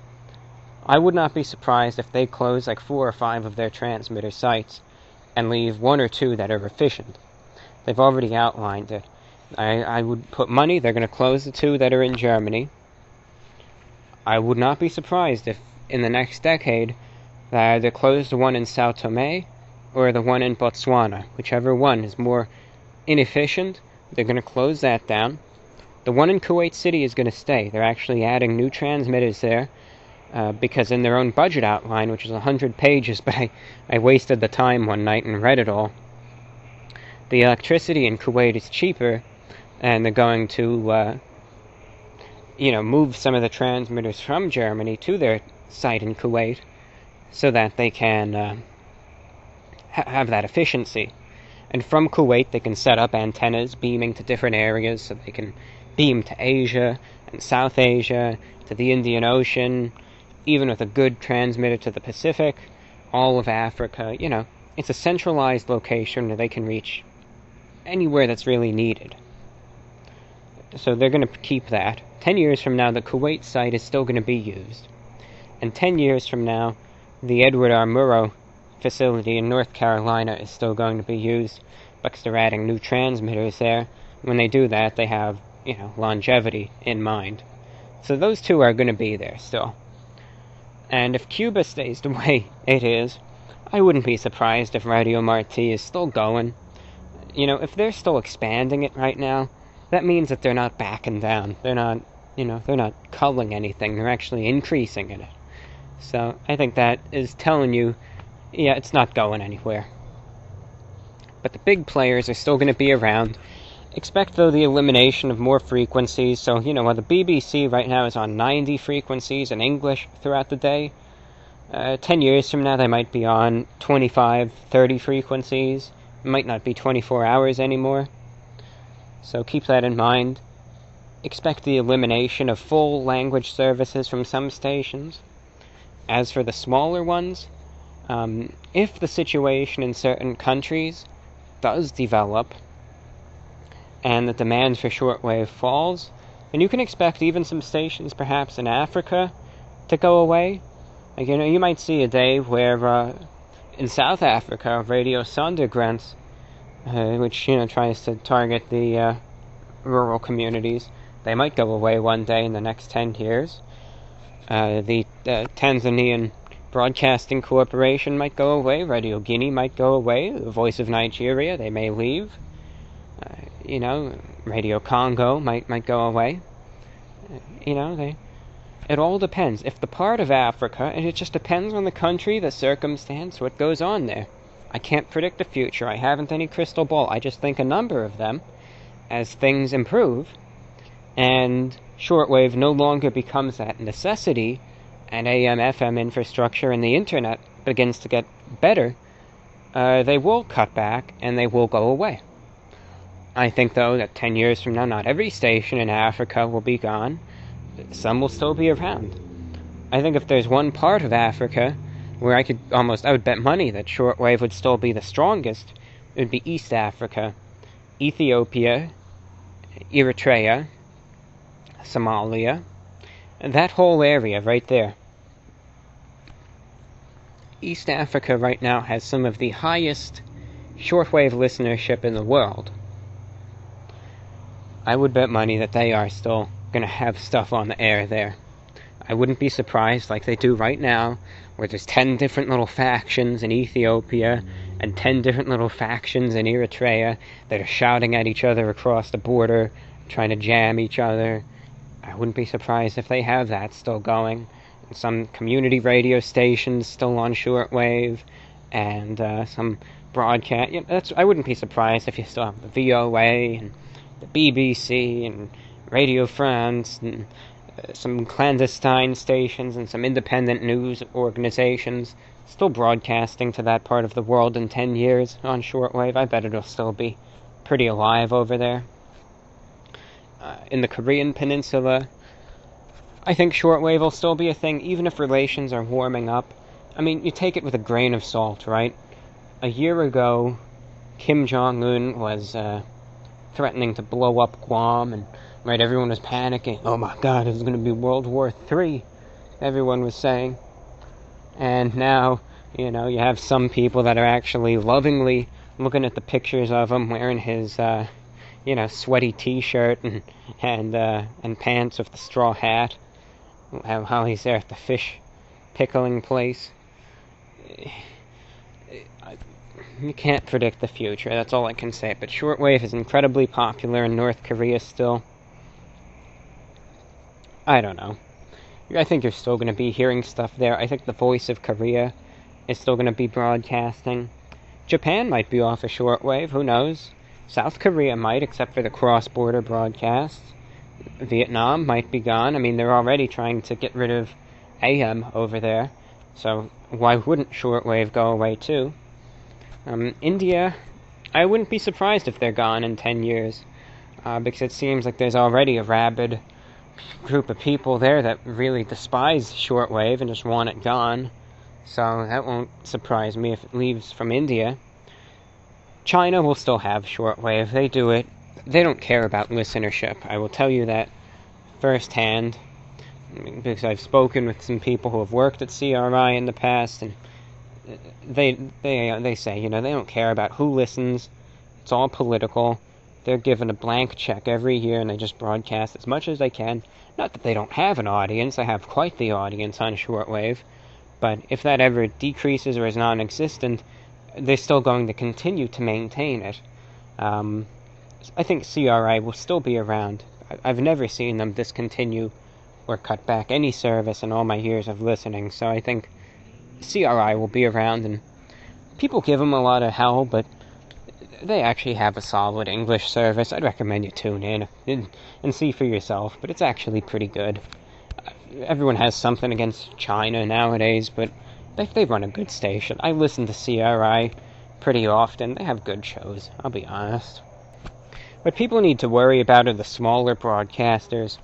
I would not be surprised if they close like 4 or 5 of their transmitter sites and leave 1 or 2 that are efficient. They've already outlined it. I would put money they're going to close the 2 that are in Germany. I would not be surprised if in the next decade they either close the one in Sao Tome or the one in Botswana. Whichever one is more inefficient, they're going to close that down. The one in Kuwait City is going to stay. They're actually adding new transmitters there. Because in their own budget outline, which is 100 pages, but I wasted the time one night and read it all, the electricity in Kuwait is cheaper, and they're going to, move some of the transmitters from Germany to their site in Kuwait, so that they can have that efficiency. And from Kuwait, they can set up antennas beaming to different areas, so they can beam to Asia and South Asia, to the Indian Ocean, even with a good transmitter to the Pacific, all of Africa. You know, it's a centralized location where they can reach anywhere that's really needed. So they're going to keep that. 10 years from now, the Kuwait site is still going to be used. And 10 years from now, the Edward R. Murrow facility in North Carolina is still going to be used because they're adding new transmitters there. When they do that, they have, longevity in mind. So those 2 are going to be there still. And if Cuba stays the way it is, I wouldn't be surprised if Radio Marti is still going. You know, if they're still expanding it right now, that means that they're not backing down. They're not, they're not culling anything. They're actually increasing in it. So I think that is telling you, yeah, it's not going anywhere. But the big players are still going to be around. Expect, though, the elimination of more frequencies. So, while the BBC right now is on 90 frequencies in English throughout the day, 10 years from now they might be on 25, 30 frequencies. It might not be 24 hours anymore. So keep that in mind. Expect the elimination of full language services from some stations. As for the smaller ones, if the situation in certain countries does develop and the demand for shortwave falls, then you can expect even some stations perhaps in Africa to go away. Like, you might see a day where in South Africa, Radio Sondergrens, which tries to target the rural communities, they might go away one day in the next 10 years. The Tanzanian Broadcasting Corporation might go away. Radio Guinea might go away. The Voice of Nigeria, they may leave. Radio Congo might go away. It all depends. If the part of Africa, and it just depends on the country, the circumstance, what goes on there. I can't predict the future. I haven't any crystal ball. I just think a number of them, as things improve, and shortwave no longer becomes that necessity, and AM/FM infrastructure and the internet begins to get better, they will cut back and they will go away. I think, though, that 10 years from now, not every station in Africa will be gone. Some will still be around. I think if there's one part of Africa where I would bet money that shortwave would still be the strongest, it would be East Africa, Ethiopia, Eritrea, Somalia, and that whole area right there. East Africa right now has some of the highest shortwave listenership in the world. I would bet money that they are still going to have stuff on the air there. I wouldn't be surprised, like they do right now, where there's 10 different little factions in Ethiopia and 10 different little factions in Eritrea that are shouting at each other across the border, trying to jam each other. I wouldn't be surprised if they have that still going. And some community radio stations still on shortwave, and some broadcast. I wouldn't be surprised if you still have the VOA and the BBC and Radio France and some clandestine stations and some independent news organizations still broadcasting to that part of the world in 10 years on shortwave. I bet it'll still be pretty alive over there. In the Korean Peninsula, I think shortwave will still be a thing, even if relations are warming up. I mean, you take it with a grain of salt, right? A year ago, Kim Jong-un was threatening to blow up Guam, and right, everyone was panicking. Oh my God, it's going to be World War III, everyone was saying. And now, you have some people that are actually lovingly looking at the pictures of him wearing his, sweaty T-shirt and pants with the straw hat. How he's there at the fish pickling place. You can't predict the future, that's all I can say. But shortwave is incredibly popular in North Korea still. I don't know. I think you're still going to be hearing stuff there. I think the Voice of Korea is still going to be broadcasting. Japan might be off of shortwave, who knows? South Korea might, except for the cross-border broadcasts. Vietnam might be gone. I mean, they're already trying to get rid of AM over there, so why wouldn't shortwave go away too? India, I wouldn't be surprised if they're gone in 10 years, because it seems like there's already a rabid group of people there that really despise shortwave and just want it gone, so that won't surprise me if it leaves from India. China will still have shortwave. They do it. They don't care about listenership. I will tell you that firsthand, because I've spoken with some people who have worked at CRI in the past, and they say, they don't care about who listens. It's all political. They're given a blank check every year, and they just broadcast as much as they can. Not that they don't have an audience. They have quite the audience on shortwave. But if that ever decreases or is non-existent, they're still going to continue to maintain it. I think CRI will still be around. I've never seen them discontinue or cut back any service in all my years of listening, so I think CRI will be around, and people give them a lot of hell, but they actually have a solid English service. I'd recommend you tune in and see for yourself, but it's actually pretty good. Everyone has something against China nowadays, but they run a good station. I listen to CRI pretty often. They have good shows, I'll be honest. What people need to worry about are the smaller broadcasters.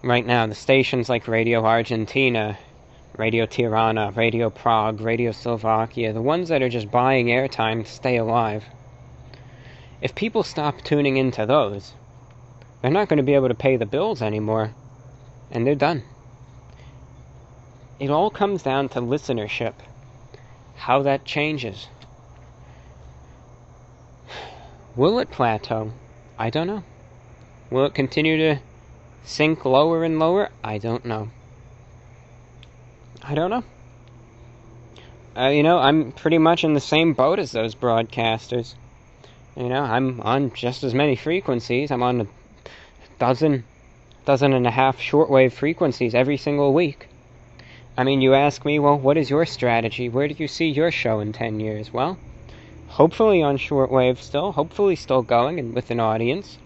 Right now, the stations like Radio Argentina, Radio Tirana, Radio Prague, Radio Slovakia, the ones that are just buying airtime to stay alive. If people stop tuning into those, they're not going to be able to pay the bills anymore, and they're done. It all comes down to listenership, how that changes. Will it plateau? I don't know. Will it continue to sink lower and lower? I don't know. I don't know. I'm pretty much in the same boat as those broadcasters. I'm on just as many frequencies. I'm on a dozen and a half shortwave frequencies every single week. I mean, you ask me, well, what is your strategy? Where do you see your show in 10 years? Well, hopefully on shortwave still. Hopefully still going and with an audience.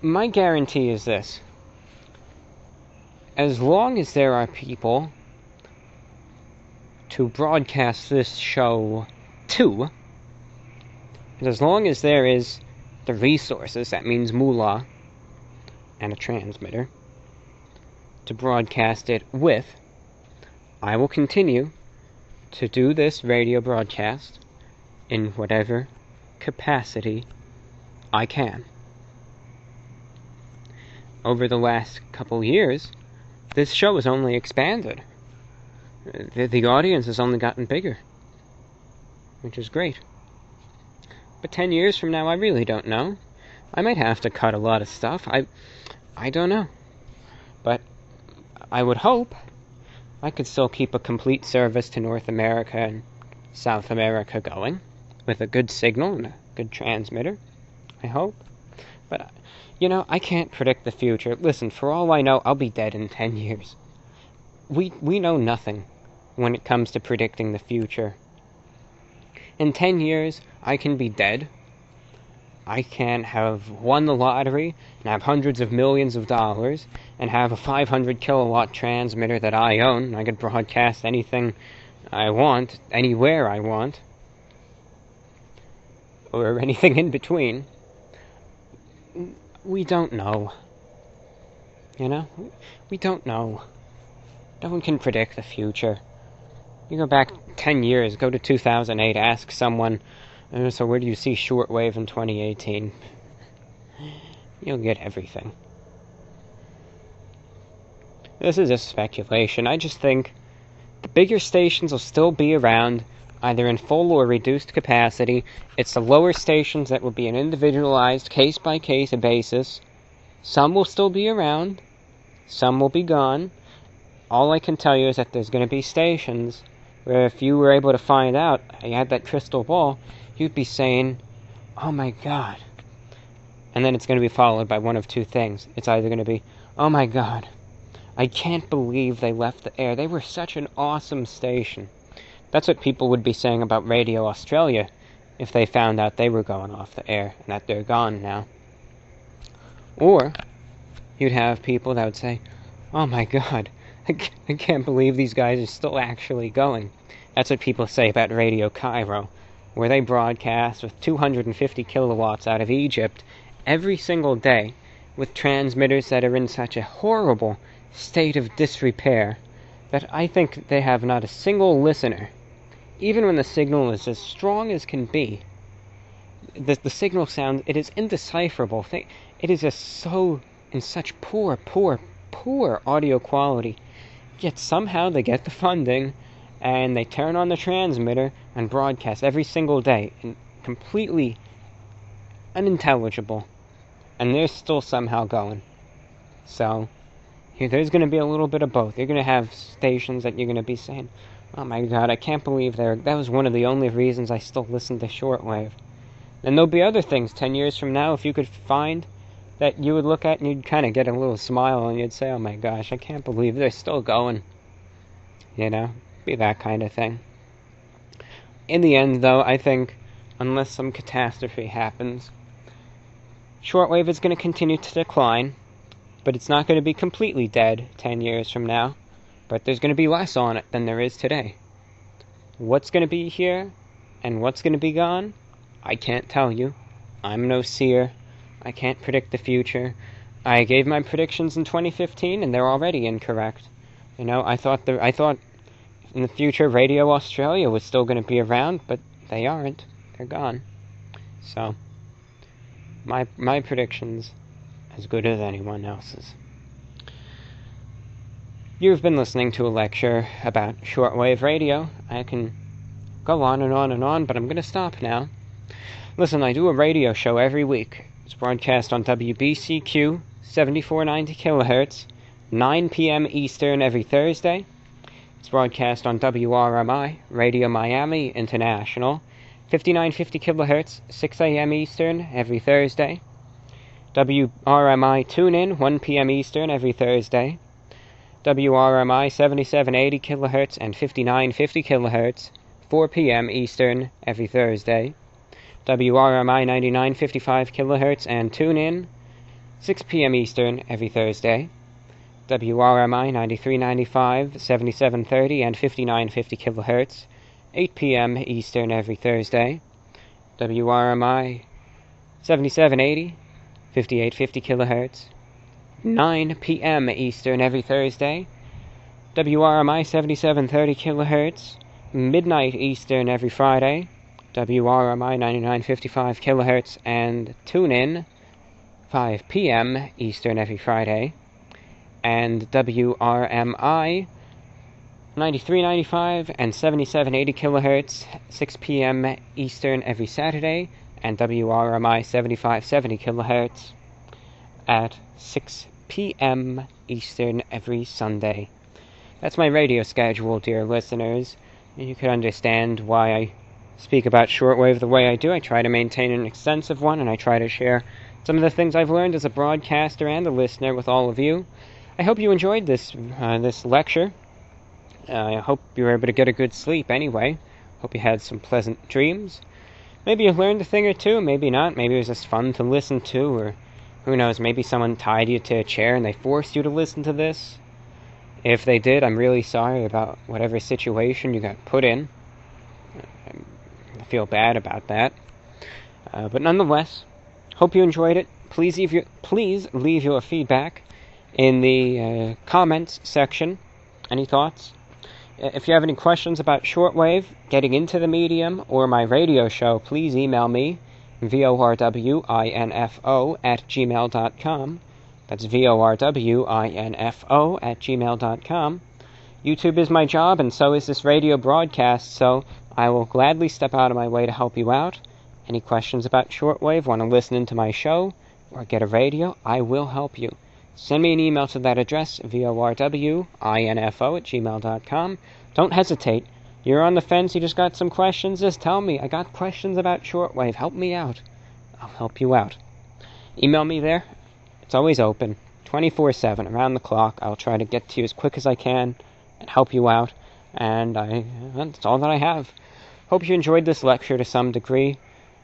My guarantee is this. As long as there are people to broadcast this show to, and as long as there is the resources, that means moolah, and a transmitter, to broadcast it with, I will continue to do this radio broadcast in whatever capacity I can. Over the last couple years, this show has only expanded. The audience has only gotten bigger, which is great. But 10 years from now, I really don't know. I might have to cut a lot of stuff. I don't know. But I would hope I could still keep a complete service to North America and South America going with a good signal and a good transmitter. I hope. But, I can't predict the future. Listen, for all I know, I'll be dead in 10 years. We know nothing when it comes to predicting the future. In 10 years, I can be dead. I can have won the lottery and have hundreds of millions of dollars and have a 500 kilowatt transmitter that I own. I could broadcast anything I want, anywhere I want, or anything in between. We don't know. We don't know. No one can predict the future. You go back 10 years, go to 2008, ask someone, so where do you see shortwave in 2018? You'll get everything. This is just speculation. I just think the bigger stations will still be around, either in full or reduced capacity. It's the lower stations that will be an individualized, case-by-case basis. Some will still be around. Some will be gone. All I can tell you is that there's going to be stations where if you were able to find out, you had that crystal ball, you'd be saying, oh my God. And then it's going to be followed by one of two things. It's either going to be, oh my God, I can't believe they left the air. They were such an awesome station. That's what people would be saying about Radio Australia if they found out they were going off the air and that they're gone now. Or you'd have people that would say, oh my God, I can't believe these guys are still actually going. That's what people say about Radio Cairo, where they broadcast with 250 kilowatts out of Egypt every single day with transmitters that are in such a horrible state of disrepair that I think they have not a single listener. Even when the signal is as strong as can be, the signal sound, it is indecipherable. It is just so in such poor audio quality. Yet somehow they get the funding and they turn on the transmitter and broadcast every single day, and completely unintelligible, and they're still somehow going. So, There's going to be a little bit of both. You're going to have stations that you're going to be saying, oh my god, I can't believe that was one of the only reasons I still listen to shortwave. And there'll be other things 10 years from now, if you could find that you would look at and you'd kind of get a little smile and you'd say, oh my gosh, I can't believe they're still going. You know, be that kind of thing. In the end, though, I think, unless some catastrophe happens, shortwave is going to continue to decline, but it's not going to be completely dead 10 years from now, but there's going to be less on it than there is today. What's going to be here and what's going to be gone, I can't tell you. I'm no seer. I can't predict the future. I gave my predictions in 2015 and they're already incorrect. You know, I thought in the future Radio Australia was still going to be around, but they aren't. They're gone. So, my prediction's as good as anyone else's. You've been listening to a lecture about shortwave radio. I can go on and on and on, but I'm going to stop now. Listen, I do a radio show every week. It's broadcast on WBCQ, 7490 kHz, 9 p.m. Eastern every Thursday. It's broadcast on WRMI, Radio Miami International, 5950 kHz, 6 a.m. Eastern every Thursday. WRMI TuneIn, 1 p.m. Eastern every Thursday. WRMI 7780 kHz and 5950 kHz, 4 p.m. Eastern every Thursday. WRMI 9955 kHz and TuneIn, 6 p.m. Eastern every Thursday. WRMI 9395, 7730 and 5950 kHz, 8 p.m. Eastern every Thursday. WRMI 7780, 5850 kHz, 9 p.m. Eastern every Thursday. WRMI 7730 kHz, midnight Eastern every Friday. WRMI 9955 kHz and TuneIn, 5 p.m. Eastern every Friday. And WRMI 9395 and 7780 kHz, 6 p.m. Eastern every Saturday. And WRMI 7570 kHz at 6 p.m. Eastern every Sunday. That's my radio schedule, dear listeners. You can understand why I speak about shortwave the way I do. I try to maintain an extensive one, and I try to share some of the things I've learned as a broadcaster and a listener with all of you. I hope you enjoyed this lecture. I hope you were able to get a good sleep anyway. Hope you had some pleasant dreams. Maybe you learned a thing or two, maybe not. Maybe it was just fun to listen to, or who knows, maybe someone tied you to a chair and they forced you to listen to this. If they did, I'm really sorry about whatever situation you got put in. I feel bad about that. But nonetheless, hope you enjoyed it. Please leave your feedback in the comments section. Any thoughts? If you have any questions about shortwave, getting into the medium, or my radio show, please email me, VORWINFO@gmail.com. That's VORWINFO@gmail.com. YouTube is my job, and so is this radio broadcast, so I will gladly step out of my way to help you out. Any questions about shortwave, want to listen into my show, or get a radio, I will help you. Send me an email to that address, VORWINFO@gmail.com. Don't hesitate. You're on the fence, you just got some questions, just tell me. I got questions about shortwave. Help me out. I'll help you out. Email me there. It's always open, 24/7, around the clock. I'll try to get to you as quick as I can and help you out. And that's all that I have. Hope you enjoyed this lecture to some degree.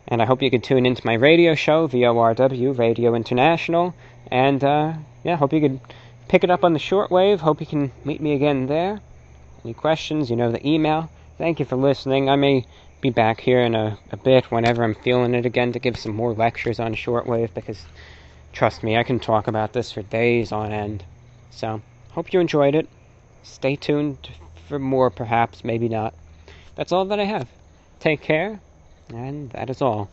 And I hope you can tune into my radio show, VORW, Radio International. And, hope you could pick it up on the shortwave. Hope you can meet me again there. Any questions, you know the email. Thank you for listening. I may be back here in a bit whenever I'm feeling it again to give some more lectures on shortwave, because, trust me, I can talk about this for days on end. So, hope you enjoyed it. Stay tuned for more, perhaps, maybe not. That's all that I have. Take care, and that is all.